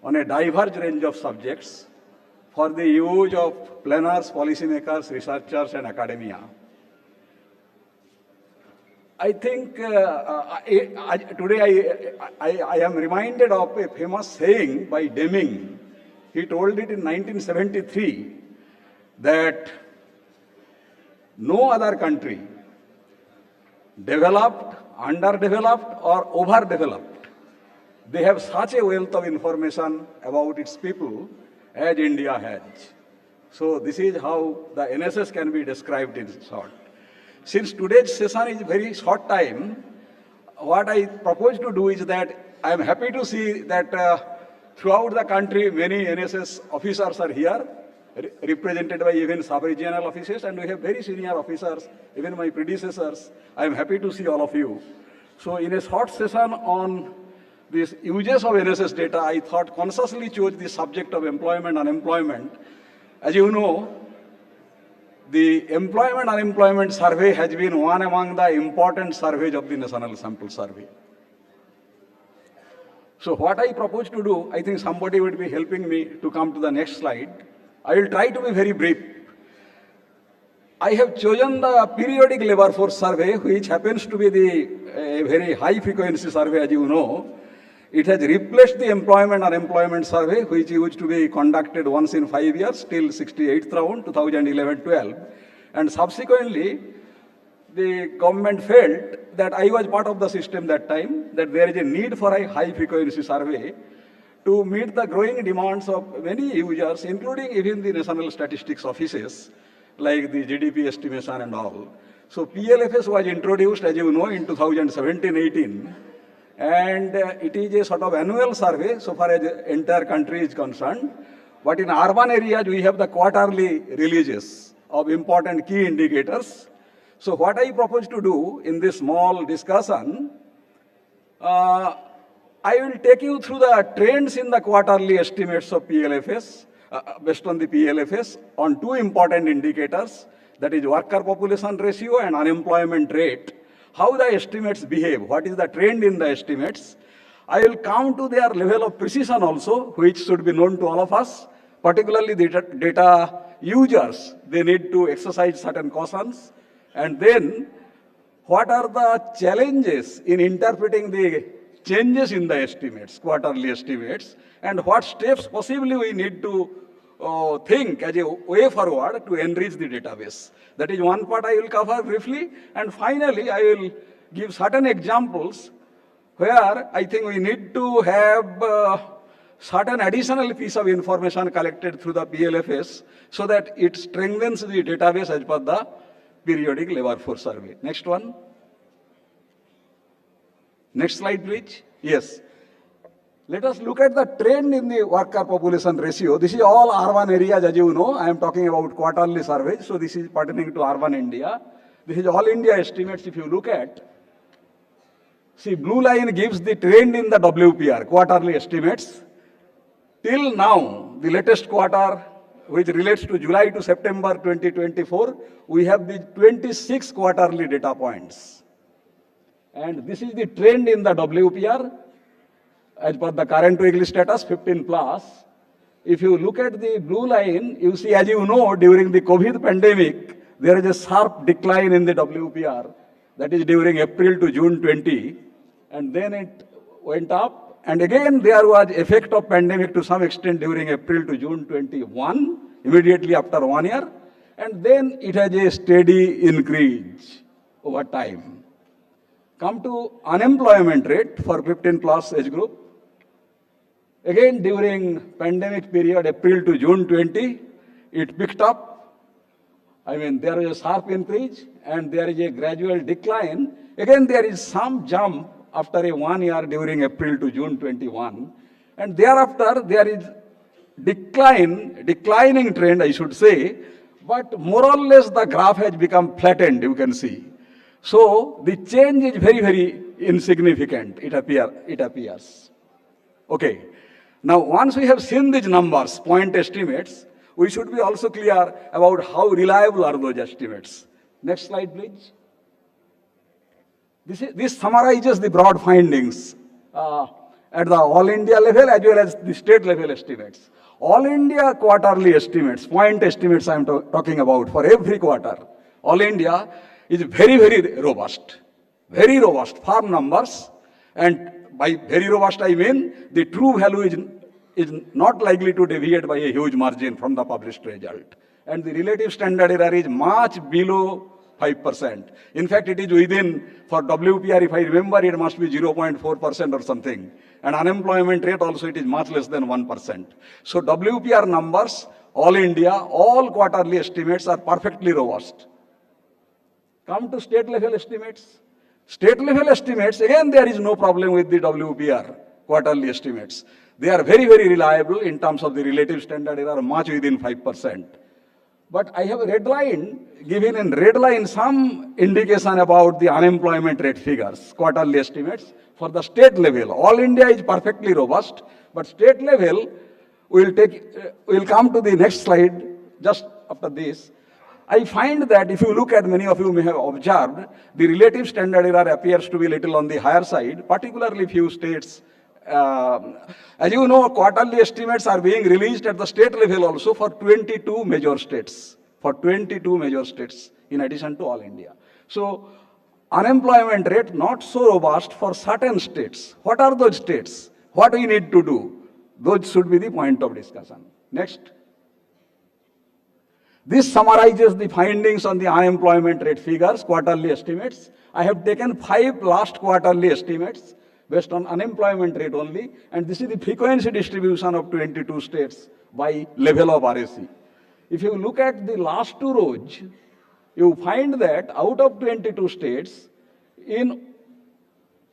on a diverse range of subjects for the use of planners, policymakers, researchers, and academia. I think today I am reminded of a famous saying by Deming. He told it in 1973 that no other country, developed, underdeveloped, or overdeveloped, they have such a wealth of information about its people as India has. So this is how the NSS can be described in short. Since today's session is very short time, what I propose to do is that I am happy to see that throughout the country many NSS officers are here, represented by even sub-regional officers, and we have very senior officers, even my predecessors. I am happy to see all of you. So in a short session on these uses of NSS data, I thought consciously chose the subject of employment, unemployment. As you know, the employment-unemployment survey has been one among the important surveys of the National Sample Survey. So what I propose to do, I think somebody would be helping me to come to the next slide. I will try to be very brief. I have chosen the periodic labor force survey, which happens to be a very high frequency survey, as you know. It has replaced the employment-unemployment survey, which used to be conducted once in 5 years, till 68th round, 2011-12. And subsequently, the government felt that I was part of the system that time, that there is a need for a high-frequency survey to meet the growing demands of many users, including even the national statistics offices, like the GDP estimation and all. So PLFS was introduced, as you know, in 2017-18. And it is a sort of annual survey so far as the entire country is concerned. But in urban areas, we have the quarterly releases of important key indicators. So what I propose to do in this small discussion, I will take you through the trends in the quarterly estimates of PLFS, based on the PLFS, on two important indicators, that is worker population ratio and unemployment rate. How the estimates behave, what is the trend in the estimates. I will come to their level of precision also, which should be known to all of us, particularly the data users. They need to exercise certain cautions. And then, what are the challenges in interpreting the changes in the estimates, quarterly estimates, and what steps possibly we need to think as a way forward to enrich the database. That is one part I will cover briefly, and finally I will give certain examples where I think we need to have certain additional piece of information collected through the PLFS so that it strengthens the database as per the periodic labor force survey. Next one. Next slide, please. Yes. Let us look at the trend in the worker population ratio. This is all urban areas, as you know. I am talking about quarterly surveys, so this is pertaining to urban India. This is all India estimates if you look at. See, blue line gives the trend in the WPR, quarterly estimates. Till now, the latest quarter, which relates to July to September 2024, we have the 26 quarterly data points. And this is the trend in the WPR. As per the current weekly status, 15 plus. If you look at the blue line, you see, as you know, during the COVID pandemic, there is a sharp decline in the WPR. That is during April to June 20. And then it went up. And again, there was effect of pandemic to some extent during April to June 21, immediately after 1 year. And then it has a steady increase over time. Come to unemployment rate for 15 plus age group. Again, during pandemic period, April to June 20, it picked up. I mean, there is a sharp increase and there is a gradual decline. Again, there is some jump after a 1 year during April to June 21. And thereafter, there is declining trend, I should say. But more or less, the graph has become flattened, you can see. So, the change is very, very insignificant, it appears. Okay. Now, once we have seen these numbers, point estimates, we should be also clear about how reliable are those estimates. Next slide, please. This summarizes the broad findings at the all India level as well as the state level estimates. All India quarterly estimates, point estimates I am talking about for every quarter. All India is very, very robust, firm numbers, and by very robust I mean the true value is not likely to deviate by a huge margin from the published result. And the relative standard error is much below 5%. In fact, it is within, for WPR, if I remember, it must be 0.4% or something. And unemployment rate also, it is much less than 1%. So WPR numbers, all India, all quarterly estimates are perfectly robust. Come to state level estimates. State level estimates, again, there is no problem with the WPR quarterly estimates. They are very, very reliable in terms of the relative standard error, much within 5%. But I have a red line, given in red line some indication about the unemployment rate figures, quarterly estimates for the state level. All India is perfectly robust, but state level, we'll come to the next slide just after this. I find that if you look at, many of you may have observed, the relative standard error appears to be a little on the higher side, particularly few states. As you know, quarterly estimates are being released at the state level also for 22 major states, in addition to all India. So, unemployment rate not so robust for certain states. What are those states? What we need to do? Those should be the point of discussion. Next. This summarizes the findings on the unemployment rate figures, quarterly estimates. I have taken 5 last quarterly estimates based on unemployment rate only, and this is the frequency distribution of 22 states by level of RAC. If you look at the last 2 rows, you find that out of 22 states, in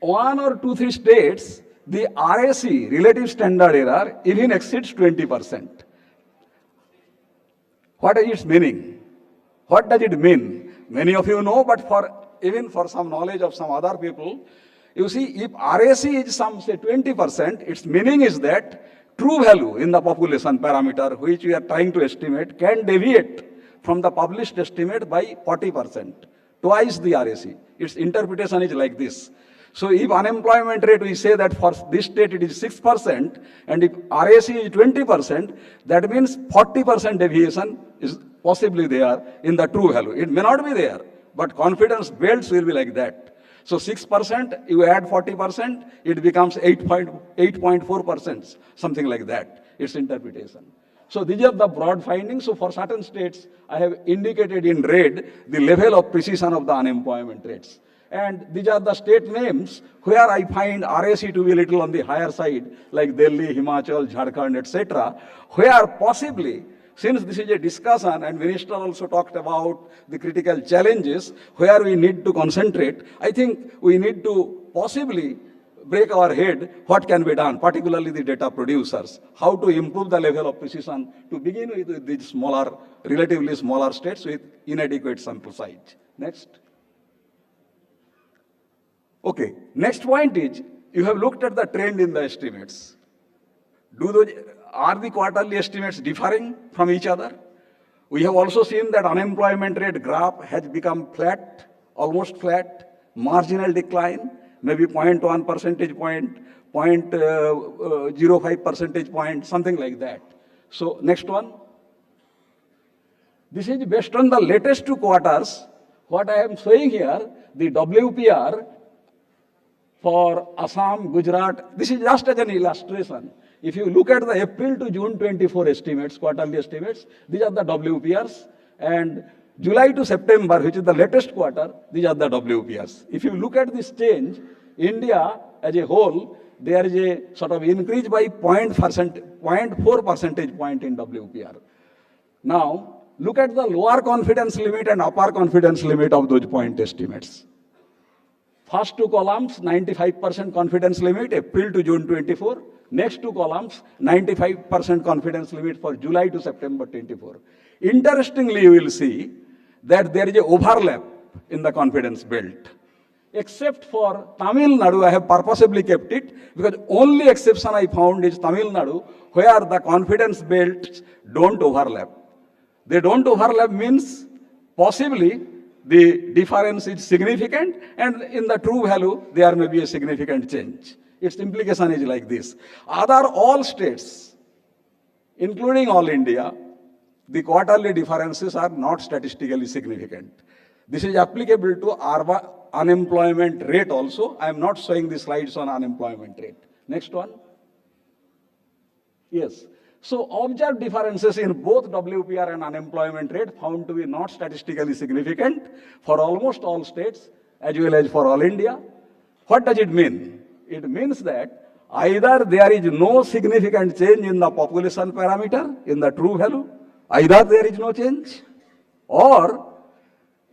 1 or 2, 3 states, the RAC, relative standard error, even exceeds 20%. What is its meaning? What does it mean? Many of you know, but even for some knowledge of some other people, you see, if RAC is some, say, 20%, its meaning is that true value in the population parameter, which we are trying to estimate, can deviate from the published estimate by 40%, twice the RAC. Its interpretation is like this. So if unemployment rate, we say that for this state it is 6%, and if RAC is 20%, that means 40% deviation is possibly there in the true value. It may not be there, but confidence belts will be like that. So 6%, you add 40%, it becomes 8.4%, something like that, its interpretation. So these are the broad findings. So for certain states, I have indicated in red the level of precision of the unemployment rates. And these are the state names where I find RAC to be a little on the higher side, like Delhi, Himachal, Jharkhand, etc., where possibly, since this is a discussion and Minister also talked about the critical challenges where we need to concentrate, I think we need to possibly break our head what can be done, particularly the data producers, how to improve the level of precision to begin with these smaller, relatively smaller states with inadequate sample size. Next. Okay, next point is, you have looked at the trend in the estimates. Are the quarterly estimates differing from each other? We have also seen that unemployment rate graph has become flat, almost flat, marginal decline, maybe 0.1 percentage point, 0.05 percentage point, something like that. So next one. This is based on the latest 2 quarters. What I am showing here, the WPR for Assam, Gujarat, this is just as an illustration. If you look at the April to June 24 estimates, quarterly estimates, these are the WPRs, and July to September, which is the latest quarter, these are the WPRs. If you look at this change, India as a whole, there is a sort of increase by 0.4 percentage point in WPR. Now, look at the lower confidence limit and upper confidence limit of those point estimates. First 2 columns, 95% confidence limit, April to June 24. Next 2 columns, 95% confidence limit for July to September 24. Interestingly, you will see that there is an overlap in the confidence belt. Except for Tamil Nadu, I have purposely kept it, because only exception I found is Tamil Nadu, where the confidence belts don't overlap. They don't overlap means possibly the difference is significant, and in the true value, there may be a significant change. Its implication is like this. All states, including all India, the quarterly differences are not statistically significant. This is applicable to unemployment rate also. I am not showing the slides on unemployment rate. Next one. Yes. So observed differences in both WPR and unemployment rate found to be not statistically significant for almost all states as well as for all India. What does it mean? It means that either there is no significant change in the population parameter, in the true value, either there is no change, or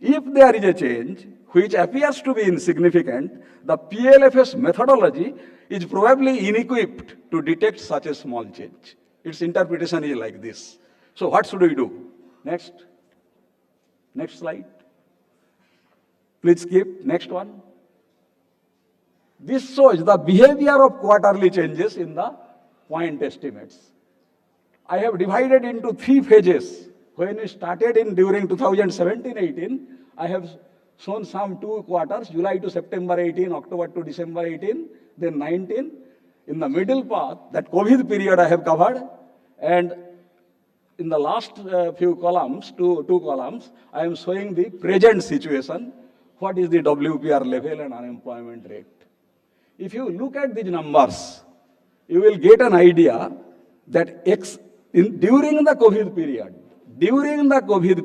if there is a change which appears to be insignificant, the PLFS methodology is probably inequipped to detect such a small change. Its interpretation is like this. So what should we do? Next. Next slide. Please skip. Next one. This shows the behavior of quarterly changes in the point estimates. I have divided into 3 phases. When we started during 2017-18, I have shown some 2 quarters, July to September 18, October to December 18, then 19. In the middle part, that COVID period I have covered, and in the last few columns, two columns, I am showing the present situation, what is the WPR level and unemployment rate. If you look at these numbers, you will get an idea that during the COVID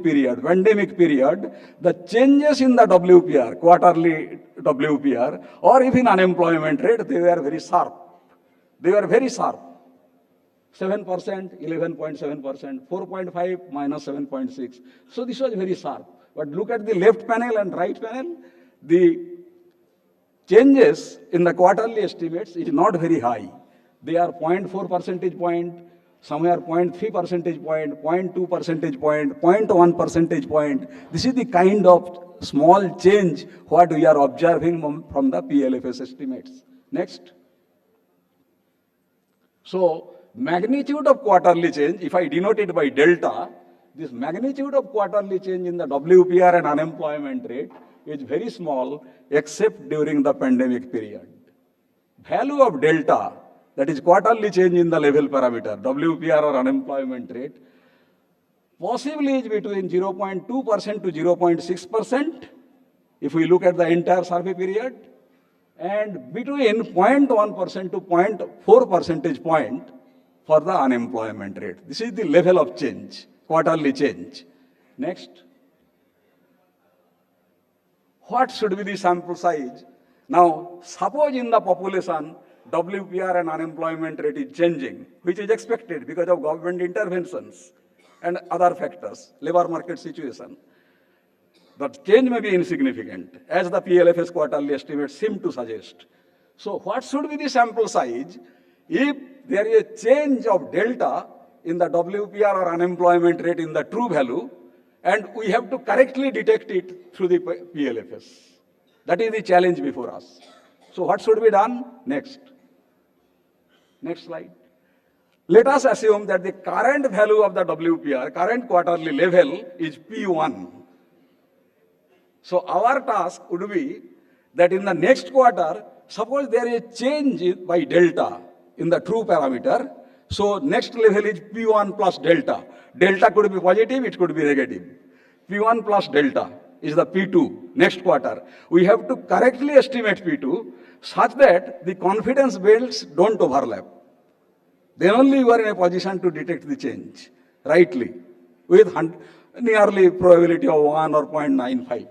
period, pandemic period, the changes in the WPR, quarterly WPR, or even unemployment rate, they were very sharp. They were very sharp. 7%, 11.7%, 4.5 minus 7.6. So this was very sharp. But look at the left panel and right panel, the changes in the quarterly estimates is not very high. They are 0.4 percentage point, somewhere 0.3 percentage point, 0.2 percentage point, 0.1 percentage point. This is the kind of small change what we are observing from the PLFS estimates. Next. So, magnitude of quarterly change, if I denote it by delta, this magnitude of quarterly change in the WPR and unemployment rate is very small except during the pandemic period. Value of delta, that is quarterly change in the level parameter, WPR or unemployment rate, possibly is between 0.2% to 0.6% if we look at the entire survey period, and between 0.1% to 0.4 percentage point for the unemployment rate. This is the level of change, quarterly change. Next. What should be the sample size? Now, suppose in the population, WPR and unemployment rate is changing, which is expected because of government interventions and other factors, labor market situation. But change may be insignificant, as the PLFS quarterly estimates seem to suggest. So what should be the sample size if there is a change of delta in the WPR or unemployment rate in the true value, and we have to correctly detect it through the PLFS? That is the challenge before us. So what should be done? Next. Next slide. Let us assume that the current value of the WPR, current quarterly level, is P1. So our task would be that in the next quarter, suppose there is a change by delta in the true parameter. So next level is P1 plus delta. Delta could be positive, it could be negative. P1 plus delta is the P2 next quarter. We have to correctly estimate P2 such that the confidence belts don't overlap. Then only you are in a position to detect the change rightly with nearly probability of 1 or 0.95.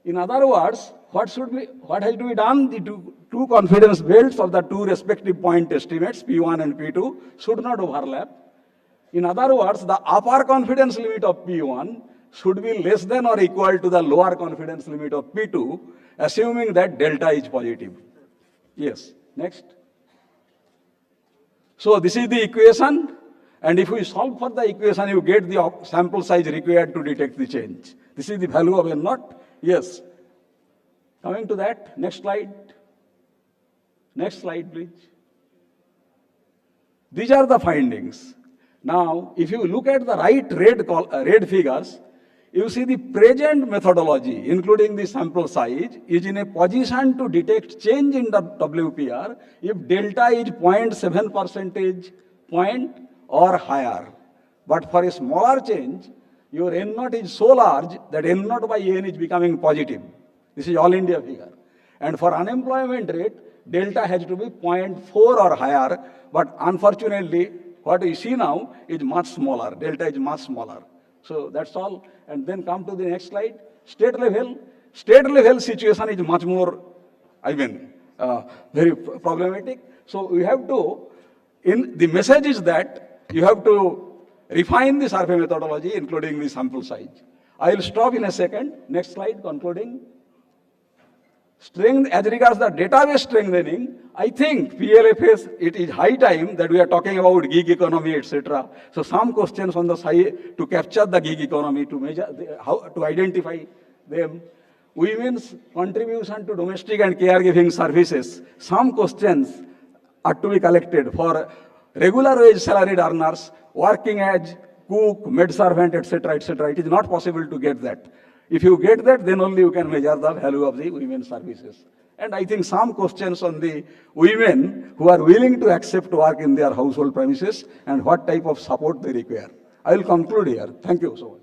In other words, what has to be done? The two confidence belts of the two respective point estimates, P1 and P2, should not overlap. In other words, the upper confidence limit of P1 should be less than or equal to the lower confidence limit of P2, assuming that delta is positive. Yes, next. So this is the equation, and if we solve for the equation, you get the sample size required to detect the change. This is the value of N naught. Yes. Coming to that, next slide. Next slide, please. These are the findings. Now, if you look at the right red figures, you see the present methodology, including the sample size, is in a position to detect change in the WPR if delta is 0.7 percentage point or higher. But for a smaller change, your N naught is so large that N naught by N is becoming positive. This is all India figure. And for unemployment rate, delta has to be 0.4 or higher, but unfortunately, what we see now is much smaller. Delta is much smaller. So that's all. And then come to the next slide. State level situation is much more, very problematic. So we have to, the message is that you have to refine the survey methodology, including the sample size. I will stop in a second. Next slide, concluding. As regards the database strengthening, I think PLFS, it is high time that we are talking about gig economy, etc. So some questions on the side to capture the gig economy, to measure, how to identify them. Women's contribution to domestic and caregiving services. Some questions are to be collected for regular wage salaried earners, working as cook, maid servant, etc., etc. It is not possible to get that. If you get that, then only you can measure the value of the women's services. And I think some questions on the women who are willing to accept work in their household premises and what type of support they require. I will conclude here. Thank you so much.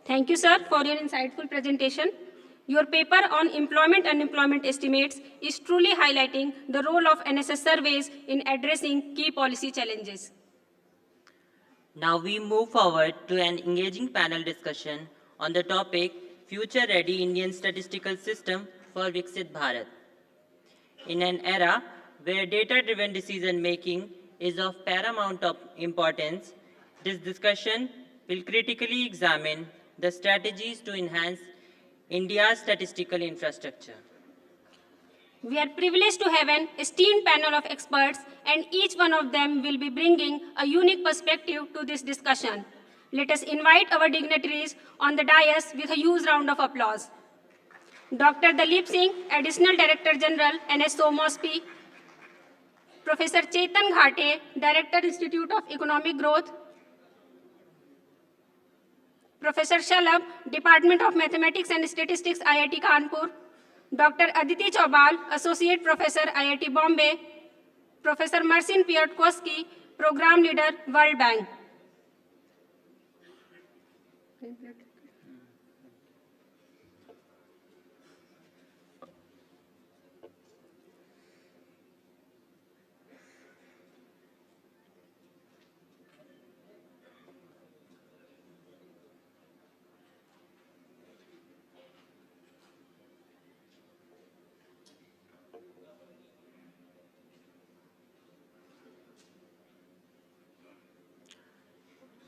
Thank you, sir, for your insightful presentation. Your paper on employment and unemployment estimates is truly highlighting the role of NSS surveys in addressing key policy challenges. Now we move forward to an engaging panel discussion on the topic Future Ready Indian Statistical System for Viksit Bharat. In an era where data-driven decision-making is of paramount importance, this discussion will critically examine the strategies to enhance India's statistical infrastructure. We are privileged to have an esteemed panel of experts, and each one of them will be bringing a unique perspective to this discussion. Let us invite our dignitaries on the dais with a huge round of applause. Dr. Dalip Singh, Additional Director General, NSO MOSPI. Professor Chetan Ghate, Director, Institute of Economic Growth. Professor Shalabh, Department of Mathematics and Statistics, IIT Kanpur. Dr. Aditi Chaubal, Associate Professor, IIT Bombay. Professor Marcin Piotkoski, Program Leader, World Bank.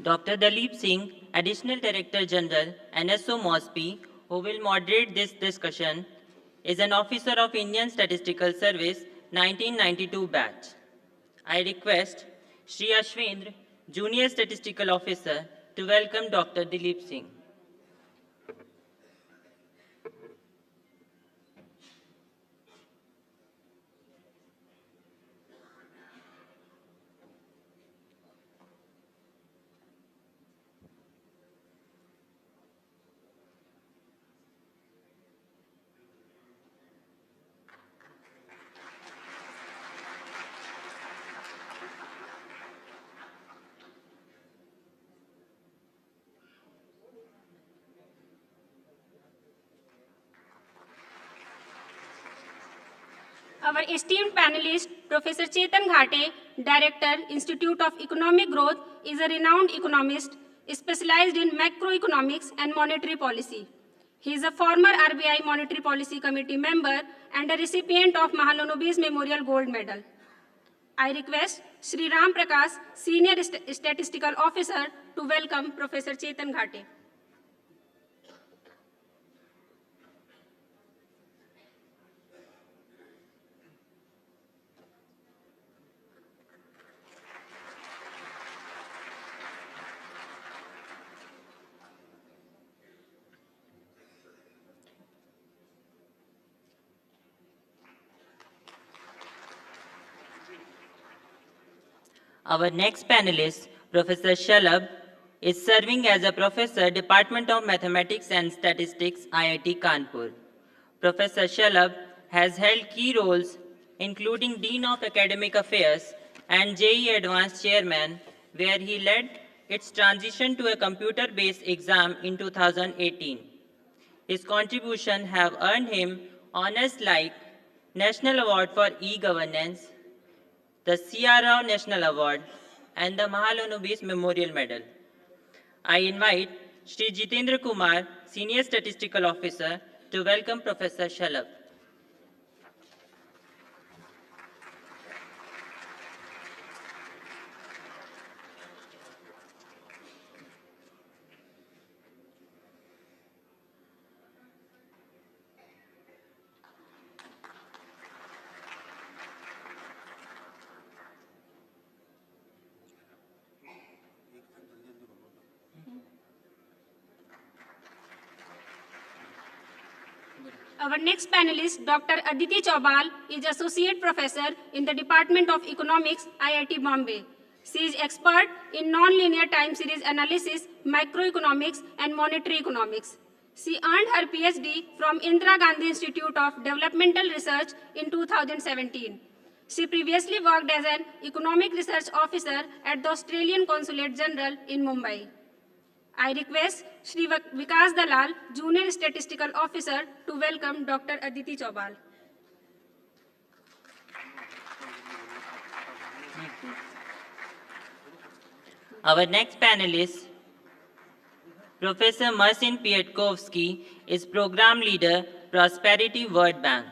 Dr. Dalip Singh, Additional Director General, NSO MOSPI, who will moderate this discussion, is an officer of Indian Statistical Service 1992 batch. I request Shri Ashwendra, Junior Statistical Officer, to welcome Dr. Dalip Singh. Our esteemed panelist, Professor Chetan Ghate, Director, Institute of Economic Growth, is a renowned economist specialized in macroeconomics and monetary policy. He is a former RBI Monetary Policy Committee member and a recipient of Mahalanobis Memorial Gold Medal. I request Sri Ram Prakash, Senior Statistical Officer, to welcome Professor Chetan Ghate. Our next panelist, Professor Shalabh, is serving as a professor, Department of Mathematics and Statistics, IIT Kanpur. Professor Shalabh has held key roles, including Dean of Academic Affairs and JEE Advanced Chairman, where he led its transition to a computer-based exam in 2018. His contributions have earned him honors like National Award for E-Governance, the C.R. Rao National Award, and the Mahalanobis Memorial Medal. I invite Shri Jitendra Kumar, Senior Statistical Officer, to welcome Professor Shalabh. Our next panelist, Dr. Aditi Chaubal, is Associate Professor in the Department of Economics, IIT Bombay. She is expert in nonlinear time series analysis, macroeconomics, and monetary economics. She earned her PhD from Indira Gandhi Institute of Developmental Research in 2017. She previously worked as an economic research officer at the Australian Consulate General in Mumbai. I request Shri Vikas Dalal, Junior Statistical Officer, to welcome Dr. Aditi Chaubal. Our next panelist, Professor Marcin Pietkovsky, is Program Leader, Prosperity World Bank.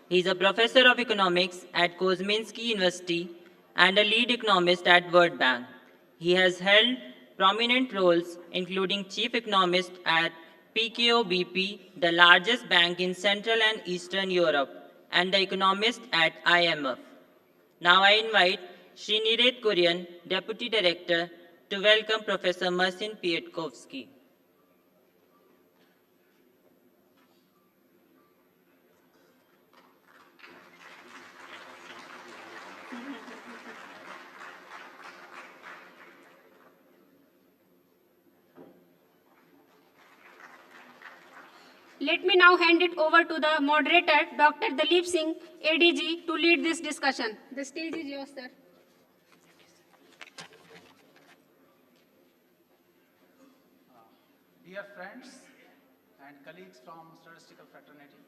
He is a Professor of Economics at Kozminski University and a lead economist at World Bank. He has held prominent roles, including Chief Economist at PKO BP, the largest bank in Central and Eastern Europe, and the economist at IMF. Now I invite Shri Niret Kurian, Deputy Director, to welcome Professor Marcin Pietkovsky. Let me now hand it over to the moderator, Dr. Dalip Singh, ADG, to lead this discussion. The stage is yours, sir. Dear friends and colleagues from statistical fraternity,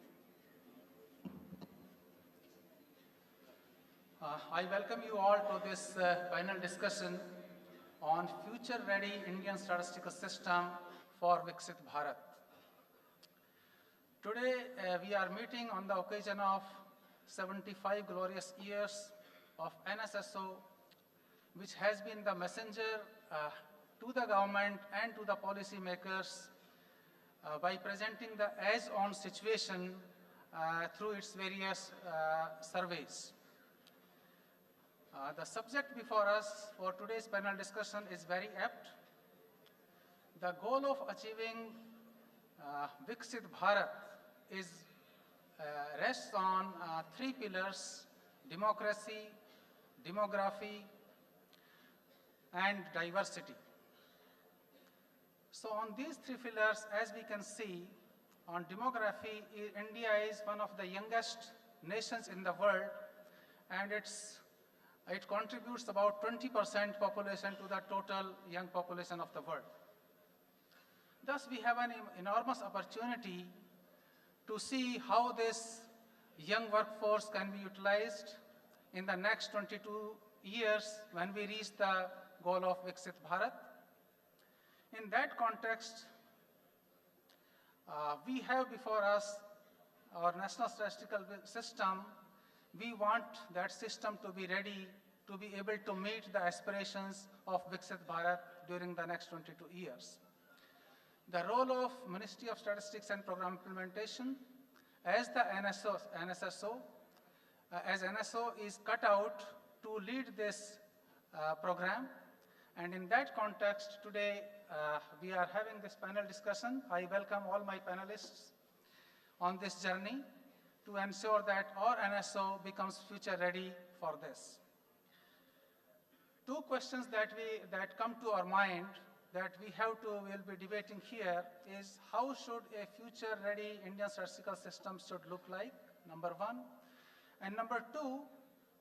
I welcome you all to this panel discussion on future-ready Indian statistical system for Viksit Bharat. Today, we are meeting on the occasion of 75 glorious years of NSSO, which has been the messenger to the government and to the policymakers by presenting the as-on situation through its various surveys. The subject before us for today's panel discussion is very apt. The goal of achieving Viksit Bharat rests on three pillars: democracy, demography, and diversity. So on these three pillars, as we can see, on demography, India is one of the youngest nations in the world, and it contributes about 20% population to the total young population of the world. Thus, we have an enormous opportunity to see how this young workforce can be utilized in the next 22 years when we reach the goal of Viksit Bharat. In that context, we have before us our national statistical system. We want that system to be ready to be able to meet the aspirations of Viksit Bharat during the next 22 years. The role of Ministry of Statistics and Program Implementation as the NSSO, as NSO is cut out to lead this program. And in that context, today we are having this panel discussion. I welcome all my panelists on this journey to ensure that our NSO becomes future ready for this. Two questions that come to our mind that we'll be debating here is how should a future ready Indian statistical system should look like, number one. And number two,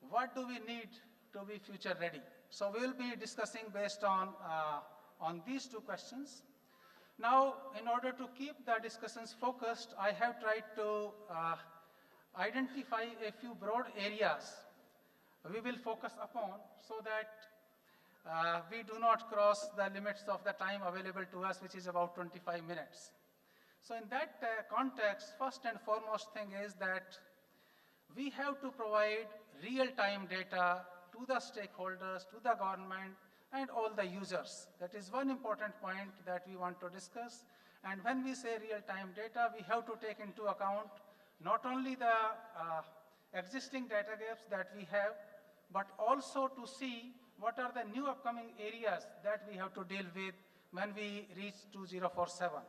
what do we need to be future ready? So we'll be discussing based on these two questions. Now, in order to keep the discussions focused, I have tried to identify a few broad areas we will focus upon so that we do not cross the limits of the time available to us, which is about 25 minutes. So in that context, first and foremost thing is that we have to provide real-time data to the stakeholders, to the government, and all the users. That is one important point that we want to discuss. And when we say real-time data, we have to take into account not only the existing data gaps that we have, but also to see what are the new upcoming areas that we have to deal with when we reach 2047.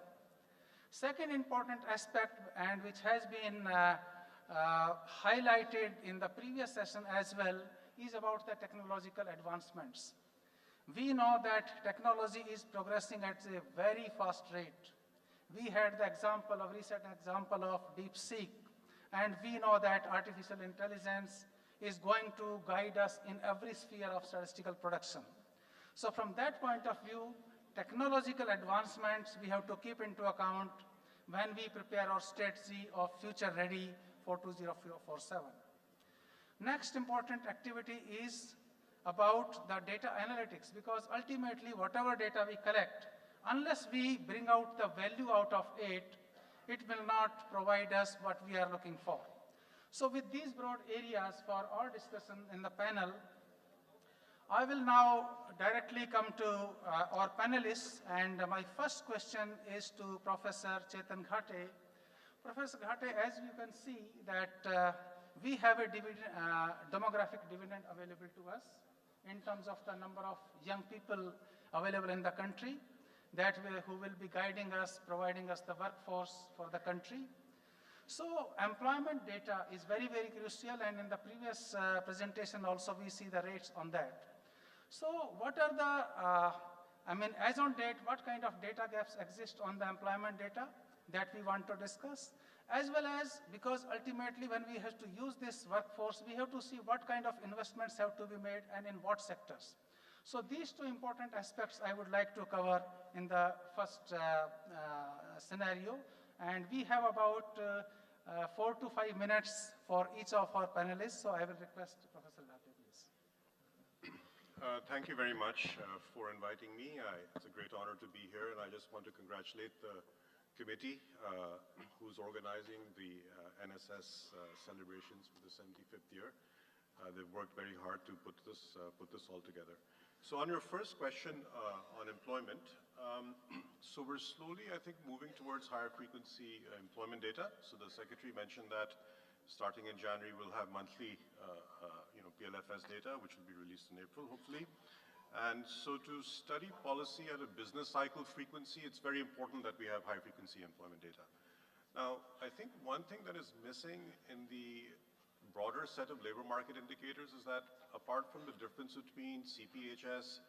Second important aspect, and which has been highlighted in the previous session as well, is about the technological advancements. We know that technology is progressing at a very fast rate. We had the recent example of DeepSeek, and we know that artificial intelligence is going to guide us in every sphere of statistical production. So from that point of view, technological advancements we have to keep into account when we prepare our strategy of future ready for 2047. Next important activity is about the data analytics, because ultimately whatever data we collect, unless we bring out the value out of it, it will not provide us what we are looking for. So with these broad areas for our discussion in the panel, I will now directly come to our panelists, and my first question is to Professor Chetan Ghate. Professor Ghate, as you can see that we have a demographic dividend available to us in terms of the number of young people available in the country who will be guiding us, providing us the workforce for the country. So employment data is very, very crucial, and in the previous presentation also we see the rates on that. So what are the, as on date, what kind of data gaps exist on the employment data that we want to discuss? As well as, because ultimately when we have to use this workforce, we have to see what kind of investments have to be made and in what sectors. So these two important aspects I would like to cover in the first scenario. And we have about 4 to 5 minutes for each of our panelists. So I will request Professor Ghate, please. Thank you very much for inviting me. It's a great honor to be here, and I just want to congratulate the committee who's organizing the NSS celebrations for the 75th year. They've worked very hard to put this all together. So on your first question on employment, so we're slowly, I think, moving towards higher frequency employment data. So the Secretary mentioned that starting in January, we'll have monthly PLFS data, which will be released in April, hopefully. And so to study policy at a business cycle frequency, it's very important that we have high frequency employment data. Now, I think one thing that is missing in the broader set of labor market indicators is that apart from the difference between CPHS,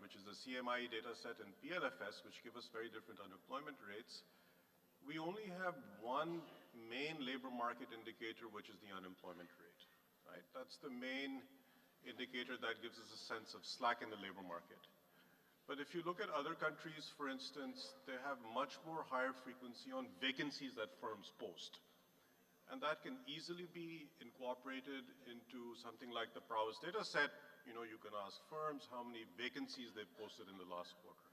which is the CMIE data set, and PLFS, which give us very different unemployment rates, we only have one main labor market indicator, which is the unemployment rate, right? That's the main indicator that gives us a sense of slack in the labor market. But if you look at other countries, for instance, they have much more higher frequency on vacancies that firms post. And that can easily be incorporated into something like the prowess data set. You can ask firms how many vacancies they've posted in the last quarter.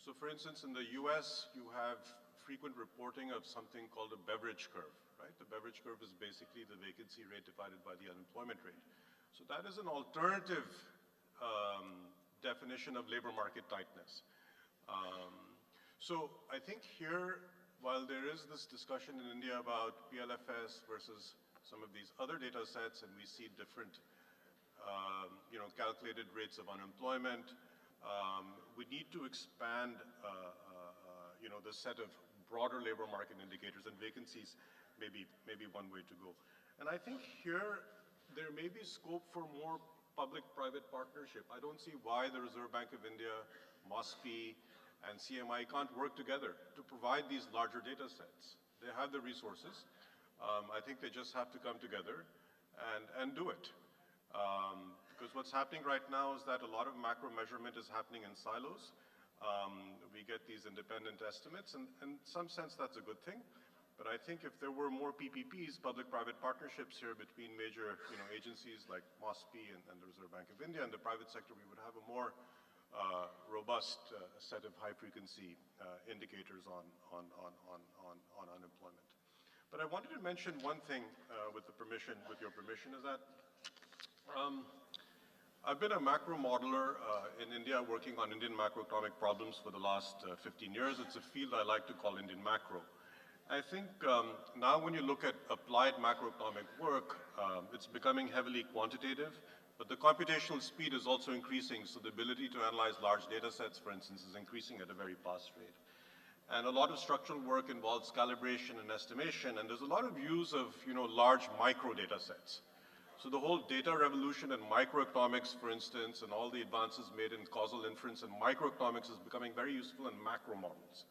So for instance, in the US, you have frequent reporting of something called a beverage curve, right? The beverage curve is basically the vacancy rate divided by the unemployment rate. So that is an alternative definition of labor market tightness. So I think here, while there is this discussion in India about PLFS versus some of these other data sets, and we see different calculated rates of unemployment, we need to expand the set of broader labor market indicators, and vacancies may be one way to go. And I think here there may be scope for more public-private partnership. I don't see why the Reserve Bank of India, MOSPI, and CMI can't work together to provide these larger data sets. They have the resources. I think they just have to come together and do it. Because what's happening right now is that a lot of macro measurement is happening in silos. We get these independent estimates, and in some sense that's a good thing. But I think if there were more PPPs, public-private partnerships here between major agencies like MOSPI and the Reserve Bank of India and the private sector, we would have a more robust set of high-frequency indicators on unemployment. But I wanted to mention one thing with your permission, is that I've been a macro modeler in India working on Indian macroeconomic problems for the last 15 years. It's a field I like to call Indian macro. I think now when you look at applied macroeconomic work, it's becoming heavily quantitative, but the computational speed is also increasing, so the ability to analyze large data sets, for instance, is increasing at a very fast rate. And a lot of structural work involves calibration and estimation, and there's a lot of use of large micro data sets. So the whole data revolution in microeconomics, for instance, and all the advances made in causal inference and microeconomics is becoming very useful in macro models.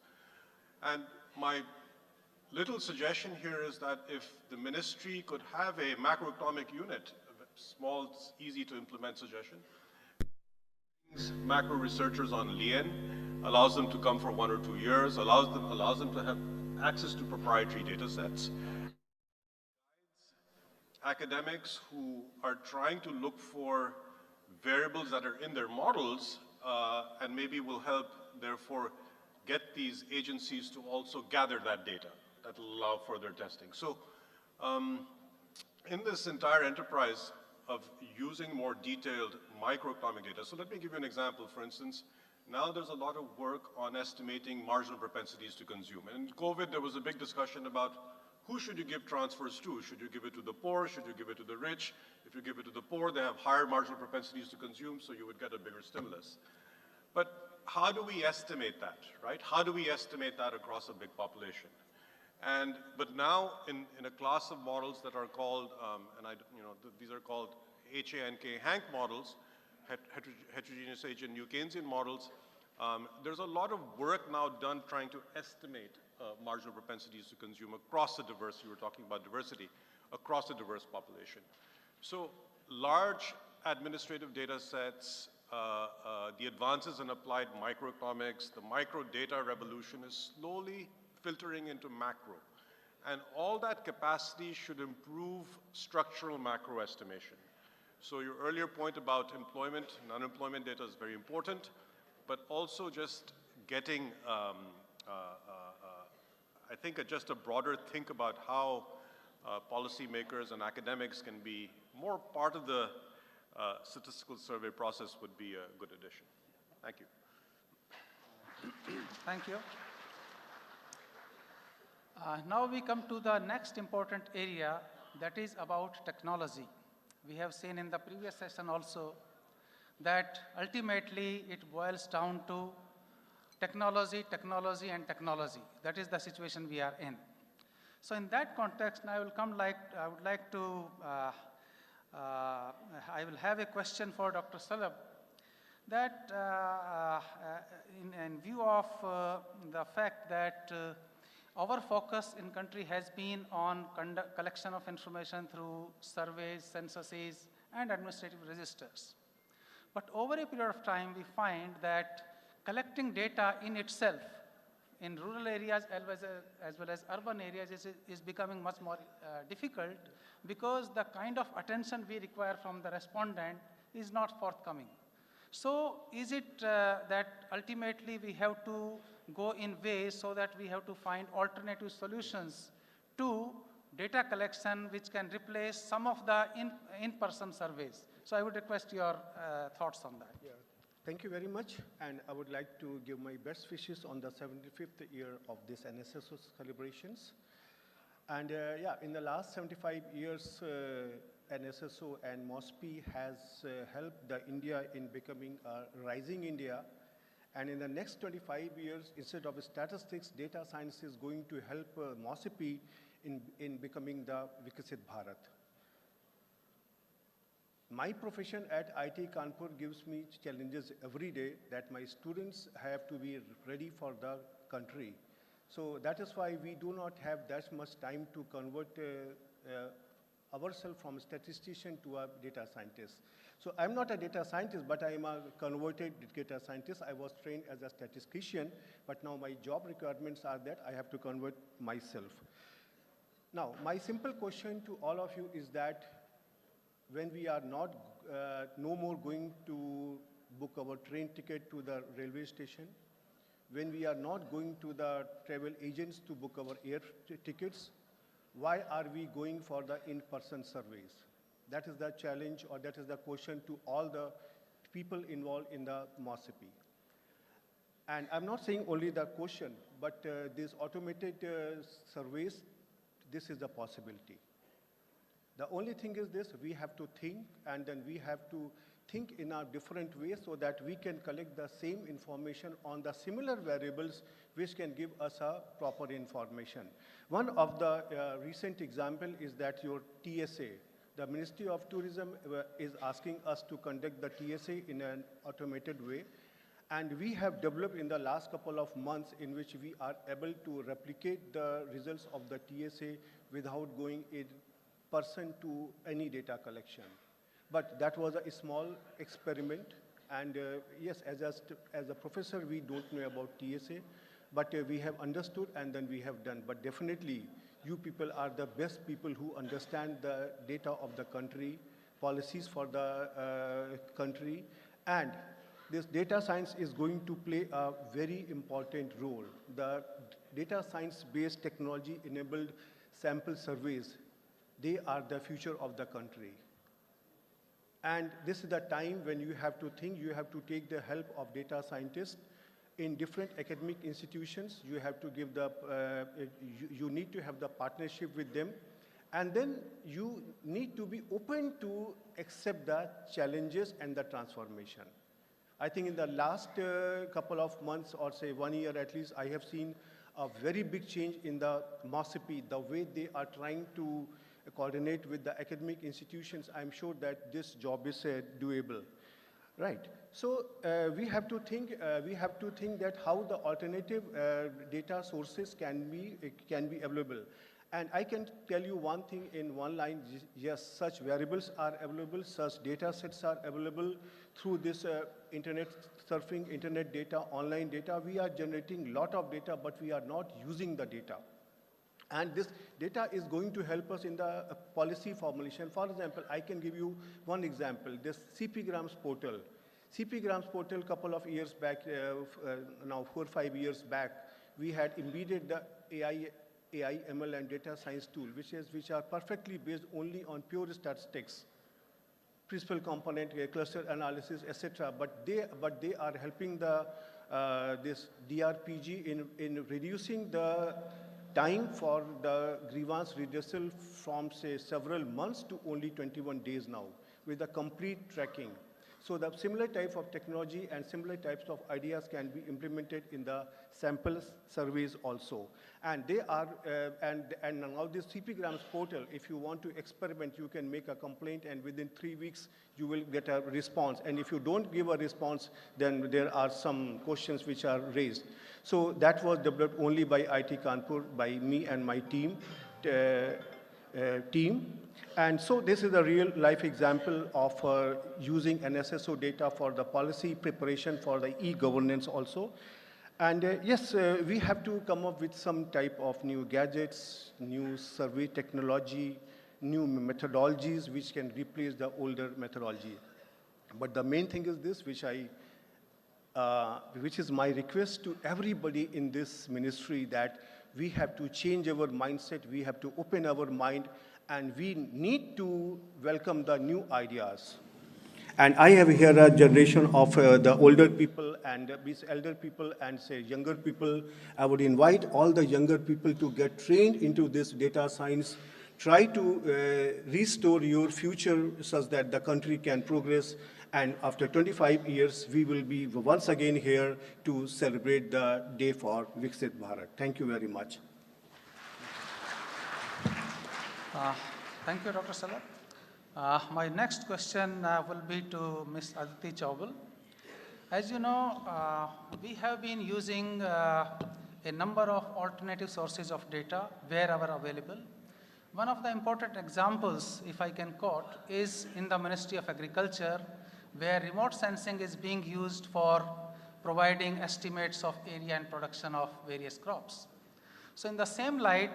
And my little suggestion here is that if the ministry could have a macroeconomic unit, a small, easy to implement suggestion, macro researchers on Lien, allows them to come for 1 or 2 years, allows them to have access to proprietary data sets. Academics who are trying to look for variables that are in their models and maybe will help, therefore, get these agencies to also gather that data that will allow further testing. So in this entire enterprise of using more detailed microeconomic data, so let me give you an example. For instance, now there's a lot of work on estimating marginal propensities to consume. And in COVID, there was a big discussion about who should you give transfers to? Should you give it to the poor? Should you give it to the rich? If you give it to the poor, they have higher marginal propensities to consume, so you would get a bigger stimulus. But how do we estimate that, right? How do we estimate that across a big population? But now in a class of models that are called, these are called HANK models, heterogeneous age and New Keynesian models, there's a lot of work now done trying to estimate marginal propensities to consume across the diverse, you were talking about diversity, across the diverse population. So large administrative data sets, the advances in applied microeconomics, the micro data revolution is slowly filtering into macro. And all that capacity should improve structural macro estimation. So your earlier point about employment and unemployment data is very important, but also just getting, I think, just a broader think about how policymakers and academics can be more part of the statistical survey process would be a good addition. Thank you. Thank you. Now we come to the next important area, that is about technology. We have seen in the previous session also that ultimately it boils down to technology, technology, and technology. That is the situation we are in. So in that context, I will have a question for Dr. Salab, that in view of the fact that our focus in country has been on collection of information through surveys, censuses, and administrative registers. But over a period of time, we find that collecting data in itself in rural areas as well as urban areas is becoming much more difficult, because the kind of attention we require from the respondent is not forthcoming. So is it that ultimately we have to go in ways so that we have to find alternative solutions to data collection which can replace some of the in-person surveys? So I would request your thoughts on that. Yeah. Thank you very much, and I would like to give my best wishes on the 75th year of this NSS celebrations. And yeah, in the last 75 years, NSSO and MOSPI has helped the India in becoming a rising India. And in the next 25 years, instead of statistics, data science is going to help MOSPI in becoming the Viksit Bharat. My profession at IIT Kanpur gives me challenges every day that my students have to be ready for the country. So that is why we do not have that much time to convert ourselves from statistician to a data scientist. So I'm not a data scientist, but I am a converted data scientist. I was trained as a statistician, but now my job requirements are that I have to convert myself. Now, my simple question to all of you is that when we are not no more going to book our train ticket to the railway station, when we are not going to the travel agents to book our air tickets, why are we going for the in-person surveys? That is the challenge, or that is the question to all the people involved in the MOSPI. And I'm not saying only the question, but these automated surveys, this is a possibility. The only thing is this: we have to think, and then we have to think in a different way so that we can collect the same information on the similar variables which can give us a proper information. One of the recent example is that your TSA, the Ministry of Tourism is asking us to conduct the TSA in an automated way. And we have developed in the last couple of months in which we are able to replicate the results of the TSA without going in person to any data collection. But that was a small experiment, And yes, as a professor, we don't know about TSA, but we have understood and then we have done. But definitely, you people are the best people who understand the data of the country, policies for the country, and this data science is going to play a very important role. The data science-based technology-enabled sample surveys, they are the future of the country. And this is the time when you have to think, you have to take the help of data scientists in different academic institutions. You have to give the, you need to have the partnership with them. And then you need to be open to accept the challenges and the transformation. I think in the last couple of months, or say 1 year at least, I have seen a very big change in the MOSIP, the way they are trying to coordinate with the academic institutions. I'm sure that this job is doable, right? So we have to think that how the alternative data sources can be available. And I can tell you one thing in one line: yes, such variables are available, such data sets are available through this internet surfing, internet data, online data. We are generating a lot of data, but we are not using the data. And this data is going to help us in the policy formulation. For example, I can give you one example, this CPGrams portal. CPGrams portal, couple of years back, now 4 or 5 years back, we had embedded the AI, ML and data science tool, which are perfectly based only on pure statistics, principal component, cluster analysis, etc. But they are helping the this DRPG in reducing the time for the grievance redressal from, say, several months to only 21 days now, with a complete tracking. So the similar type of technology and similar types of ideas can be implemented in the sample surveys also. And they are, and now this CPGrams portal, if you want to experiment, you can make a complaint, and within 3 weeks, you will get a response. And if you don't give a response, then there are some questions which are raised. So that was developed only by IIT Kanpur, by me and my team. And so this is a real life example of using NSSO data for the policy preparation for the e-governance also. And yes, we have to come up with some type of new gadgets, new survey technology, new methodologies which can replace the older methodology. But the main thing is this, which is my request to everybody in this ministry, that we have to change our mindset, we have to open our mind, and we need to welcome the new ideas. And I have here a generation of the older people and these elder people and, say, younger people. I would invite all the younger people to get trained into this data science. Try to restore your future such that the country can progress. And after 25 years, we will be once again here to celebrate the day for Viksit Bharat. Thank you very much. Thank you, Dr. Salar. My next question will be to Ms. Aditi Chaubal. As you know, we have been using a number of alternative sources of data wherever available. One of the important examples, if I can quote, is in the Ministry of Agriculture, where remote sensing is being used for providing estimates of area and production of various crops. So in the same light,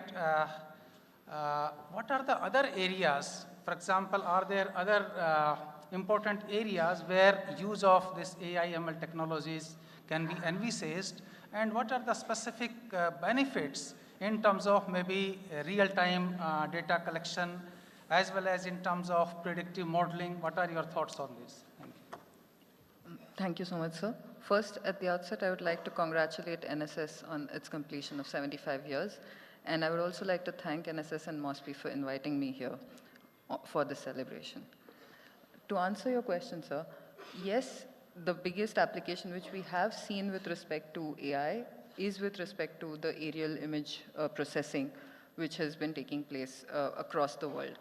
what are the other areas? For example, are there other important areas where use of this AI ML technologies can be envisaged, and what are the specific benefits in terms of maybe real-time data collection, as well as in terms of predictive modeling? What are your thoughts on this? Thank you. Thank you so much, sir. First, at the outset, I would like to congratulate NSS on its completion of 75 years. And I would also like to thank NSS and MOSPI for inviting me here for this celebration. To answer your question, sir, yes, the biggest application which we have seen with respect to AI is with respect to the aerial image processing, which has been taking place across the world.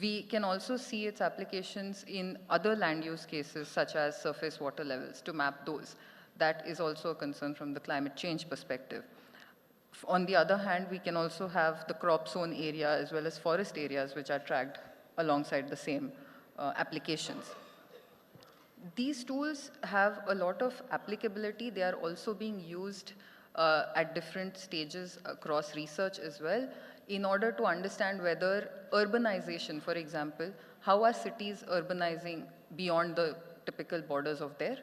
We can also see its applications in other land use cases, such as surface water levels, to map those. That is also a concern from the climate change perspective. On the other hand, we can also have the crop zone area as well as forest areas which are tracked alongside the same applications. These tools have a lot of applicability. They are also being used at different stages across research as well in order to understand whether urbanization, for example, how are cities urbanizing beyond the typical borders of their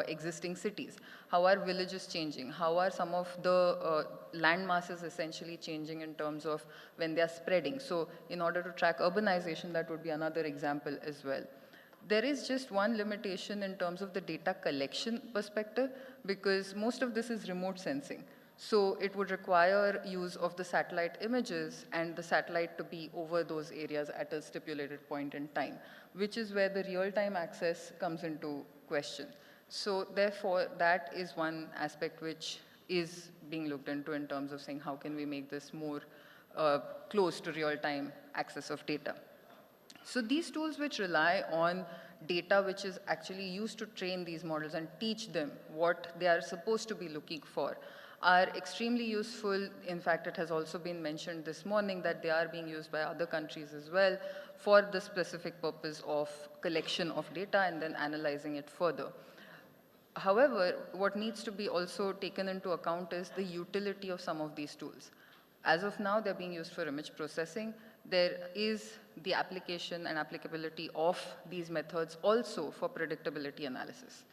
existing cities? How are villages changing? How are some of the land masses essentially changing in terms of when they are spreading? So in order to track urbanization, that would be another example as well. There is just one limitation in terms of the data collection perspective, because most of this is remote sensing. So it would require use of the satellite images and the satellite to be over those areas at a stipulated point in time, which is where the real-time access comes into question. So therefore, that is one aspect which is being looked into in terms of saying how can we make this more close to real-time access of data. So these tools which rely on data which is actually used to train these models and teach them what they are supposed to be looking for are extremely useful. In fact, it has also been mentioned this morning that they are being used by other countries as well for the specific purpose of collection of data and then analyzing it further. However, what needs to be also taken into account is the utility of some of these tools. As of now, they're being used for image processing. There is the application and applicability of these methods also for predictability analysis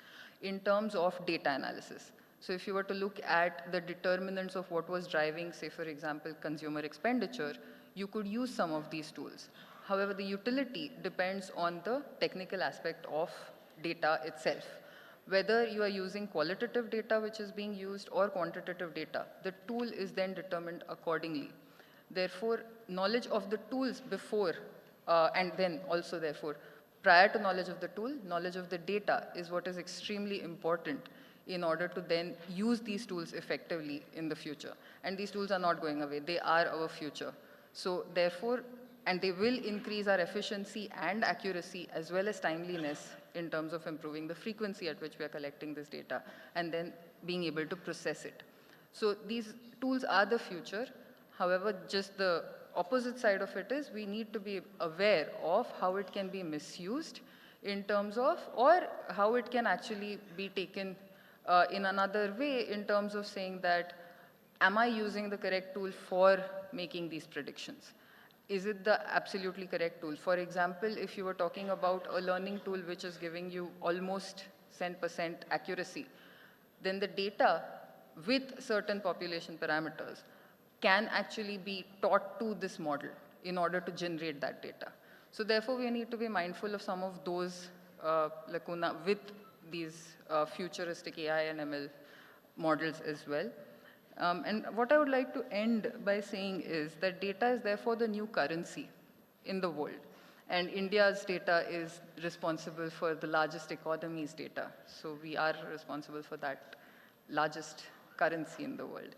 in terms of data analysis. So if you were to look at the determinants of what was driving, say for example, consumer expenditure, you could use some of these tools. However, the utility depends on the technical aspect of data itself. Whether you are using qualitative data which is being used or quantitative data, the tool is then determined accordingly. Therefore, knowledge of the tools before and then also therefore, prior to knowledge of the tool, knowledge of the data is what is extremely important in order to then use these tools effectively in the future. And these tools are not going away, they are our future. So therefore, and they will increase our efficiency and accuracy as well as timeliness in terms of improving the frequency at which we are collecting this data and then being able to process it. So these tools are the future. However, just the opposite side of it is we need to be aware of how it can be misused in terms of, or how it can actually be taken in another way in terms of saying that, am I using the correct tool for making these predictions? Is it the absolutely correct tool? For example, if you were talking about a learning tool which is giving you almost 100% accuracy, then the data with certain population parameters can actually be taught to this model in order to generate that data. So therefore, we need to be mindful of some of those lacuna with these futuristic AI and ML models as well. And what I would like to end by saying is that data is therefore the new currency in the world. And India's data is responsible for the largest economy's data. So we are responsible for that largest currency in the world.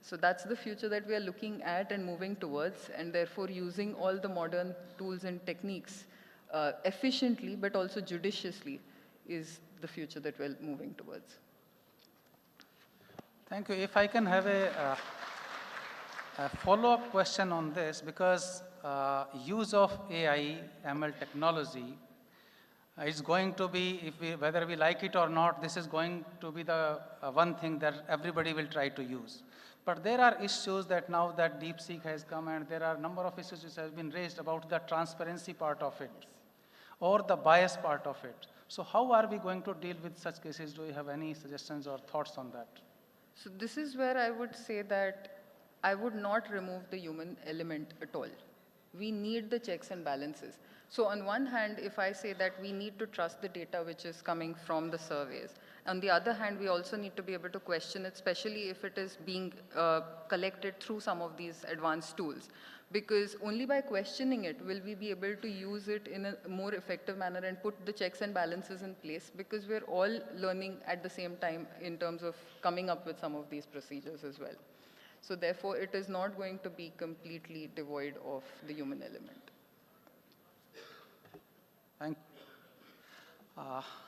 So that's the future that we are looking at and moving towards, and therefore using all the modern tools and techniques efficiently but also judiciously is the future that we're moving towards. Thank you. If I can have a follow-up question on this, because use of AI, ML technology is going to be, whether we like it or not, this is going to be the one thing that everybody will try to use. But there are issues that now that DeepSeek has come, and there are a number of issues which have been raised about the transparency part of it or the bias part of it. So how are we going to deal with such cases? Do you have any suggestions or thoughts on that? So this is where I would say that I would not remove the human element at all. We need the checks and balances. So on one hand, if I say that we need to trust the data which is coming from the surveys, on the other hand, we also need to be able to question it, especially if it is being collected through some of these advanced tools. Because only by questioning it will we be able to use it in a more effective manner and put the checks and balances in place, because we're all learning at the same time in terms of coming up with some of these procedures as well. So therefore, it is not going to be completely devoid of the human element. Thank you.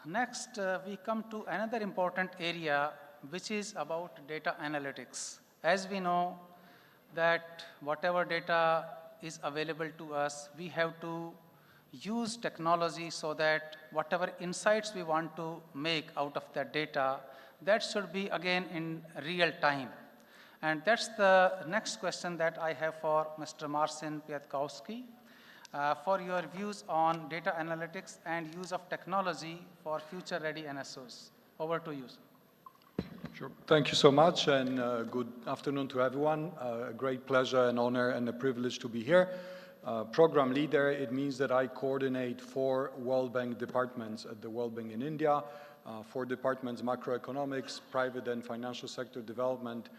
Next, we come to another important area, which is about data analytics. As we know that whatever data is available to us, we have to use technology so that whatever insights we want to make out of that data, that should be again in real time. And that's the next question that I have for Mr. Marcin Piatkowski, for your views on data analytics and use of technology for future-ready NSOs. Over to you, sir. Sure. Thank you so much, and good afternoon to everyone. A great pleasure and honor and a privilege to be here. Program leader, it means that I coordinate 4 World Bank departments at the World Bank in India, 4 departments, macroeconomics, private and financial sector development,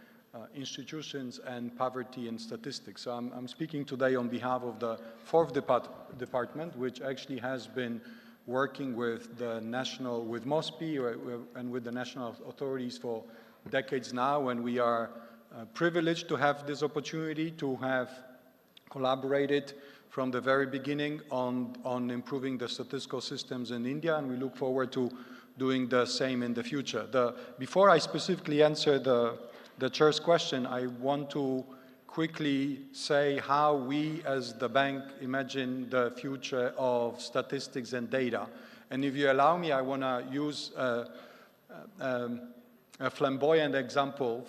institutions, and poverty and statistics. So I'm speaking today on behalf of the 4th department, which actually has been working with the national, with MOSPI and with the national authorities for decades now, and we are privileged to have this opportunity to have collaborated from the very beginning on improving the statistical systems in India, and we look forward to doing the same in the future. Before I specifically answer the chair's question, I want to quickly say how we as the bank imagine the future of statistics and data. And if you allow me, I want to use a flamboyant example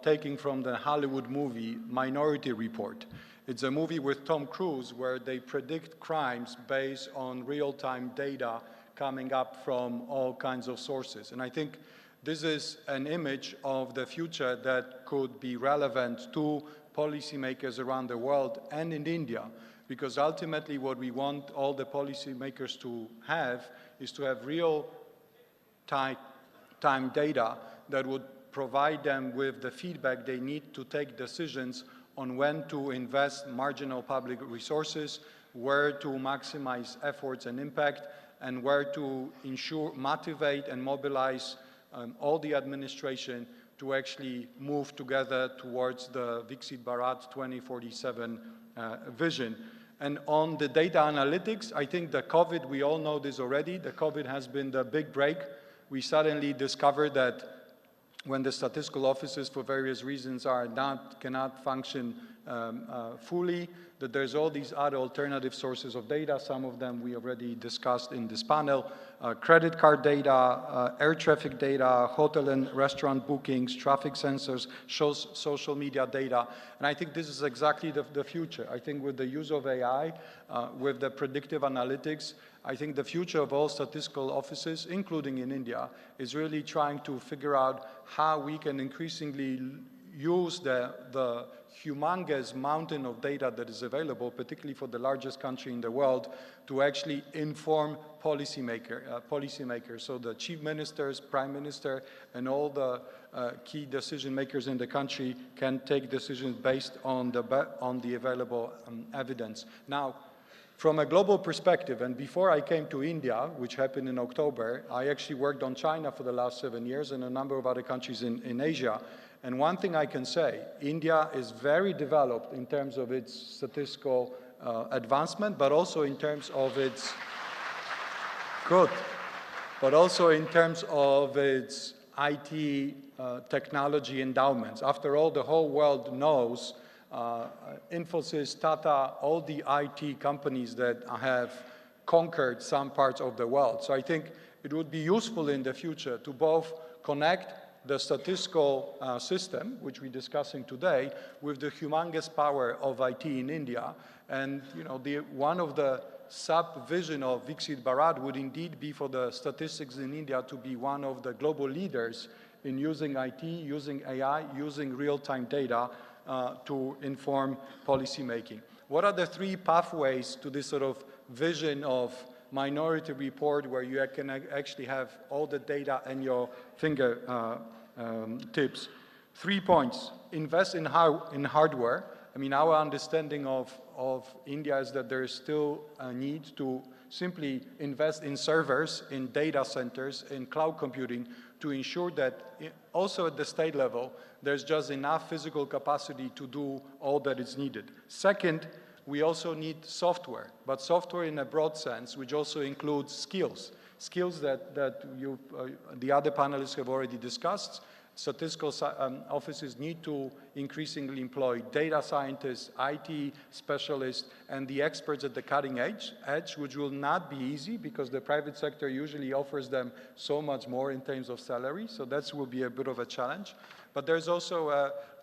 taking from the Hollywood movie Minority Report. It's a movie with Tom Cruise where they predict crimes based on real-time data coming up from all kinds of sources. And I think this is an image of the future that could be relevant to policymakers around the world and in India, because ultimately what we want all the policymakers to have is to have real-time data that would provide them with the feedback they need to take decisions on when to invest marginal public resources, where to maximize efforts and impact, and where to motivate and mobilize all the administration to actually move together towards the Viksit Bharat 2047 vision. And on the data analytics, I think the COVID, we all know this already, the COVID has been the big break. We suddenly discovered that when the statistical offices, for various reasons, cannot function fully, that there's all these other alternative sources of data. Some of them we already discussed in this panel: credit card data, air traffic data, hotel and restaurant bookings, traffic sensors, social media data. And I think this is exactly the future. I think with the use of AI, with the predictive analytics, I think the future of all statistical offices, including in India, is really trying to figure out how we can increasingly use the humongous mountain of data that is available, particularly for the largest country in the world, to actually inform policymakers. So the chief ministers, prime minister, and all the key decision makers in the country can take decisions based on the available evidence. Now, from a global perspective, and before I came to India, which happened in October, I actually worked on China for the last 7 years and a number of other countries in Asia. And one thing I can say, India is very developed in terms of its statistical advancement, but also in terms of its IT technology endowments. After all, the whole world knows Infosys, Tata, all the IT companies that have conquered some parts of the world. So I think it would be useful in the future to both connect the statistical system, which we're discussing today, with the humongous power of IT in India. And one of the sub-vision of Viksit Bharat would indeed be for the statistics in India to be one of the global leaders in using IT, using AI, using real-time data to inform policymaking. What are the 3 pathways to this sort of vision of Minority Report where you can actually have all the data in your fingertips? 3 points. Invest in hardware. I mean, our understanding of India is that there is still a need to simply invest in servers, in data centers, in cloud computing to ensure that also at the state level, there's just enough physical capacity to do all that is needed. Second, we also need software, but software in a broad sense, which also includes skills that the other panelists have already discussed, Statistical offices need to increasingly employ data scientists, IT specialists, and the experts at the cutting edge, which will not be easy because the private sector usually offers them so much more in terms of salary. So that will be a bit of a challenge. But there's also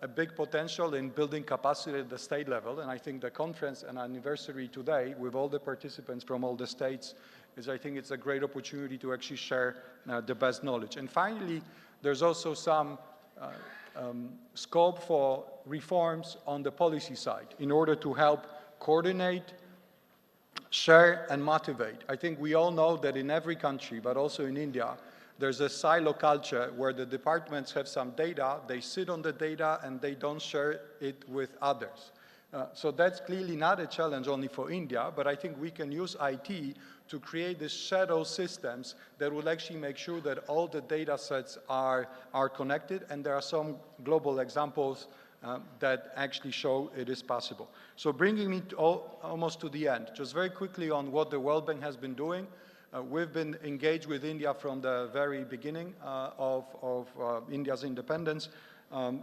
a big potential in building capacity at the state level. And I think the conference and anniversary today with all the participants from all the states I think it's a great opportunity to actually share the best knowledge. And finally, there's also some scope for reforms on the policy side in order to help coordinate, share, and motivate. I think we all know that in every country, but also in India, there's a silo culture where the departments have some data, they sit on the data, and they don't share it with others. So that's clearly not a challenge only for India, but I think we can use IT to create these shadow systems that will actually make sure that all the data sets are connected, and there are some global examples that actually show it is possible. So bringing me almost to the end, just very quickly on what the World Bank has been doing. We've been engaged with India from the very beginning of India's independence.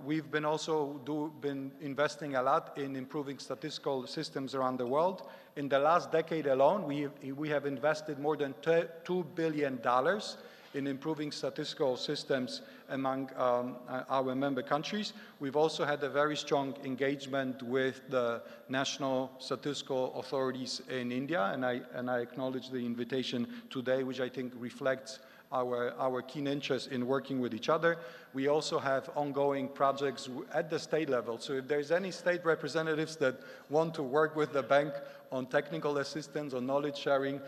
We've been also been investing a lot in improving statistical systems around the world. In the last decade alone, we have invested more than $2 billion in improving statistical systems among our member countries. We've also had a very strong engagement with the national statistical authorities in India, and I acknowledge the invitation today, which I think reflects our keen interest in working with each other. We also have ongoing projects at the state level. So if there's any state representatives that want to work with the bank on technical assistance or knowledge sharing,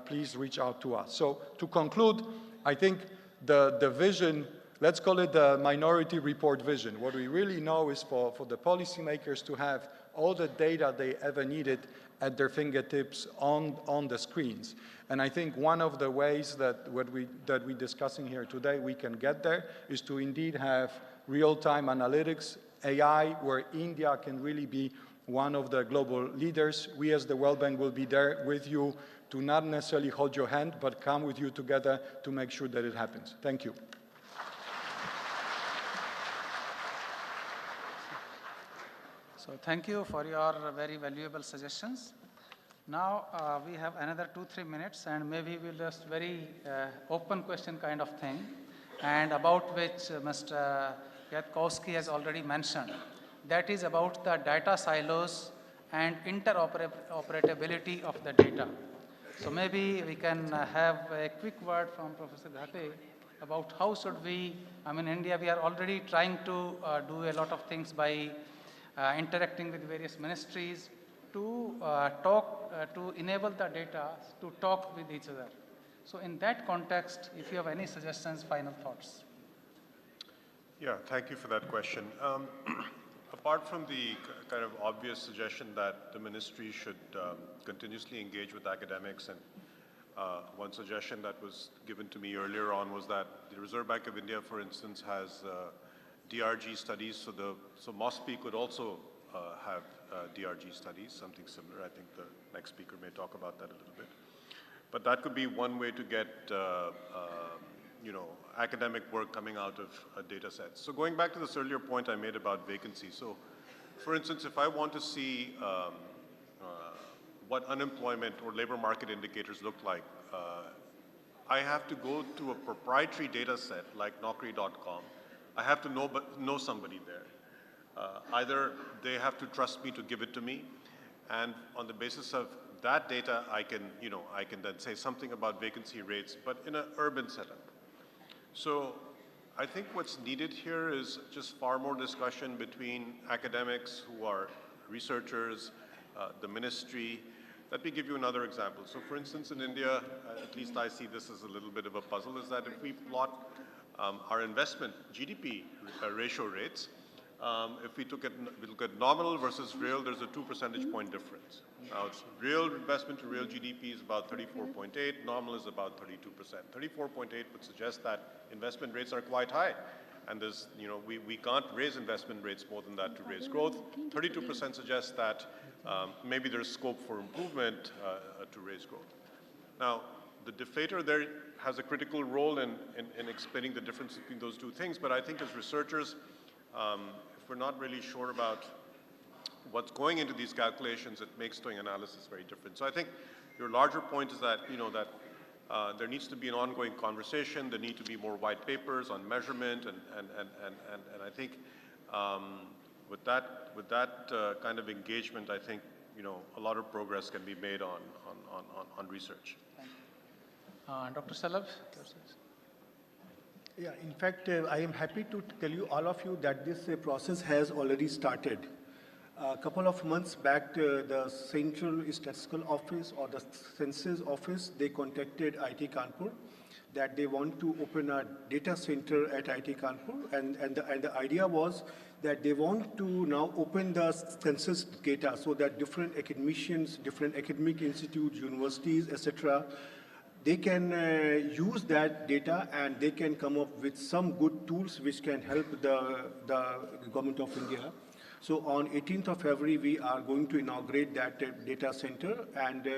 please reach out to us. So to conclude, I think the vision, let's call it the minority report vision. What we really know is for the policymakers to have all the data they ever needed at their fingertips on the screens. And I think one of the ways that we're discussing here today we can get there is to indeed have real-time analytics, AI, where India can really be one of the global leaders. We as the World Bank will be there with you to not necessarily hold your hand, but come with you together to make sure that it happens. Thank you. So thank you for your very valuable suggestions. Now we have another 2-3 minutes, and maybe we'll just very open question kind of thing, and about which Mr. Yatkowski has already mentioned. That is about the data silos and interoperability of the data. So maybe we can have a quick word from Professor Ghate about how should we, in India we are already trying to do a lot of things by interacting with various ministries to to enable the data to talk with each other. So in that context, if you have any suggestions, final thoughts. Yeah, thank you for that question. Apart from the kind of obvious suggestion that the ministry should continuously engage with academics, and one suggestion that was given to me earlier on was that the Reserve Bank of India, for instance, has DRG studies, so MOSPI could also have DRG studies, something similar. I think the next speaker may talk about that a little bit. But that could be one way to get academic work coming out of data sets. So going back to this earlier point I made about vacancy. So for instance, if I want to see what unemployment or labor market indicators look like, I have to go to a proprietary data set like Naukri.com. I have to know somebody there. Either they have to trust me to give it to me, and on the basis of that data, I can then say something about vacancy rates, but in an urban setup. So I think what's needed here is just far more discussion between academics who are researchers, the ministry. Let me give you another example. So for instance, in India, at least I see this as a little bit of a puzzle, is that if we plot our investment GDP ratio rates, if we look at nominal versus real, there's a 2 percentage point difference. Now, it's real investment to real GDP is about 34.8, nominal is about 32%. 34.8 would suggest that investment rates are quite high, and there's, we can't raise investment rates more than that to raise growth. 32% suggests that maybe there's scope for improvement to raise growth. Now, the deflator there has a critical role in explaining the difference between those two things, but I think as researchers, if we're not really sure about what's going into these calculations, it makes doing analysis very different. So I think your larger point is that, that there needs to be an ongoing conversation, there need to be more white papers on measurement, and I think with that kind of engagement, I think, a lot of progress can be made on research. Dr. Salab? Yeah, in fact, I am happy to tell you, all of you, that this process has already started. A couple of months back, the Central Statistical Office or the Census Office, they contacted IIT Kanpur that they want to open a data center at IIT Kanpur, and the idea was that they want to now open the census data so that different academicians, different academic institutes, universities, etc., they can use that data and they can come up with some good tools which can help the government of India. So on 18th of February, we are going to inaugurate that data center, and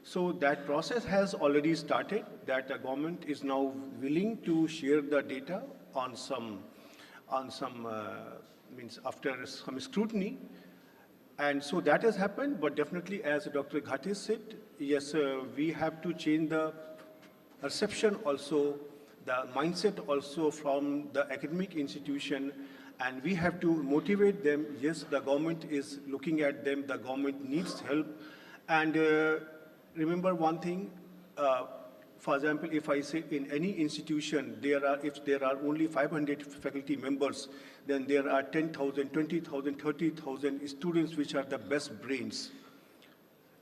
so that process has already started, that the government is now willing to share the data on some means after some scrutiny. And so that has happened, but definitely, as Dr. Ghate said, yes, we have to change the perception also, the mindset also from the academic institution, and we have to motivate them. Yes, the government is looking at them, the government needs help. And remember one thing, for example, if I say in any institution, if there are only 500 faculty members, then there are 10,000, 20,000, 30,000 students which are the best brains.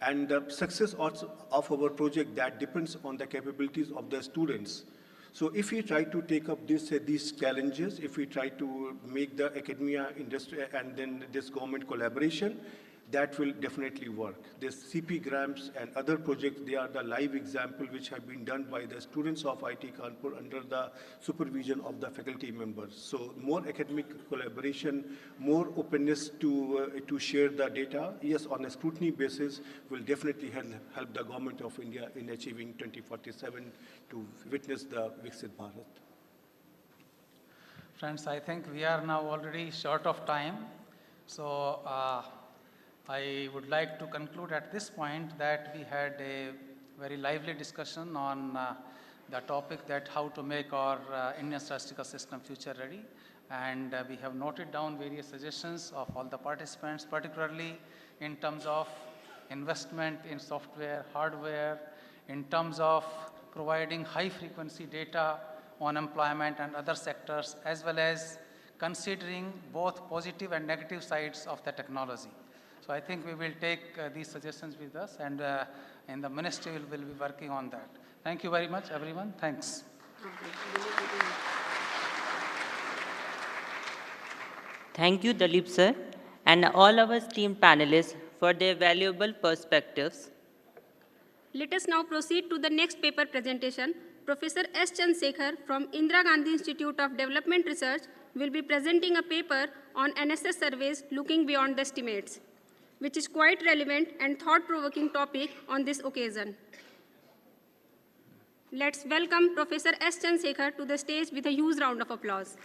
And the success also of our project, that depends on the capabilities of the students. So if we try to take up these challenges, if we try to make the academia, industry, and then this government collaboration, that will definitely work. This CP grants and other projects, they are the live example which have been done by the students of IIT Kanpur under the supervision of the faculty members. So more academic collaboration, more openness to share the data, yes, on a scrutiny basis, will definitely help the government of India in achieving 2047 to witness the Viksit Bharat. Friends, I think we are now already short of time. So I would like to conclude at this point that we had a very lively discussion on the topic that how to make our Indian statistical system future ready. And we have noted down various suggestions of all the participants, particularly in terms of investment in software, hardware, in terms of providing high frequency data on employment and other sectors, as well as considering both positive and negative sides of the technology. So I think we will take these suggestions with us, and in the ministry will be working on that. Thank you very much, everyone. Thanks. Thank you, Dalip sir, and all our esteemed panelists for their valuable perspectives. Let us now proceed to the next paper presentation. Professor S. Chandrasekhar from Indira Gandhi Institute of Development Research will be presenting a paper on NSS surveys looking beyond the estimates, which is quite relevant and thought-provoking topic on this occasion. Let's welcome Professor S. Chandrasekhar to the stage with a huge round of applause.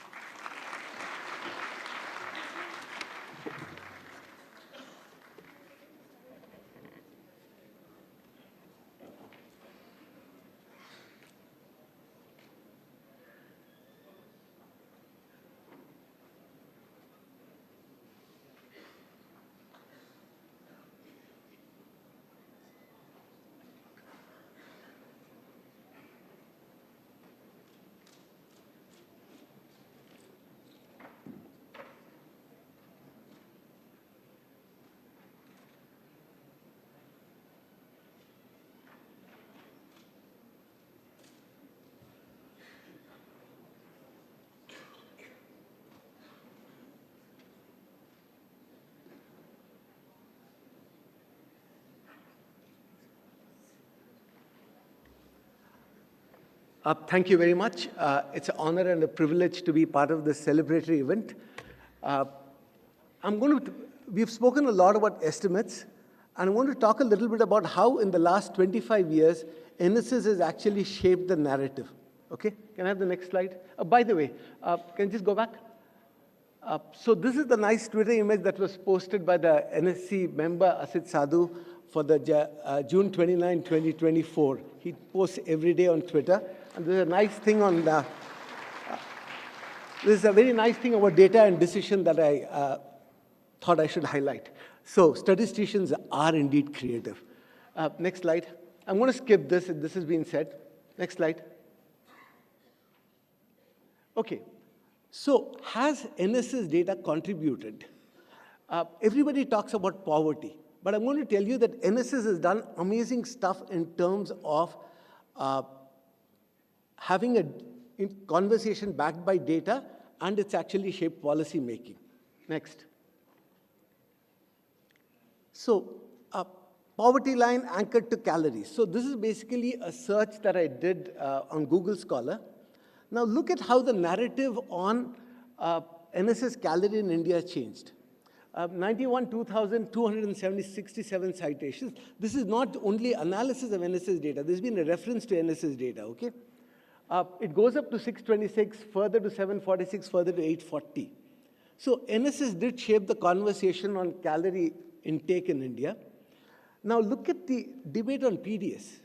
Thank you very much. It's an honor and a privilege to be part of this celebratory event. We've spoken a lot about estimates. And I want to talk a little bit about how in the last 25 years, NSS has actually shaped the narrative. Okay, can I have the next slide? By the way, can you just go back? So this is the nice Twitter image that was posted by the NSC member Asit Sadhu for the June 29, 2024. He posts every day on Twitter. And there's a nice thing on the, this is a very nice thing about data and decision that I thought I should highlight. So statisticians are indeed creative. Next slide. I'm going to skip this. This has been said. Next slide. Okay. So has NSS data contributed? Everybody talks about poverty. But I'm going to tell you that NSS has done amazing stuff in terms of having a conversation backed by data, and it's actually shaped policy making. Next. So, poverty line anchored to calories. So this is basically a search that I did on Google Scholar. Now look at how the narrative on NSS calorie in India changed. 91, 2000, 267 citations. This is not only analysis of NSS data. There's been a reference to NSS data, okay? It goes up to 626, further to 746, further to 840. So NSS did shape the conversation on calorie intake in India. Now look at the debate on PDS.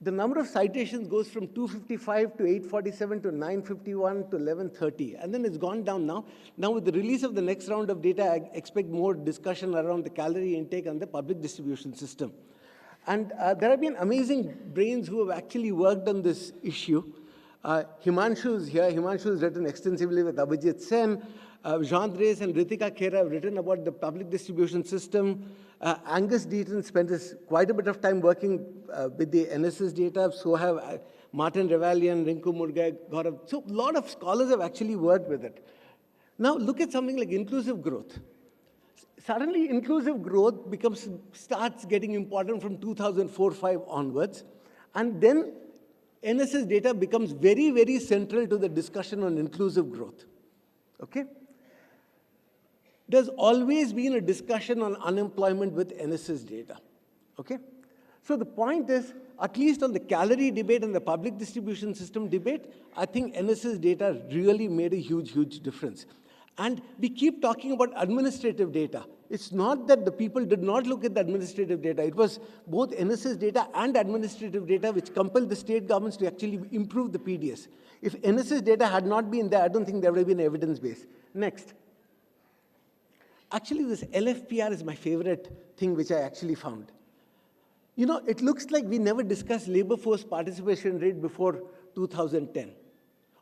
The number of citations goes from 255 to 847 to 951 to 1130. And then it's gone down now. Now with the release of the next round of data, I expect more discussion around the calorie intake and the public distribution system. And there have been amazing brains who have actually worked on this issue. Himanshu is here. Himanshu has written extensively with Abhijit Sen. Jean Drees and Ritika Khera have written about the public distribution system. Angus Deaton spent quite a bit of time working with the NSS data. So have Martin Revalian, Rinku Murgai, Gaurav. So a lot of scholars have actually worked with it. Now look at something like inclusive growth. Suddenly inclusive growth starts getting important from 2004-05 onwards. And then NSS data becomes very, very central to the discussion on inclusive growth. Okay? There's always been a discussion on unemployment with NSS data. Okay? So the point is, at least on the calorie debate and the public distribution system debate, I think NSS data really made a huge, huge difference. And we keep talking about administrative data. It's not that the people did not look at the administrative data. It was both NSS data and administrative data which compelled the state governments to actually improve the PDS. If NSS data had not been there, I don't think there would have been evidence base. Next. Actually, this LFPR is my favorite thing which I actually found. You know, it looks like we never discussed labor force participation rate before 2010.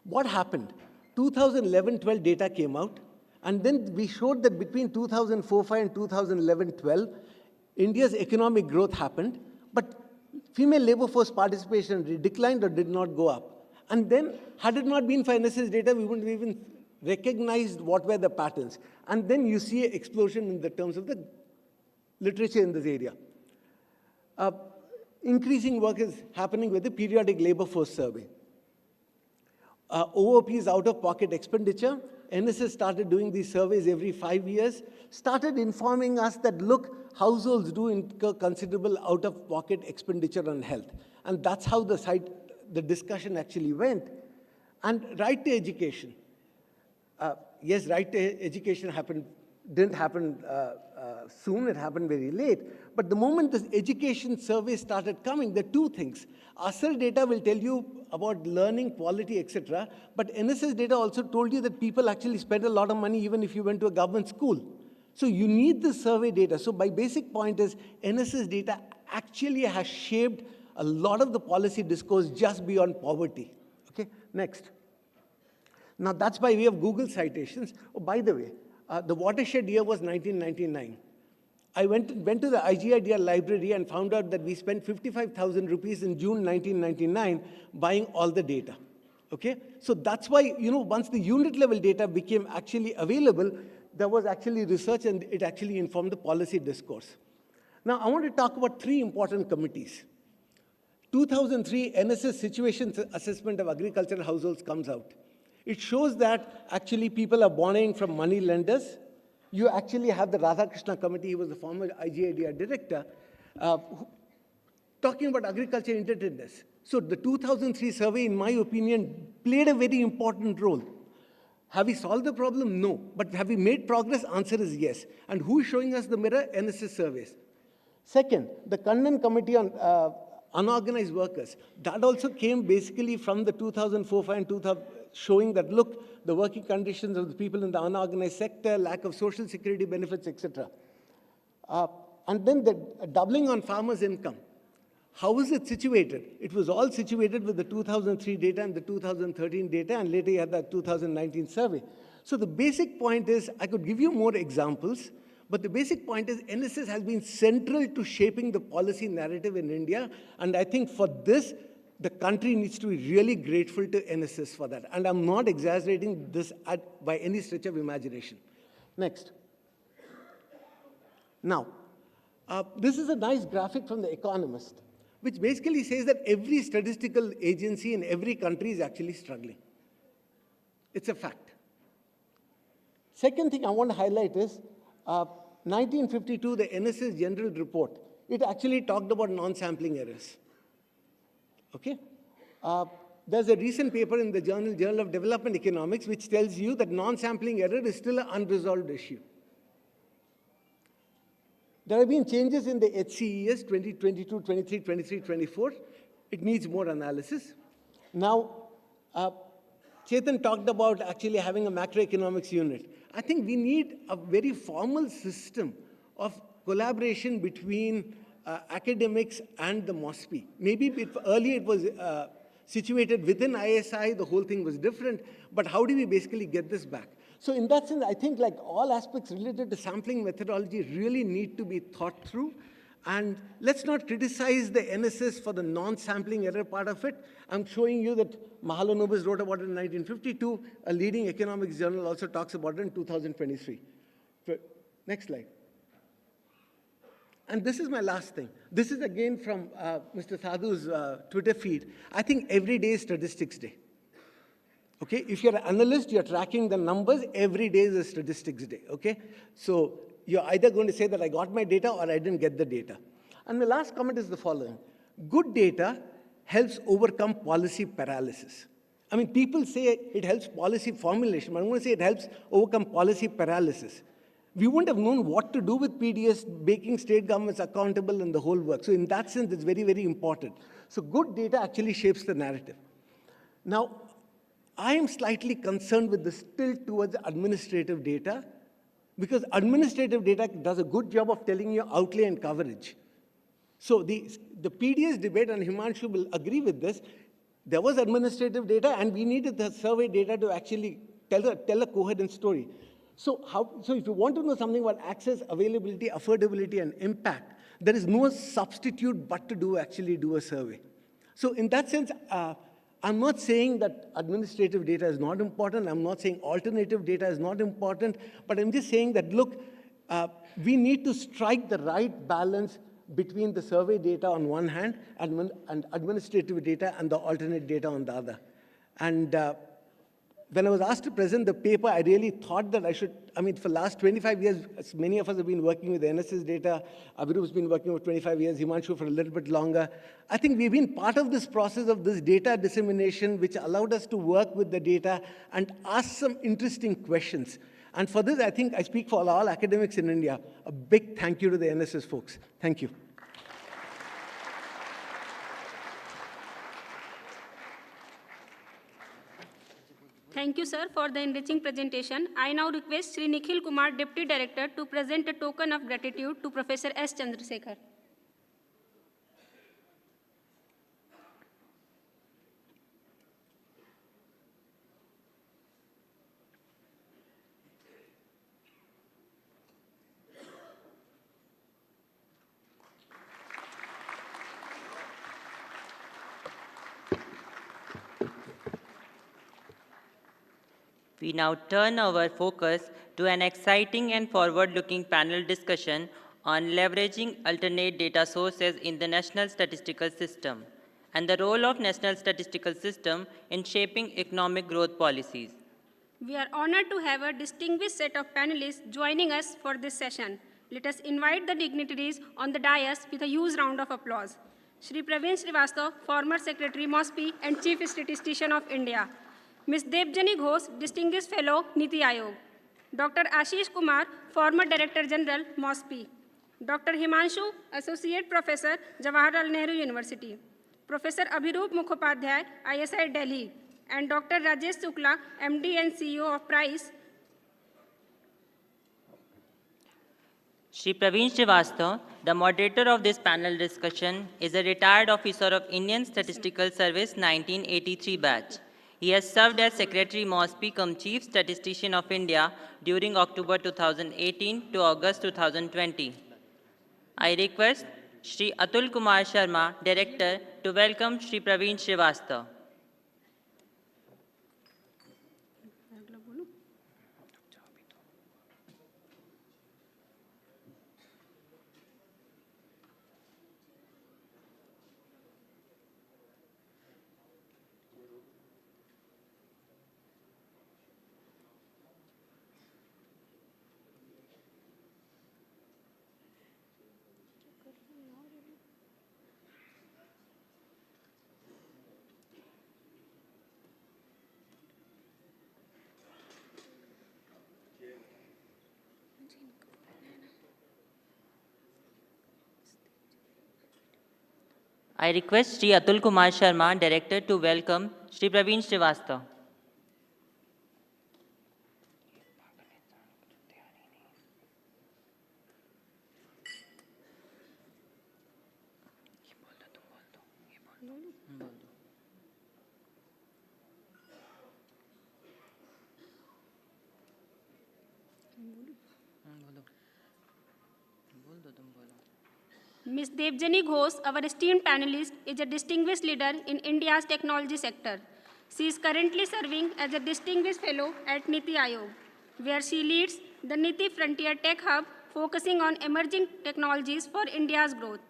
What happened? 2011-12 data came out, and then we showed that between 2004-05 and 2011-12, India's economic growth happened, but female labor force participation declined or did not go up. And then, had it not been for NSS data, we wouldn't have even recognized what were the patterns. And then you see an explosion in the terms of the literature in this area. Increasing work is happening with the periodic labor force survey. OOP is out-of-pocket expenditure. NSS started doing these surveys every 5 years, started informing us that, look, households do incur considerable out-of-pocket expenditure on health. And that's how the discussion actually went. And right to education. Yes, right to education didn't happen soon, it happened very late. But the moment this education survey started coming, there are two things. ASER data will tell you about learning, quality, etc. But NSS data also told you that people actually spend a lot of money even if you went to a government school. So you need the survey data. So my basic point is NSS data actually has shaped a lot of the policy discourse just beyond poverty. Okay, next. Now that's by way of Google citations. Oh, by the way, the watershed year was 1999. I went to the IGIDR library and found out that we spent 55,000 rupees in June 1999 buying all the data. Okay? So that's why, you know, once the unit level data became actually available, there was actually research and it actually informed the policy discourse. Now, I want to talk about three important committees. 2003 NSS Situation Assessment of Agricultural Households comes out. It shows that actually people are borrowing from money lenders, You actually have the Radhakrishna Committee, he was the former IGIDR director, talking about agriculture indebtedness. So the 2003 survey, in my opinion, played a very important role. Have we solved the problem? No. But have we made progress? Answer is yes. And who is showing us the mirror? NSS surveys. Second, the Kannan Committee on Unorganized Workers. That also came basically from the 2004-5 and 2000, showing that, look, the working conditions of the people in the unorganized sector, lack of social security benefits, etc. And then the doubling on farmers' income. How is it situated? It was all situated with the 2003 data and the 2013 data, and later you had the 2019 survey. So the basic point is, I could give you more examples, but the basic point is NSS has been central to shaping the policy narrative in India, and I think for this, the country needs to be really grateful to NSS for that. And I'm not exaggerating this by any stretch of imagination. Next. Now, this is a nice graphic from The Economist, which basically says that every statistical agency in every country is actually struggling. It's a fact. Second thing I want to highlight is 1952, the NSS General Report. It actually talked about non-sampling errors. Okay? There's a recent paper in the Journal of Development Economics which tells you that non-sampling error is still an unresolved issue. There have been changes in the HCES 2022, 23, 23, 24. It needs more analysis. Now, Chetan talked about actually having a macroeconomics unit. I think we need a very formal system of collaboration between academics and the MOSPI. Maybe earlier it was situated within ISI, the whole thing was different, but how do we basically get this back? So in that sense, I think like all aspects related to sampling methodology really need to be thought through. And let's not criticize the NSS for the non-sampling error part of it. I'm showing you that Mahalanobis wrote about it in 1952. A leading economics journal also talks about it in 2023. Next slide. And this is my last thing. This is again from Mr. Sadhu's Twitter feed. I think every day is Statistics Day. Okay, if you're an analyst, you're tracking the numbers, every day is a statistics day, okay? So you're either going to say that I got my data or I didn't get the data. And the last comment is the following. Good data helps overcome policy paralysis. I mean, people say it helps policy formulation, but I'm going to say it helps overcome policy paralysis. We wouldn't have known what to do with PDS, making state governments accountable and the whole work. So in that sense, it's very, very important. So good data actually shapes the narrative. Now, I am slightly concerned with the tilt towards administrative data, because administrative data does a good job of telling you outlay and coverage. So the PDS debate, and Himanshu will agree with this, there was administrative data and we needed the survey data to actually tell a coherent story. So if you want to know something about access, availability, affordability, and impact, there is no substitute but to actually do a survey. So in that sense, I'm not saying that administrative data is not important. I'm not saying alternative data is not important. But I'm just saying that, look, we need to strike the right balance between the survey data on one hand and administrative data and the alternate data on the other. And when I was asked to present the paper, I really thought that I should, I mean, for the last 25 years, many of us have been working with the NSS data. Abhiru's been working for 25 years, Himanshu for a little bit longer. I think we've been part of this process of this data dissemination, which allowed us to work with the data and ask some interesting questions. And for this, I think I speak for all academics in India. A big thank you to the NSS folks. Thank you. Thank you, sir, for the enriching presentation. I now request Sri Nikhil Kumar, Deputy Director, to present a token of gratitude to Professor S. Chandrasekhar. We now turn our focus to an exciting and forward-looking panel discussion on leveraging alternate data sources in the National Statistical System and the role of National Statistical System in shaping economic growth policies. We are honored to have a distinguished set of panelists joining us for this session. Let us invite the dignitaries on the dais with a huge round of applause. Shri Praveen Srivastava, former Secretary MOSPI and Chief Statistician of India. Ms. Debjani Ghosh, Distinguished Fellow, Niti Aayog. Dr. Ashish Kumar, former Director General, MOSPI. Dr. Himanshu, Associate Professor, Jawaharlal Nehru University. Professor Abhirup Mukhopadhyay, ISI Delhi. And Dr. Rajesh Shukla, MD and CEO of Price. Shri Praveen Srivastava, the moderator of this panel discussion, is a retired officer of Indian Statistical Service 1983 batch. He has served as Secretary MOSPI cum Chief Statistician of India during October 2018 to August 2020. I request Shri Atul Kumar Sharma, Director, to welcome Shri Praveen Srivastava. I request Shri Atul Kumar Sharma, Director, to welcome Shri Praveen Srivastava. Ms. Debjani Ghosh, our esteemed panelist, is a distinguished leader in India's technology sector. She is currently serving as a distinguished fellow at Niti Aayog, where she leads the Niti Frontier Tech Hub, focusing on emerging technologies for India's growth.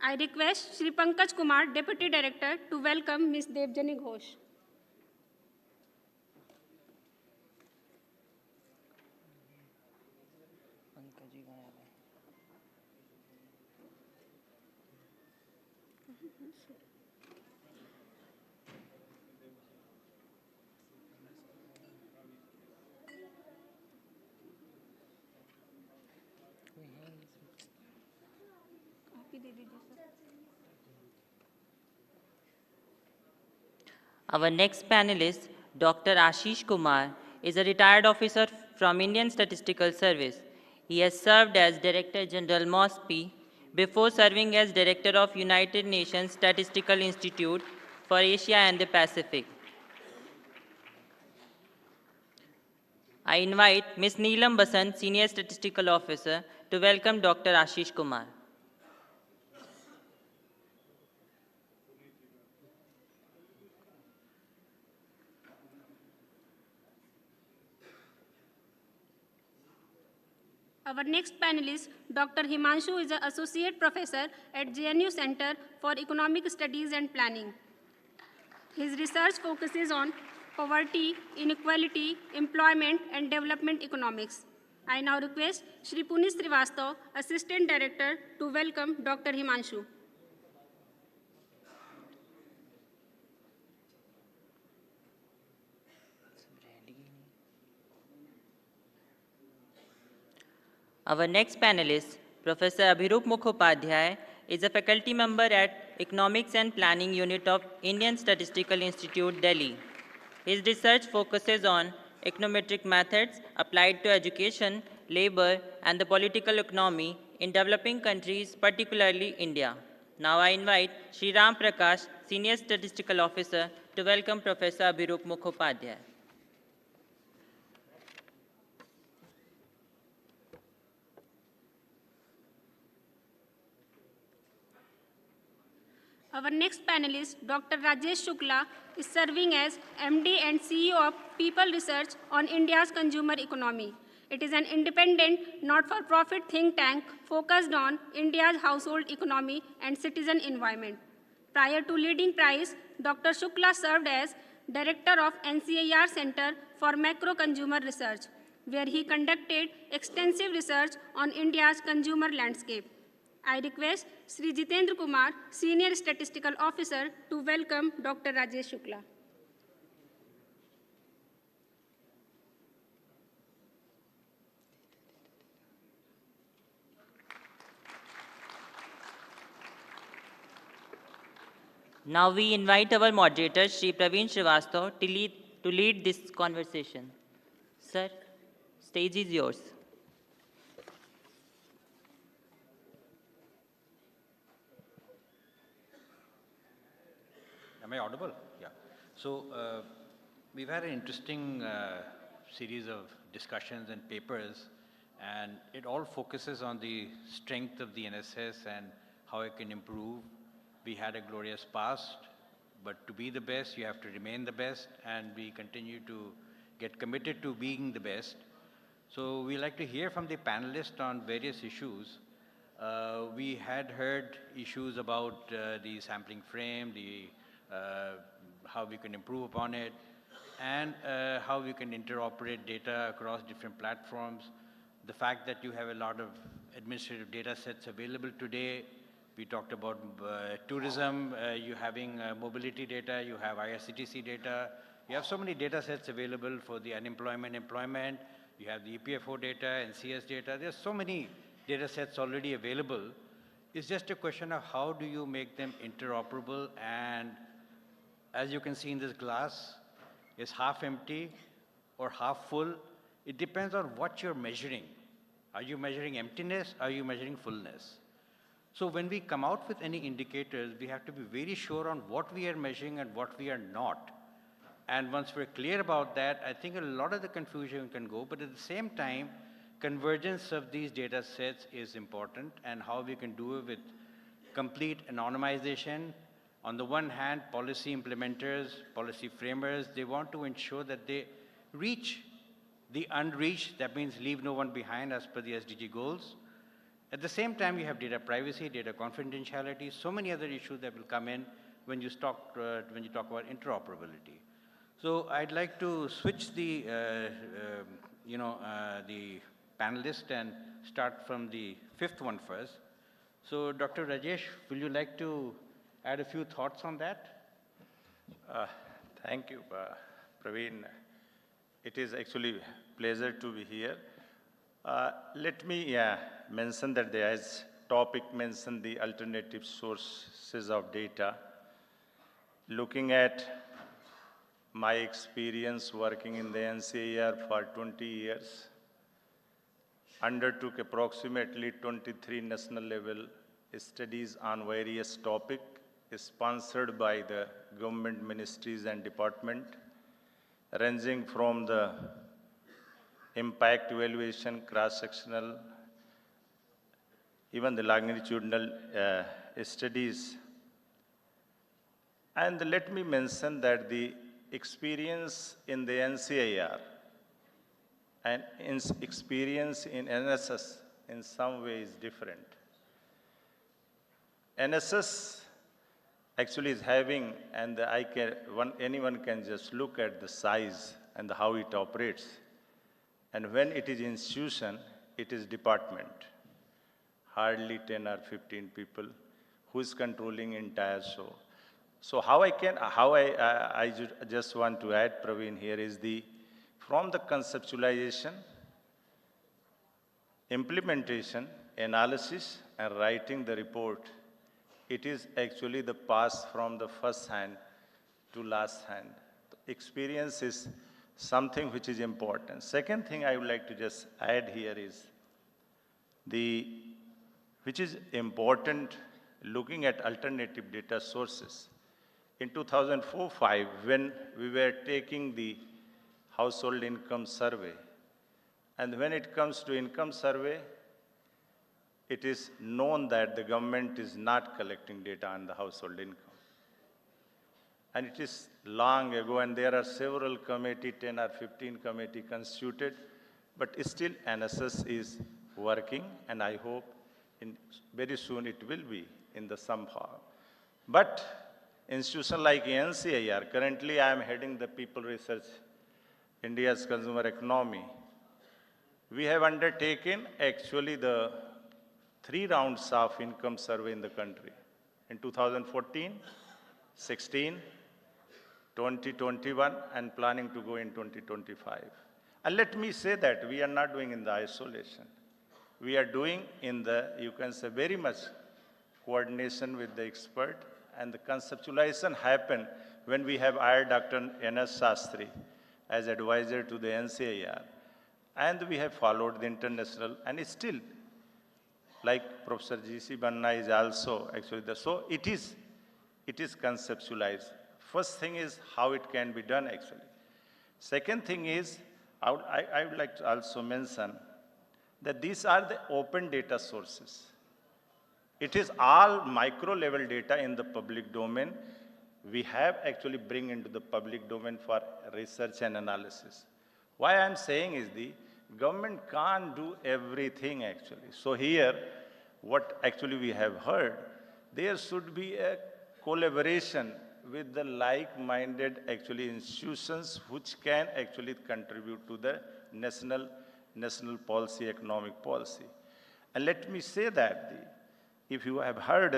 I request Shri Pankaj Kumar, Deputy Director, to welcome Ms. Debjani Ghosh. Our next panelist, Dr. Ashish Kumar, is a retired officer from Indian Statistical Service. He has served as Director General MOSPI before serving as Director of United Nations Statistical Institute for Asia and the Pacific. I invite Ms. Neelam Basant, Senior Statistical Officer, to welcome Dr. Ashish Kumar. Our next panelist, Dr. Himanshu, is an Associate Professor at JNU Center for Economic Studies and Planning. His research focuses on poverty, inequality, employment, and development economics. I now request Shri Puneet Srivastava, Assistant Director, to welcome Dr. Himanshu. Our next panelist, Professor Abhirup Mukhopadhyay, is a faculty member at Economics and Planning Unit of Indian Statistical Institute, Delhi. His research focuses on econometric methods applied to education, labor, and the political economy in developing countries, particularly India. Now I invite Shri Ram Prakash, Senior Statistical Officer, to welcome Professor Abhirup Mukhopadhyay. Our next panelist, Dr. Rajesh Shukla, is serving as MD and CEO of People Research on India's consumer economy. It is an independent, not-for-profit think tank focused on India's household economy and citizen environment. Prior to leading Price, Dr. Shukla served as Director of NCAR Center for Macro Consumer Research, where he conducted extensive research on India's consumer landscape. I request Sri Jitendra Kumar, Senior Statistical Officer, to welcome Dr. Rajesh Shukla. Now we invite our moderator, Shri Praveen Srivastava, to lead this conversation. Sir, stage is yours. Am I audible? Yeah. So we've had an interesting series of discussions and papers, and it all focuses on the strength of the NSS and how it can improve. We had a glorious past, but to be the best, you have to remain the best, and we continue to get committed to being the best. So we like to hear from the panelists on various issues. We had heard issues about the sampling frame, how we can improve upon it, and how we can interoperate data across different platforms. The fact that you have a lot of administrative data sets available today. We talked about tourism, you having mobility data, you have IRCTC data. You have so many data sets available for the unemployment, employment. You have the EPFO data, NCS data. There's so many data sets already available. It's just a question of how do you make them interoperable, and as you can see in this glass, it's half empty or half full. It depends on what you're measuring. Are you measuring emptiness? Are you measuring fullness? So when we come out with any indicators, we have to be very sure on what we are measuring and what we are not. And once we're clear about that, I think a lot of the confusion can go, but at the same time, convergence of these data sets is important, and how we can do it with complete anonymization. On the one hand, policy implementers, policy framers, they want to ensure that they reach the unreached, that means leave no one behind as per the SDG goals. At the same time, you have data privacy, data confidentiality, so many other issues that will come in when you talk about interoperability. So I'd like to switch the panelist and start from the fifth one first. So Dr. Rajesh, will you like to add a few thoughts on that? Thank you, Praveen. It is actually a pleasure to be here. Let me mention that as topic mentioned the alternative sources of data. Looking at my experience working in the NCAR for 20 years, undertook approximately 23 national level studies on various topics sponsored by the government ministries and department, ranging from the impact evaluation, cross-sectional, even the longitudinal studies. And let me mention that the experience in the NCAR and experience in NSS in some way is different. NSS actually is having, and anyone can just look at the size and how it operates. And when it is institution, it is department. Hardly 10 or 15 people who is controlling entire show. So I just want to add, Praveen, here is from the conceptualization, implementation, analysis, and writing the report, it is actually the pass from the first hand to last hand. The experience is something which is important. Second thing I would like to just add here is which is important looking at alternative data sources. In 2004-05, when we were taking the household income survey, and when it comes to income survey, it is known that the government is not collecting data on the household income. And it is long ago, and there are several committees, 10 or 15 committees constituted, but still NSS is working, and I hope very soon it will be in the somehow. But institution like NCIR, currently I am heading the People Research, India's consumer economy. We have undertaken actually the 3 rounds of income survey in the country. In 2014, 16, 2021, and planning to go in 2025. And let me say that we are not doing in the isolation. We are doing in the, you can say, very much coordination with the expert, and the conceptualization happened when we have hired Dr. N.S. Shastri as advisor to the NCIR. And we have followed the international, and still, like Professor G.C. Banna is also actually the, so it is conceptualized. First thing is how it can be done actually. Second thing is, I would like to also mention that these are the open data sources. It is all micro level data in the public domain. We have actually bring into the public domain for research and analysis. Why I'm saying is the government can't do everything actually. So here, what actually we have heard, there should be a collaboration with the like-minded actually institutions which can actually contribute to the national policy, economic policy. And let me say that if you have heard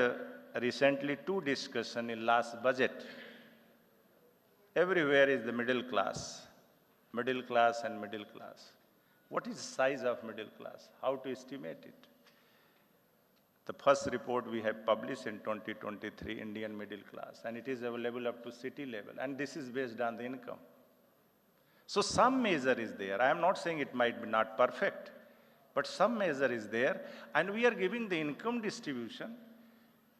recently 2 discussions in last budget, everywhere is the middle class and middle class. What is the size of middle class? How to estimate it? The first report we have published in 2023, Indian middle class, and it is available up to city level, and this is based on the income. So some measure is there. I am not saying it might be not perfect, but some measure is there, and we are giving the income distribution,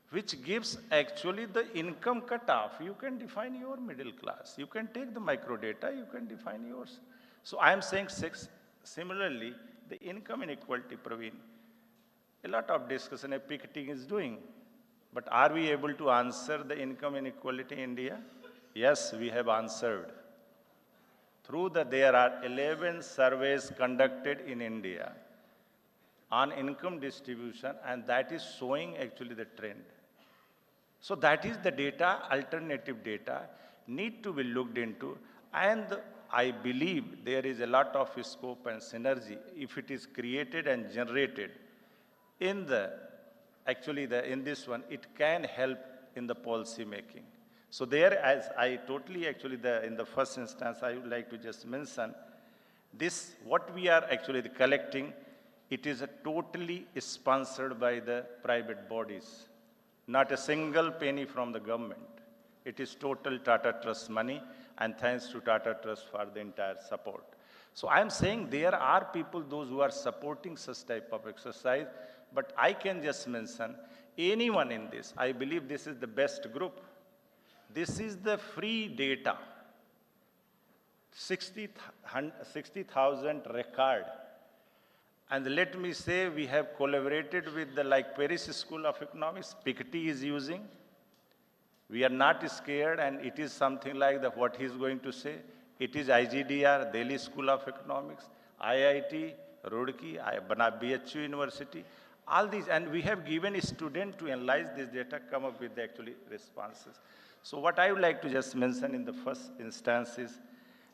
which gives actually the income cutoff. You can define your middle class. You can take the micro data, you can define yours. So I am saying similarly, the income inequality, Praveen, a lot of discussion a picketing is doing, but are we able to answer the income inequality in India? Yes, we have answered. There are 11 surveys conducted in India on income distribution, and that is showing actually the trend. So that is the data, alternative data, need to be looked into, and I believe there is a lot of scope and synergy if it is created and generated in in this one, it can help in the policy making. So there, as I totally actually, in the first instance, I would like to just mention this, what we are actually collecting, it is totally sponsored by the private bodies, not a single penny from the government. It is total Tata Trust money, and thanks to Tata Trust for the entire support. So I am saying there are people, those who are supporting such type of exercise, but I can just mention anyone in this. I believe this is the best group. This is the free data, 60,000 record. And let me say, we have collaborated with the Paris School of Economics, Piketty is using. We are not scared, and it is something like what he is going to say. It is IGDR, Delhi School of Economics, IIT, Roorkee, BHU University, all these, and we have given a student to analyze this data, come up with the actually responses. So what I would like to just mention in the first instance is,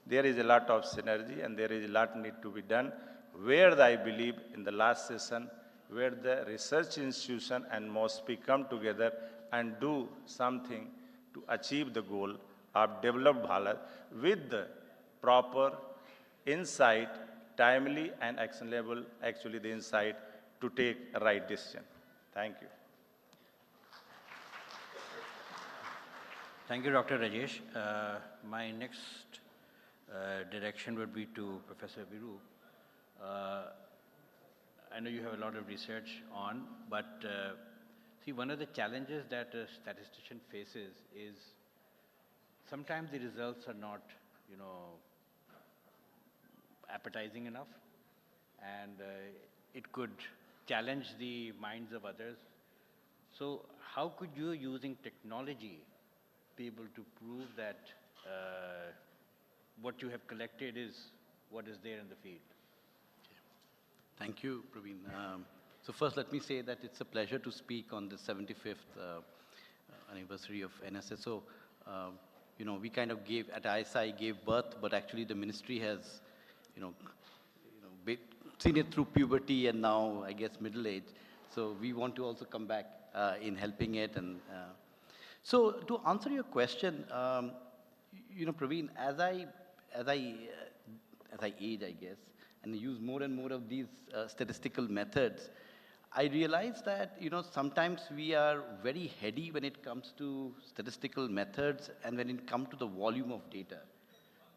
there is a lot of synergy and there is a lot need to be done, where I believe in the last session, where the research institution and MOSPI come together and do something to achieve the goal of developed Bharat with the proper insight, timely and actionable, actually the insight to take a right decision. Thank you. Thank you, Dr. Rajesh. My next direction would be to Professor Viru. I know you have a lot of research on, but see, one of the challenges that a statistician faces is sometimes the results are not, appetizing enough, and it could challenge the minds of others. So how could you, using technology, be able to prove that what you have collected is what is there in the field? Thank you, Praveen. So first, let me say that it's a pleasure to speak on the 75th anniversary of NSS. So, you know, we kind of gave, at ISI, gave birth, but actually the ministry has, seen it through puberty and now, I guess, middle age. So we want to also come back in helping it. And so to answer your question, Praveen, as I age, I guess, and use more and more of these statistical methods, I realize that, sometimes we are very heady when it comes to statistical methods and when it comes to the volume of data.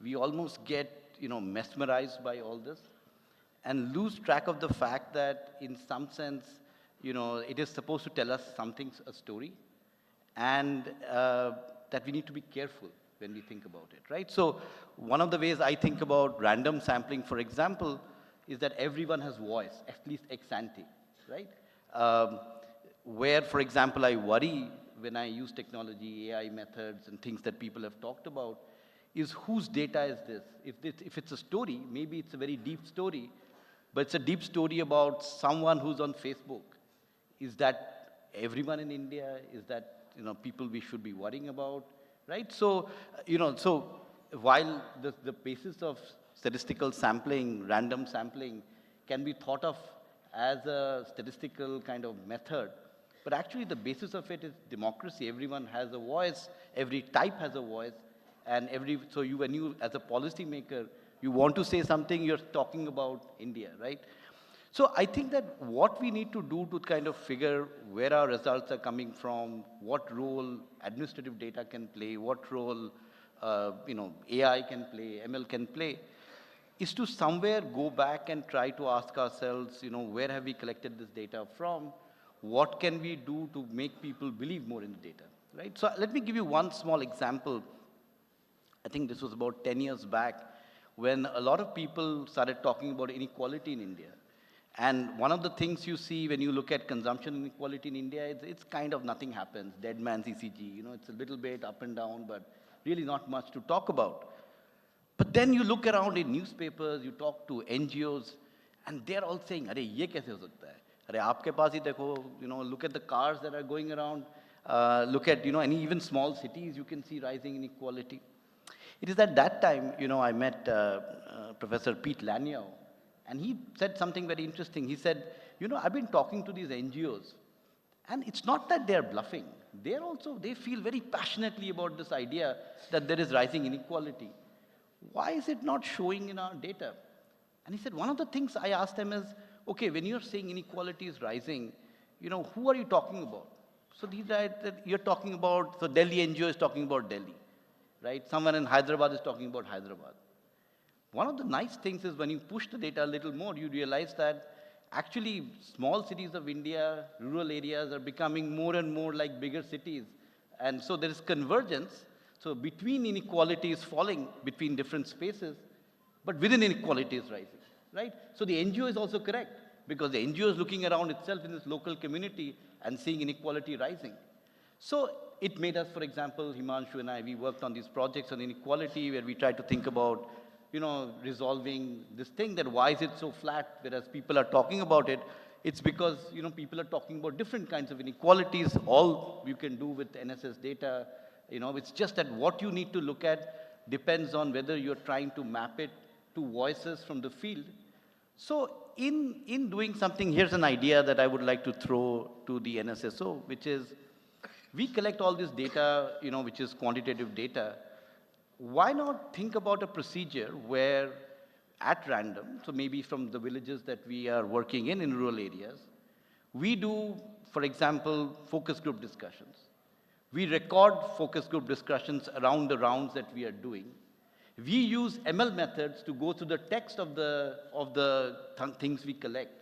We almost get, mesmerized by all this and lose track of the fact that in some sense, it is supposed to tell us something, a story, and that we need to be careful when we think about it, right? So one of the ways I think about random sampling, for example, is that everyone has voice, at least ex ante, right? Where, for example, I worry when I use technology, AI methods, and things that people have talked about, is whose data is this? If it's a story, maybe it's a very deep story, but it's a deep story about someone who's on Facebook. Is that everyone in India? Is that, people we should be worrying about, right? So, so while the basis of statistical sampling, random sampling, can be thought of as a statistical kind of method, but actually the basis of it is democracy. Everyone has a voice, every type has a voice, and so when you, as a policymaker, you want to say something, you're talking about India, right? So I think that what we need to do to kind of figure where our results are coming from, what role administrative data can play, what role, AI can play, ML can play, is to somewhere go back and try to ask ourselves, where have we collected this data from? What can we do to make people believe more in the data, right? So let me give you one small example. I think this was about 10 years back when a lot of people started talking about inequality in India. And one of the things you see when you look at consumption inequality in India, it's kind of nothing happens, dead man's ECG, it's a little bit up and down, but really not much to talk about. But then you look around in newspapers, you talk to NGOs, and they're all saying, "Arey, ye kaise ho sakta hai? Arey, aapke paas hi dekho, look at the cars that are going around, look at, and even small cities, you can see rising inequality." It is at that time, I met Professor Pete Lanier, and he said something very interesting. He said, I've been talking to these NGOs, and it's not that they're bluffing. They feel very passionately about this idea that there is rising inequality. Why is it not showing in our data? And he said, one of the things I asked them is, okay, when you're saying inequality is rising, who are you talking about? So you're talking about, so Delhi NGO is talking about Delhi, right? Someone in Hyderabad is talking about Hyderabad. One of the nice things is when you push the data a little more, you realize that actually small cities of India, rural areas are becoming more and more like bigger cities. And so there is convergence. So between inequality is falling between different spaces, but within inequality is rising, right? So the NGO is also correct because the NGO is looking around itself in this local community and seeing inequality rising. So it made us, for example, Himanshu and I, we worked on these projects on inequality where we tried to think about, resolving this thing that why is it so flat, whereas people are talking about it. It's because, people are talking about different kinds of inequalities, all you can do with NSS data. It's just that what you need to look at depends on whether you're trying to map it to voices from the field. So in doing something, here's an idea that I would like to throw to the NSSO, which is we collect all this data, which is quantitative data. Why not think about a procedure where at random, so maybe from the villages that we are working in rural areas, we do, for example, focus group discussions. We record focus group discussions around the rounds that we are doing. We use ML methods to go through the text of the things we collect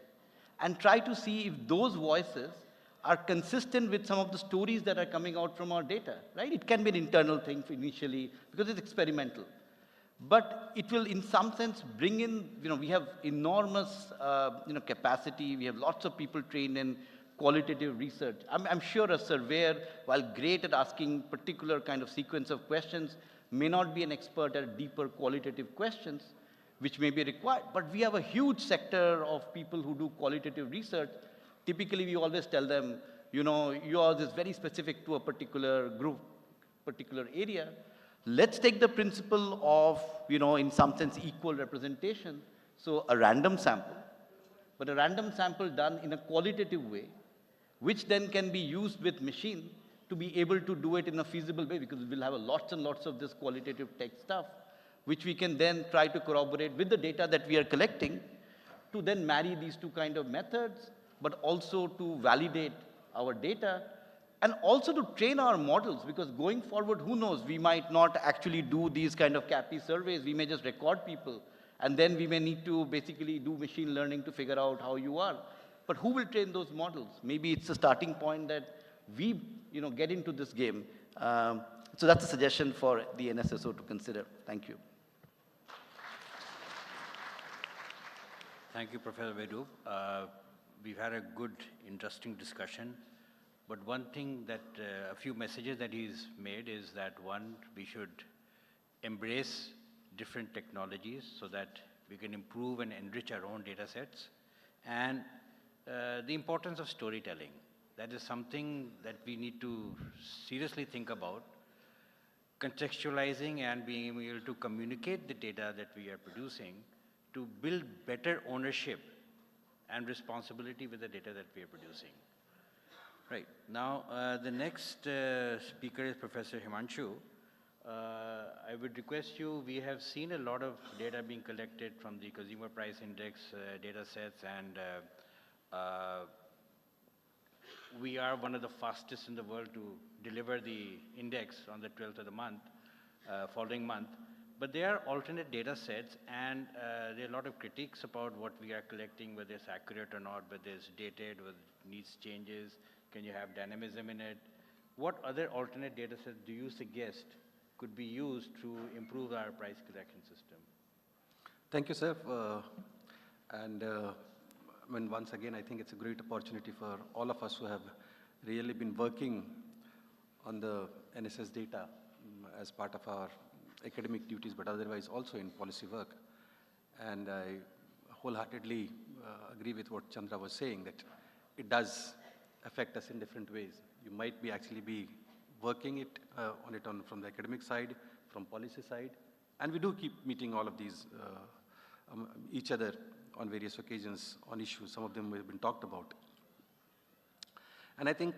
and try to see if those voices are consistent with some of the stories that are coming out from our data, right? It can be an internal thing initially because it's experimental. But it will, in some sense, bring in, we have enormous, capacity. We have lots of people trained in qualitative research. I'm sure a surveyor, while great at asking particular kind of sequence of questions, may not be an expert at deeper qualitative questions, which may be required. But we have a huge sector of people who do qualitative research. Typically, we always tell them, yours is very specific to a particular group, particular area. Let's take the principle of, in some sense, equal representation. So a random sample, but a random sample done in a qualitative way, which then can be used with machine to be able to do it in a feasible way, because we'll have lots and lots of this qualitative text stuff, which we can then try to corroborate with the data that we are collecting to then marry these two kind of methods, but also to validate our data and also to train our models, because going forward, who knows, we might not actually do these kind of CAPI surveys, we may just record people, and then we may need to basically do machine learning to figure out how you are. But who will train those models? Maybe it's a starting point that we get into this game. So that's a suggestion for the NSSO to consider. Thank you. Thank you, Professor Vedu. We've had a good, interesting discussion. But one thing that, a few messages that he's made is that one, we should embrace different technologies so that we can improve and enrich our own data sets. And the importance of storytelling. That is something that we need to seriously think about. Contextualizing and being able to communicate the data that we are producing to build better ownership and responsibility with the data that we are producing. Right. Now, the next speaker is Professor Himanshu. I would request you, we have seen a lot of data being collected from the Consumer Price Index data sets, and we are one of the fastest in the world to deliver the index on the 12th of the month, following month. But there are alternate data sets, and there are a lot of critiques about what we are collecting, whether it's accurate or not, whether it's dated, whether it needs changes, can you have dynamism in it? What other alternate data sets do you suggest could be used to improve our price collection system? Thank you, sir. Once again, I think it's a great opportunity for all of us who have really been working on the NSS data as part of our academic duties, but otherwise also in policy work. And I wholeheartedly agree with what Chandra was saying, that it does affect us in different ways. You might be actually be working from the academic side, from policy side, and we do keep meeting all of these each other on various occasions on issues. Some of them have been talked about. And I think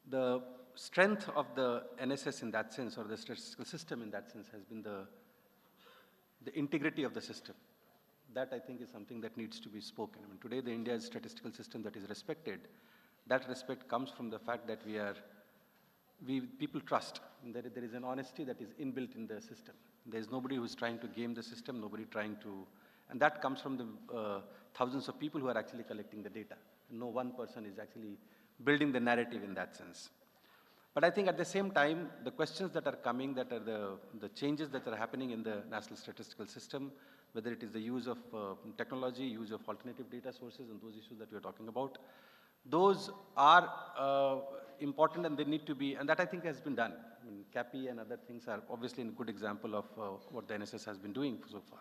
the strength of the NSS in that sense, or the statistical system in that sense, has been the integrity of the system. That, I think, is something that needs to be spoken. I mean, today, the India's statistical system that is respected, that respect comes from the fact that people trust. And there is an honesty that is inbuilt in the system. There is nobody who's trying to game the system, nobody trying to, and that comes from the thousands of people who are actually collecting the data. No one person is actually building the narrative in that sense. But I think at the same time, the questions that are coming, that are the changes that are happening in the national statistical system, whether it is the use of technology, use of alternative data sources, and those issues that we are talking about, those are important, and they need to be, and that I think has been done. I mean, CAPI and other things are obviously a good example of what the NSS has been doing so far.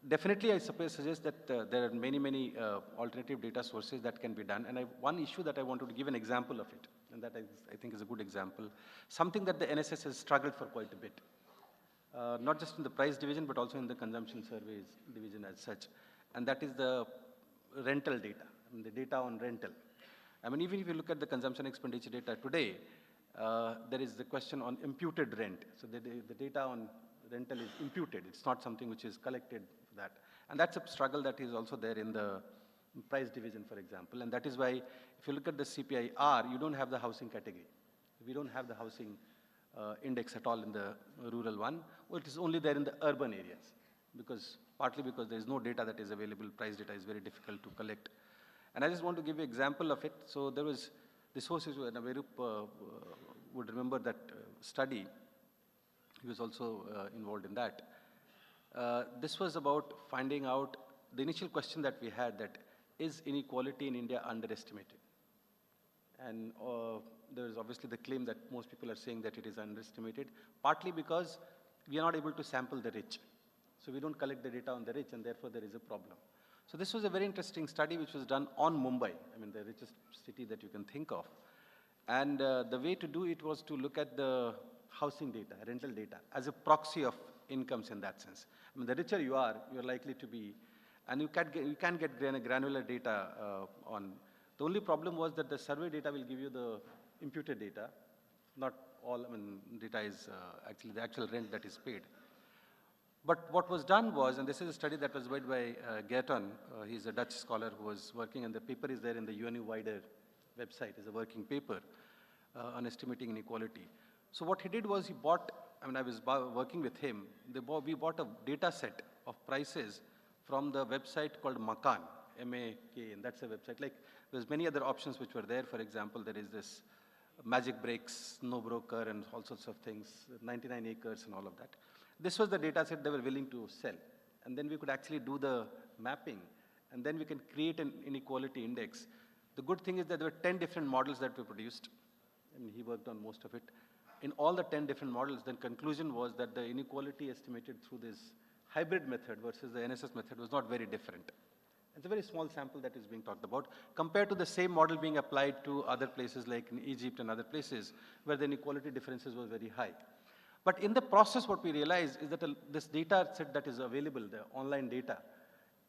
Definitely, I suggest that there are many alternative data sources that can be done. And one issue that I wanted to give an example of it, and that I think is a good example, something that the NSS has struggled for quite a bit, not just in the price division, but also in the consumption surveys division as such. And that is the rental data, the data on rental. I mean, even if you look at the consumption expenditure data today, there is the question on imputed rent. So the data on rental is imputed. It's not something which is collected for that. And that's a struggle that is also there in the price division, for example. And that is why, if you look at the CPI-R, you don't have the housing category. We don't have the housing index at all in the rural one. Well, it is only there in the urban areas, partly because there is no data that is available. Price data is very difficult to collect. And I just want to give you an example of it. So there was this source, and Averup would remember that study. He was also involved in that. This was about finding out the initial question that we had, that is inequality in India underestimated? And there is obviously the claim that most people are saying that it is underestimated, partly because we are not able to sample the rich. So we don't collect the data on the rich, and therefore there is a problem. So this was a very interesting study which was done on Mumbai, I mean the richest city that you can think of. And the way to do it was to look at the housing data, rental data, as a proxy of incomes in that sense. I mean, the richer you are, you're likely to be, and you can get granular data on. The only problem was that the survey data will give you the imputed data, not all, I mean, data is actually the actual rent that is paid. But what was done was, and this is a study that was made by Gerton, he's a Dutch scholar who was working, and the paper is there in the UNU wider website, it's a working paper on estimating inequality. So what he did was he bought, I mean, I was working with him, we bought a data set of prices from the website called Makan, M-A-K, and that's a website. Like, there's many other options which were there. For example, there is this Magic Breaks, No Broker, and all sorts of things, 99 acres and all of that. This was the data set they were willing to sell. And then we could actually do the mapping, and then we can create an inequality index. The good thing is that there were 10 different models that we produced, and he worked on most of it. In all the 10 different models, the conclusion was that the inequality estimated through this hybrid method versus the NSS method was not very different. It's a very small sample that is being talked about, compared to the same model being applied to other places like in Egypt and other places, where the inequality differences were very high. But in the process, what we realized is that this data set that is available, the online data,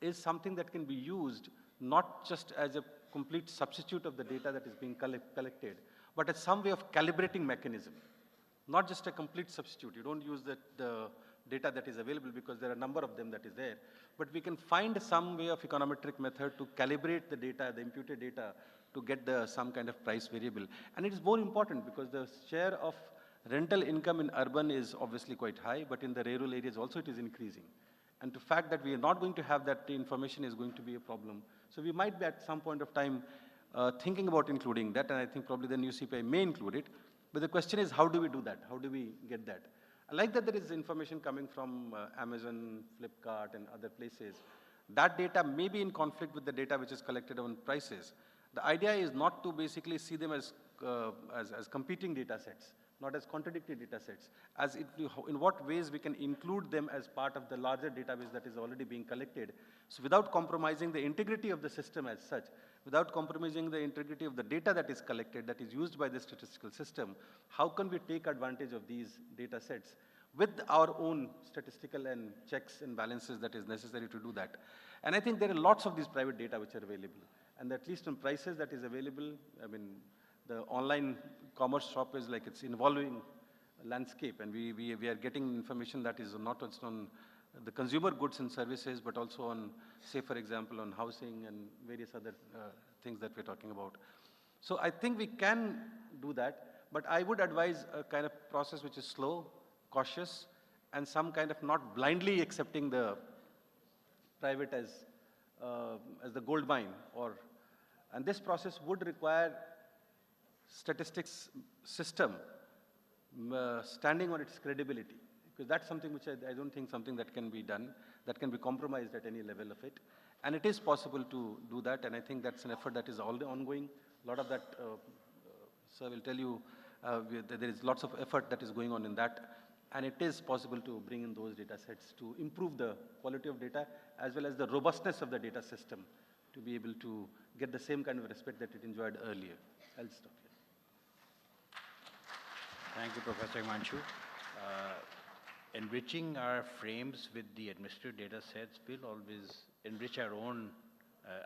is something that can be used not just as a complete substitute of the data that is being collected, but as some way of calibrating mechanism. Not just a complete substitute. You don't use the data that is available because there are a number of them that is there. But we can find some way of econometric method to calibrate the data, the imputed data, to get some kind of price variable. And it is more important because the share of rental income in urban is obviously quite high, but in the rural areas also it is increasing. And the fact that we are not going to have that information is going to be a problem. So we might be at some point of time thinking about including that, and I think probably the new CPI may include it. But the question is, how do we do that? How do we get that? I like that there is information coming from Amazon, Flipkart, and other places. That data may be in conflict with the data which is collected on prices. The idea is not to basically see them as competing data sets, not as contradictory data sets, in what ways we can include them as part of the larger database that is already being collected. So without compromising the integrity of the system as such, without compromising the integrity of the data that is collected, that is used by the statistical system, how can we take advantage of these data sets with our own statistical and checks and balances that is necessary to do that? And I think there are lots of these private data which are available. And at least on prices that is available, I mean, the online commerce shop is like it's involving landscape, and we are getting information that is not just on the consumer goods and services, but also on, say, for example, on housing and various other things that we're talking about. So I think we can do that, but I would advise a kind of process which is slow, cautious, and some kind of not blindly accepting the private as the gold mine. And this process would require statistics system standing on its credibility, because that's something which I don't think something that can be done, that can be compromised at any level of it. And it is possible to do that, and I think that's an effort that is already ongoing. A lot of that, sir will tell you, there is lots of effort that is going on in that, and it is possible to bring in those data sets to improve the quality of data as well as the robustness of the data system to be able to get the same kind of respect that it enjoyed earlier. I'll stop here. Thank you, Professor Himanshu. Enriching our frames with the administrative data sets will always enrich our own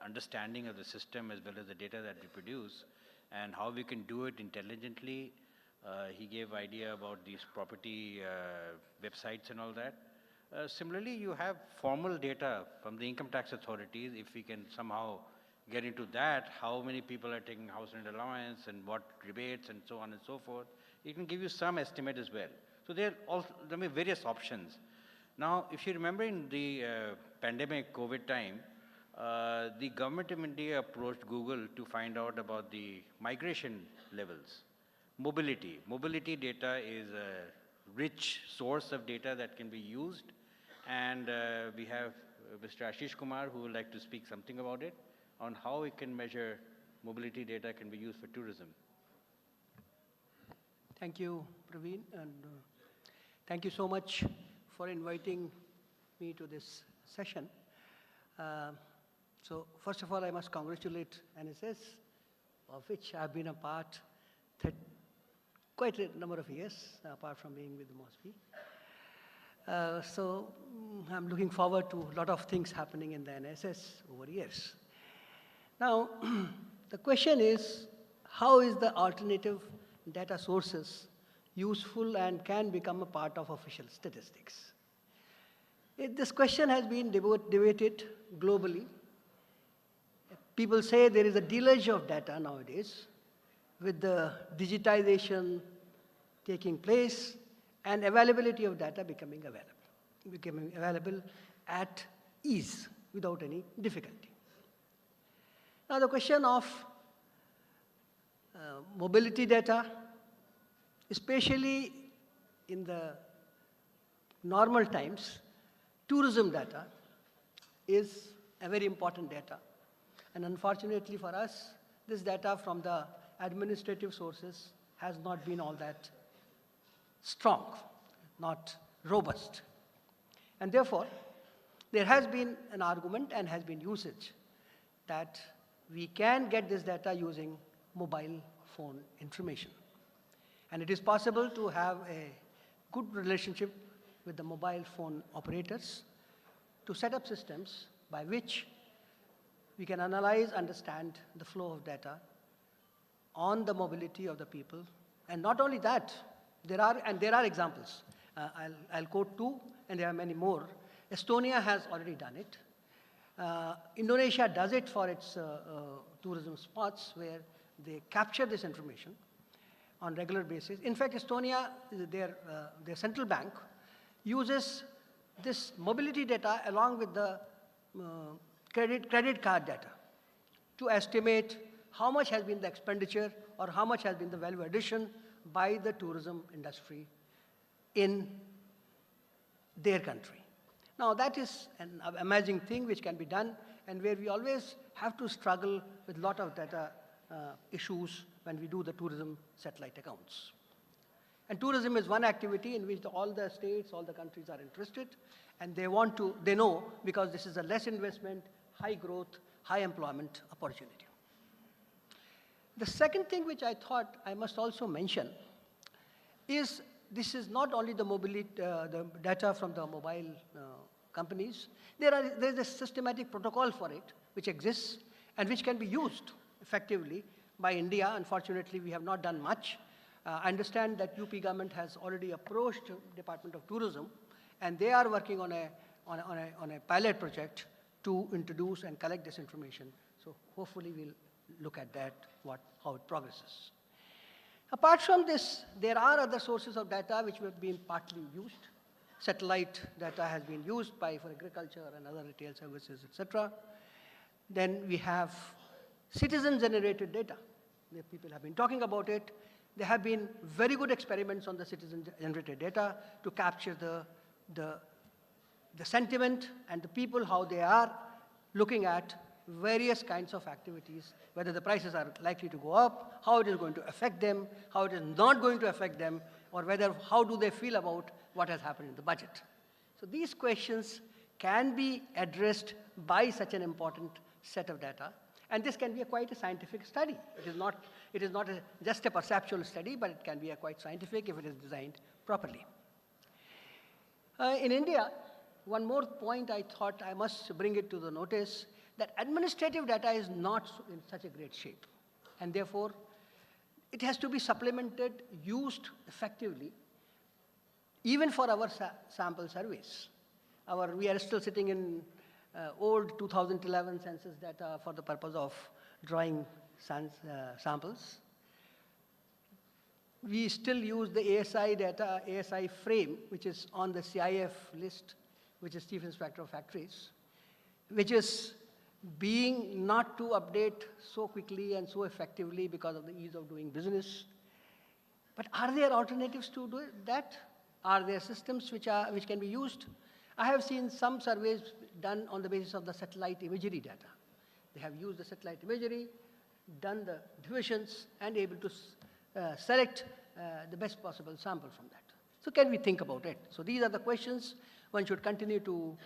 understanding of the system as well as the data that we produce, and how we can do it intelligently. He gave idea about these property websites and all that. Similarly, you have formal data from the income tax authorities. If we can somehow get into that, how many people are taking house rent allowance and what rebates and so on and so forth, it can give you some estimate as well. So there are various options. Now, if you remember in the pandemic COVID time, the government of India approached Google to find out about the migration levels. Mobility data is a rich source of data that can be used, and we have Mr. Ashish Kumar who would like to speak something about it, on how we can measure mobility data can be used for tourism. Thank you, Praveen, and thank you so much for inviting me to this session. So first of all, I must congratulate NSS, of which I've been a part quite a number of years, apart from being with MOSPI. I'm looking forward to a lot of things happening in the NSS over years. Now, the question is, how is the alternative data sources useful and can become a part of official statistics? This question has been debated globally. People say there is a deluge of data nowadays with the digitization taking place and availability of data becoming available at ease without any difficulty. Now the question of mobility data, especially in the normal times, tourism data is a very important data. And unfortunately for us, this data from the administrative sources has not been all that strong, not robust. And therefore, there has been an argument and has been usage that we can get this data using mobile phone information. And it is possible to have a good relationship with the mobile phone operators to set up systems by which we can analyze, understand the flow of data on the mobility of the people. And not only that, there are examples. I'll quote two, and there are many more. Estonia has already done it. Indonesia does it for its tourism spots where they capture this information on regular basis. In fact, Estonia, their central bank, uses this mobility data along with the credit card data to estimate how much has been the expenditure or how much has been the value addition by the tourism industry in their country. Now that is an amazing thing which can be done and where we always have to struggle with a lot of data issues when we do the tourism satellite accounts. And tourism is one activity in which all the states, all the countries are interested, and they know because this is a less investment, high growth, high employment opportunity. The second thing which I thought I must also mention is this is not only the mobility, the data from the mobile companies. There is a systematic protocol for it which exists and which can be used effectively by India. Unfortunately, we have not done much. I understand that UP government has already approached Department of Tourism, and they are working on a pilot project to introduce and collect this information. So hopefully we'll look at that, how it progresses. Apart from this, there are other sources of data which have been partly used. Satellite data has been used for agriculture and other retail services, etc. Then we have citizen-generated data. The people have been talking about it. There have been very good experiments on the citizen-generated data to capture the sentiment and the people, how they are looking at various kinds of activities, whether the prices are likely to go up, how it is going to affect them, how it is not going to affect them, or how do they feel about what has happened in the budget. So these questions can be addressed by such an important set of data, and this can be quite a scientific study. It is not just a perceptual study, but it can be quite scientific if it is designed properly. In India, one more point I thought I must bring it to the notice, that administrative data is not in such a great shape, and therefore it has to be supplemented, used effectively, even for our sample surveys. We are still sitting in old 2011 census data for the purpose of drawing samples. We still use the ASI data, ASI frame, which is on the CIF list, which is Chief Inspector of Factories, which is being not to update so quickly and so effectively because of the ease of doing business. But are there alternatives to do that? Are there systems which can be used? I have seen some surveys done on the basis of the satellite imagery data. They have used the satellite imagery, done the divisions, and able to select the best possible sample from that. So can we think about it? So these are the questions one should continue to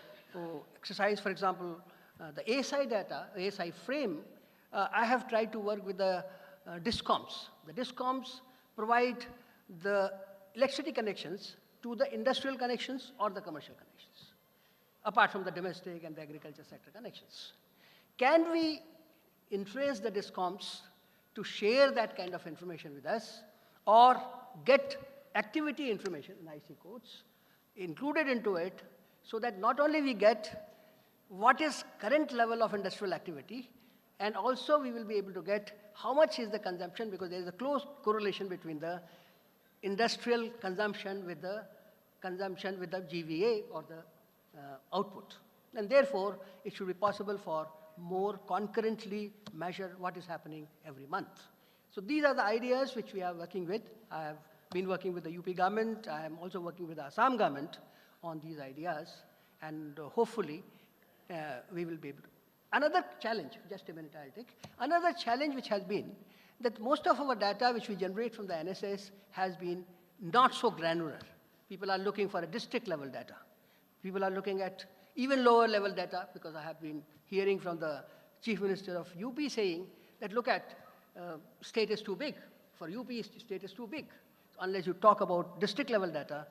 exercise. For example, the ASI data, ASI frame, I have tried to work with the DISCOMs. The DISCOMs provide the electricity connections to the industrial connections or the commercial connections, apart from the domestic and the agriculture sector connections. Can we influence the DISCOMs to share that kind of information with us, or get activity information in IC codes included into it, so that not only we get what is current level of industrial activity, and also we will be able to get how much is the consumption, because there is a close correlation between the industrial consumption with the GVA or the output. And therefore, it should be possible for more concurrently measure what is happening every month. So these are the ideas which we are working with. I have been working with the UP government. I am also working with the Assam government on these ideas, and hopefully we will be able to. Another challenge, just a minute I'll take, another challenge which has been that most of our data which we generate from the NSS has been not so granular. People are looking for a district level data. People are looking at even lower level data, because I have been hearing from the Chief Minister of UP saying that look at state is too big. For UP, state is too big. Unless you talk about district level data,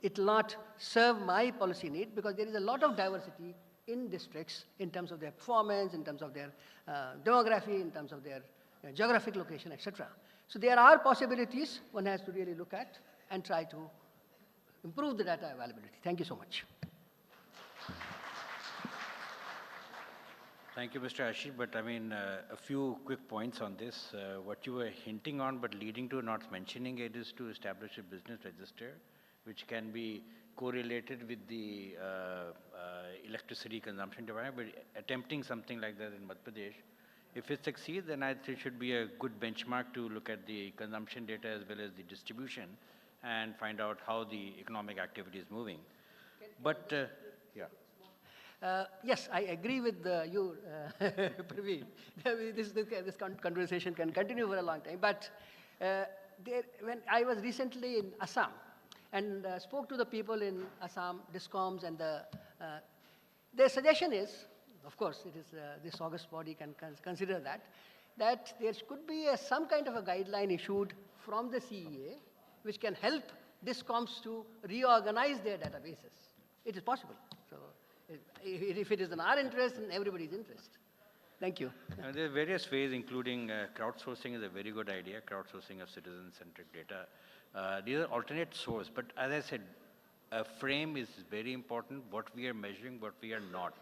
it will not serve my policy need, because there is a lot of diversity in districts in terms of their performance, in terms of their demography, in terms of their geographic location, etc. So there are possibilities one has to really look at and try to improve the data availability. Thank you so much. Thank you, Mr. Ashish, but I mean, a few quick points on this. What you were hinting on but leading to not mentioning it is to establish a business register which can be correlated with the electricity consumption divider, but attempting something like that in Madhya Pradesh, if it succeeds, then I think it should be a good benchmark to look at the consumption data as well as the distribution and find out how the economic activity is moving. But, yeah. Yes, I agree with you, Praveen. This conversation can continue for a long time. But when I was recently in Assam and spoke to the people in Assam, DISCOMs, and their suggestion is, of course, it is this august body can consider that there could be some kind of a guideline issued from the CEA which can help DISCOMs to reorganize their databases. It is possible. So, if it is in our interest, in everybody's interest. Thank you. There are various ways, including crowdsourcing is a very good idea, crowdsourcing of citizen-centric data. These are alternate source, but as I said, a frame is very important, what we are measuring, what we are not.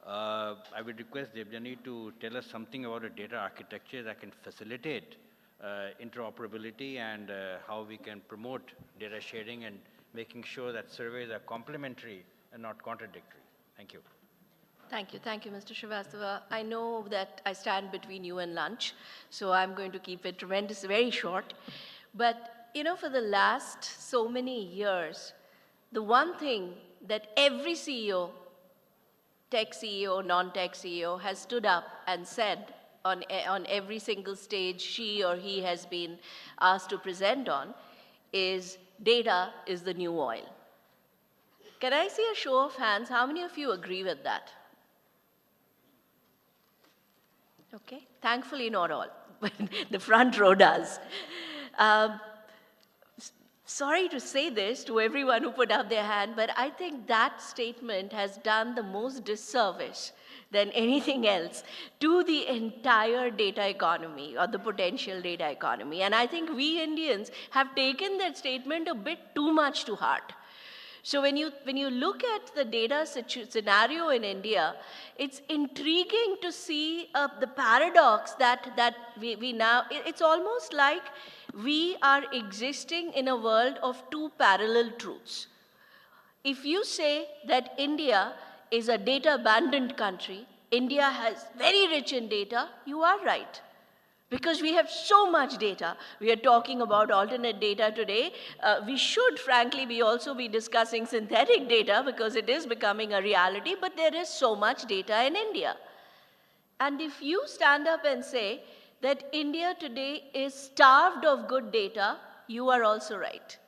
I would request Debjani to tell us something about a data architecture that can facilitate interoperability and how we can promote data sharing and making sure that surveys are complementary and not contradictory. Thank you. Thank you. Thank you, Mr. Srivastava. I know that I stand between you and lunch, so I'm going to keep it very short. But, you know, for the last so many years, the one thing that every CEO, tech CEO, non-tech CEO, has stood up and said on every single stage she or he has been asked to present on is data is the new oil. Can I see a show of hands? How many of you agree with that? Okay, thankfully not all, but the front row does. Sorry to say this to everyone who put up their hand, but I think that statement has done the most disservice than anything else to the entire data economy or the potential data economy. And I think we Indians have taken that statement a bit too much to heart. So when you look at the data scenario in India, it's intriguing to see the paradox that we now, it's almost like we are existing in a world of two parallel truths. If you say that India is a data abundant country, India has very rich in data, you are right. Because we have so much data. We are talking about alternate data today. We should, frankly, also be discussing synthetic data because it is becoming a reality, but there is so much data in India. And if you stand up and say that India today is starved of good data, you are also right.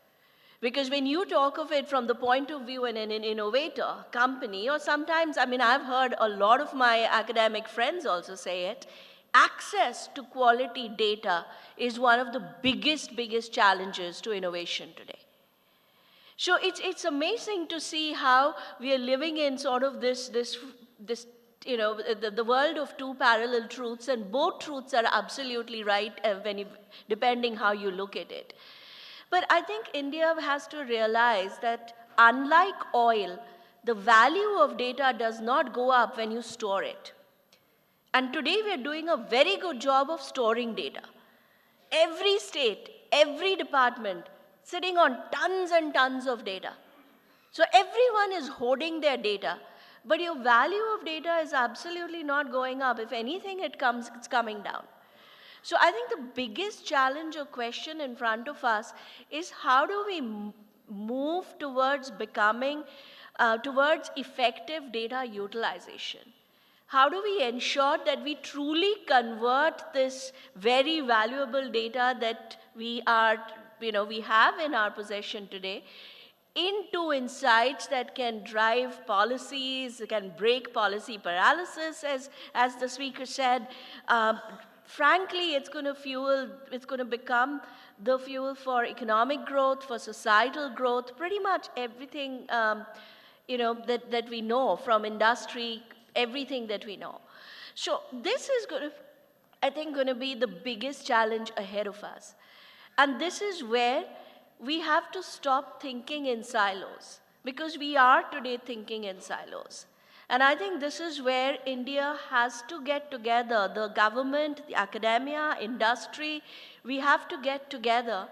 Because when you talk of it from the point of view in an innovator company, or sometimes, I mean, I've heard a lot of my academic friends also say it, access to quality data is one of the biggest challenges to innovation today. So it's amazing to see how we are living in sort of this you know, the world of two parallel truths, and both truths are absolutely right depending how you look at it. But I think India has to realize that unlike oil, the value of data does not go up when you store it. And today we are doing a very good job of storing data. Every state, every department, sitting on tons and tons of data. So everyone is hoarding their data, but your value of data is absolutely not going up. If anything, it's coming down. So I think the biggest challenge or question in front of us is how do we move towards becoming, towards effective data utilization? How do we ensure that we truly convert this very valuable data that we have in our possession today into insights that can drive policies, can break policy paralysis, as the speaker said. Frankly, it's going to become the fuel for economic growth, for societal growth, pretty much everything that we know from industry, everything that we know. So this is I think, going to be the biggest challenge ahead of us. And this is where we have to stop thinking in silos, because we are today thinking in silos. And I think this is where India has to get together, the government, the academia, industry, we have to get together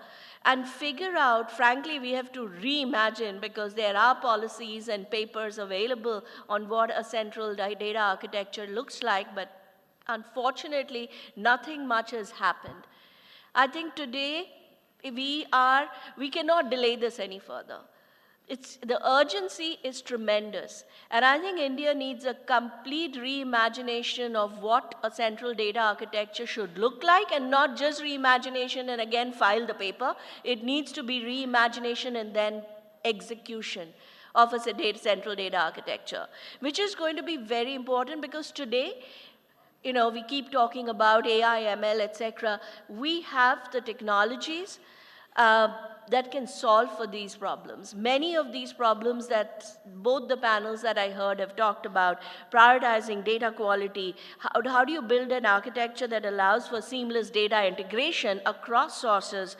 and figure out, frankly, we have to reimagine, because there are policies and papers available on what a central data architecture looks like, but unfortunately, nothing much has happened. I think today, we cannot delay this any further. The urgency is tremendous. And I think India needs a complete reimagination of what a central data architecture should look like, and not just reimagination and again file the paper. It needs to be reimagination and then execution of a central data architecture, which is going to be very important, because today, we keep talking about AI, ML, etc. We have the technologies that can solve for these problems. Many of these problems that both the panels that I heard have talked about, prioritizing data quality, how do you build an architecture that allows for seamless data integration across sources,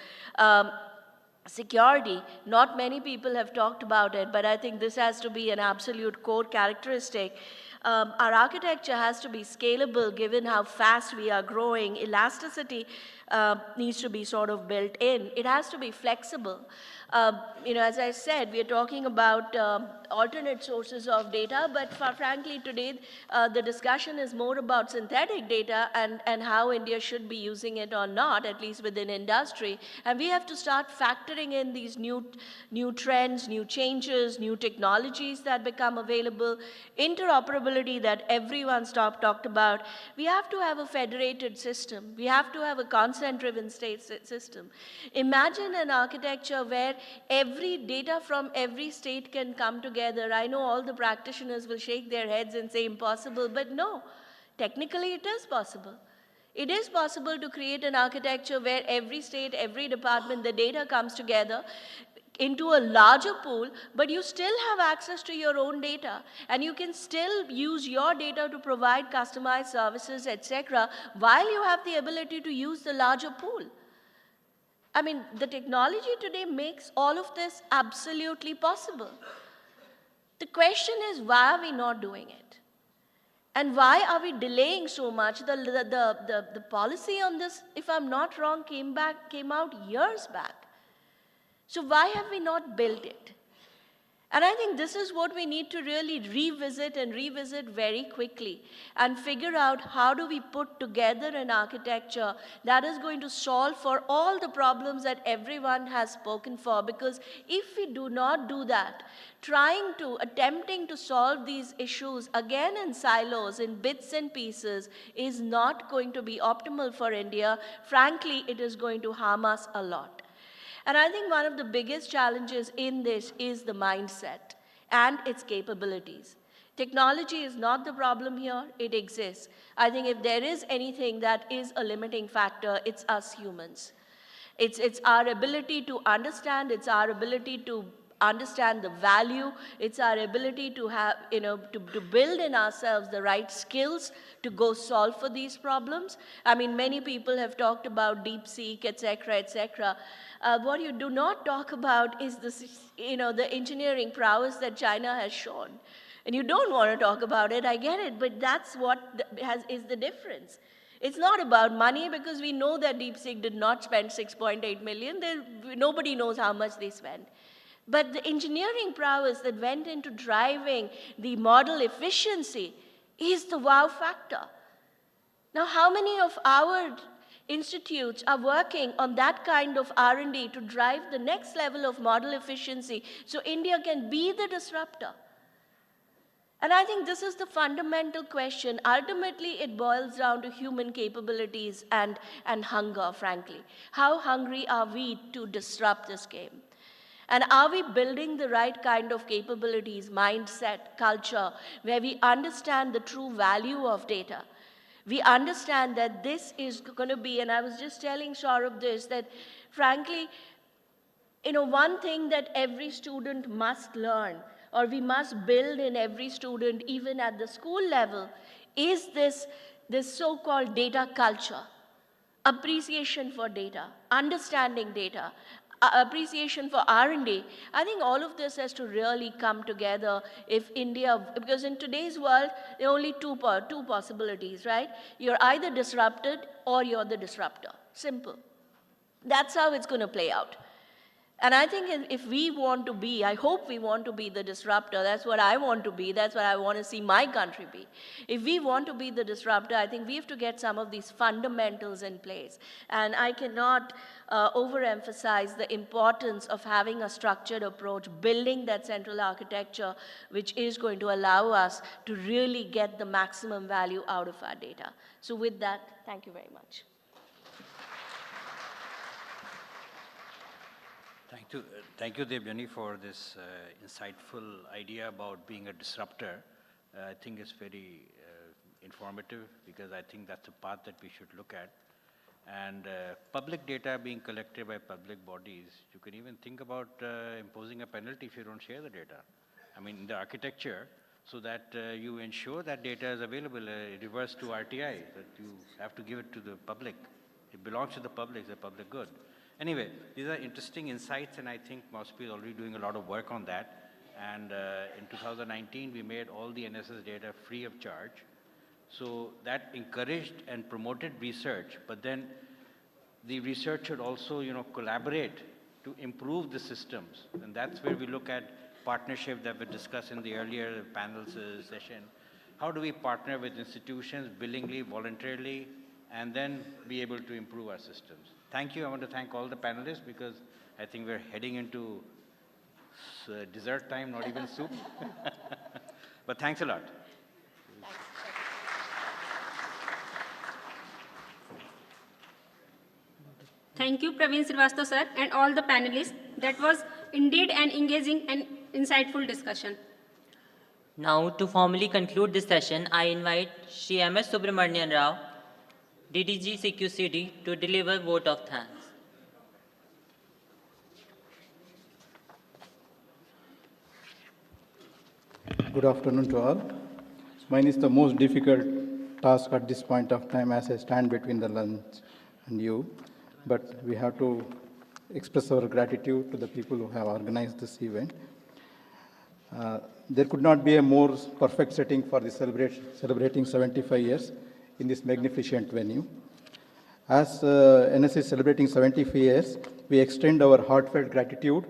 security. Not many people have talked about it, but I think this has to be an absolute core characteristic. Our architecture has to be scalable given how fast we are growing. Elasticity needs to be sort of built in. It has to be flexible. As I said, we are talking about alternate sources of data, but frankly today the discussion is more about synthetic data and how India should be using it or not, at least within industry. And we have to start factoring in these new trends, new changes, new technologies that become available, interoperability that everyone's talked about. We have to have a federated system. We have to have a consent-driven state system. Imagine an architecture where every data from every state can come together. I know all the practitioners will shake their heads and say impossible, but no, technically it is possible. It is possible to create an architecture where every state, every department, the data comes together into a larger pool, but you still have access to your own data, and you can still use your data to provide customized services, etc., while you have the ability to use the larger pool. I mean, the technology today makes all of this absolutely possible. The question is, why are we not doing it? And why are we delaying so much? The policy on this, if I'm not wrong, came out years back. So why have we not built it? And I think this is what we need to really revisit very quickly and figure out how do we put together an architecture that is going to solve for all the problems that everyone has spoken for. Because if we do not do that, attempting to solve these issues again in silos, in bits and pieces, is not going to be optimal for India. Frankly, it is going to harm us a lot. And I think one of the biggest challenges in this is the mindset and its capabilities. Technology is not the problem here, it exists. I think if there is anything that is a limiting factor, it's us humans. It's our ability to understand, it's our ability to understand the value, it's our ability to have, to build in ourselves the right skills to go solve for these problems. I mean, many people have talked about DeepSeek, etc., etc. What you do not talk about is the engineering prowess that China has shown. And you don't want to talk about it, I get it, but that's what is the difference. It's not about money, because we know that DeepSeek did not spend 6.8 million. Nobody knows how much they spent. But the engineering prowess that went into driving the model efficiency is the wow factor. Now, how many of our institutes are working on that kind of R&D to drive the next level of model efficiency so India can be the disruptor? And I think this is the fundamental question. Ultimately, it boils down to human capabilities and hunger, frankly. How hungry are we to disrupt this game? And are we building the right kind of capabilities, mindset, culture, where we understand the true value of data? We understand that this is going to be, and I was just telling Saurabh this, that frankly, one thing that every student must learn, or we must build in every student, even at the school level, is this so-called data culture. Appreciation for data, understanding data, appreciation for R&D. I think all of this has to really come together if India, because in today's world, there are only two possibilities, right? You're either disrupted or you're the disruptor. Simple. That's how it's going to play out. And I think if we want to be, I hope we want to be the disruptor. That's what I want to be. That's what I want to see my country be. If we want to be the disruptor, I think we have to get some of these fundamentals in place. And I cannot overemphasize the importance of having a structured approach, building that central architecture, which is going to allow us to really get the maximum value out of our data. So with that, thank you very much. Thank you, Debjani, for this insightful idea about being a disruptor. I think it's very informative, because I think that's a path that we should look at. And public data being collected by public bodies, you can even think about imposing a penalty if you don't share the data. I mean, the architecture, so that you ensure that data is available, reverse to RTI, that you have to give it to the public. It belongs to the public, it's a public good. Anyway, these are interesting insights, and I think MOSPI is already doing a lot of work on that. And in 2019, we made all the NSS data free of charge. So that encouraged and promoted research, but then the research should also, collaborate to improve the systems. And that's where we look at partnership that we discussed in the earlier panel session. How do we partner with institutions willingly, voluntarily, and then be able to improve our systems? Thank you. I want to thank all the panelists, because I think we're heading into dessert time, not even soup. But thanks a lot. Thank you, Praveen Srivastava sir, and all the panelists. That was indeed an engaging and insightful discussion. Now, to formally conclude this session, I invite Shri M.S. Subramanian Rao, DDG CQCD, to deliver vote of thanks. Good afternoon to all. Mine is the most difficult task at this point of time, as I stand between the lunch and you. But we have to express our gratitude to the people who have organized this event. There could not be a more perfect setting for the celebrating 75 years in this magnificent venue. As NSS is celebrating 75 years, we extend our heartfelt gratitude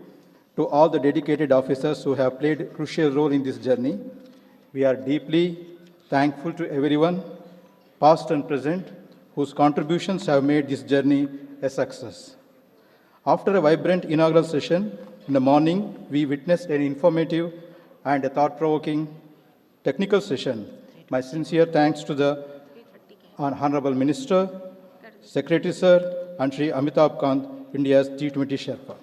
to all the dedicated officers who have played a crucial role in this journey. We are deeply thankful to everyone, past and present, whose contributions have made this journey a success. After a vibrant inaugural session, in the morning, we witnessed an informative and a thought-provoking technical session. My sincere thanks to the Honorable Minister, Secretary Sir, and Shri Amitabh Kant, India's G20 Sherpa.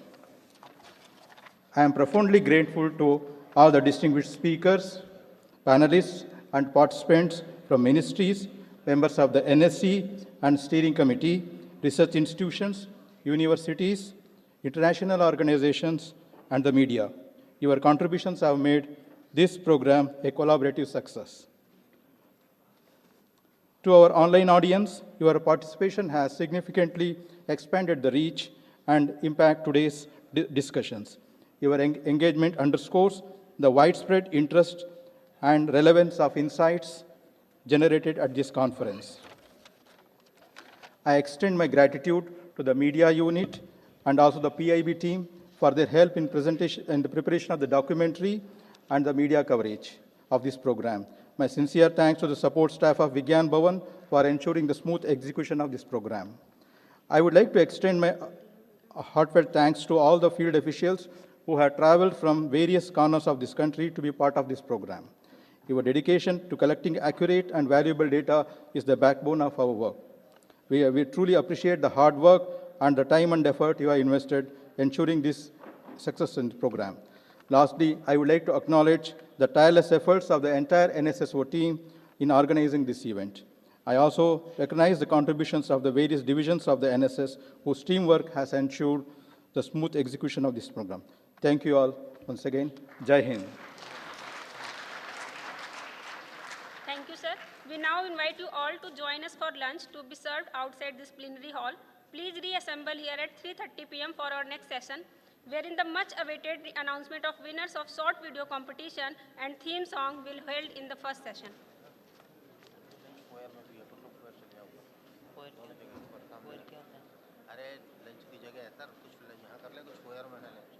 I am profoundly grateful to all the distinguished speakers, panelists, and participants from ministries, members of the NSC and Steering Committee, research institutions, universities, international organizations, and the media. Your contributions have made this program a collaborative success. To our online audience, your participation has significantly expanded the reach and impact today's discussions. Your engagement underscores the widespread interest and relevance of insights generated at this conference. I extend my gratitude to the media unit and also the PIB team for their help in presentation and the preparation of the documentary and the media coverage of this program. My sincere thanks to the support staff of Vigyan Bhavan for ensuring the smooth execution of this program. I would like to extend my heartfelt thanks to all the field officials who have traveled from various corners of this country to be part of this program. Your dedication to collecting accurate and valuable data is the backbone of our work. We truly appreciate the hard work and the time and effort you have invested ensuring this success in the program. Lastly, I would like to acknowledge the tireless efforts of the entire NSSO team in organizing this event. I also recognize the contributions of the various divisions of the NSS whose teamwork has ensured the smooth execution of this program. Thank you all once again. Jai Hind. Thank you, sir. We now invite you all to join us for lunch to be served outside this plenary hall. Please reassemble here at 3:30 p.m. for our next session, wherein the much-awaited announcement of winners of short video competition and theme song will be held in the first session. अरे lunch की जगह है sir कुछ यहाँ कर ले कुछ square में है लंच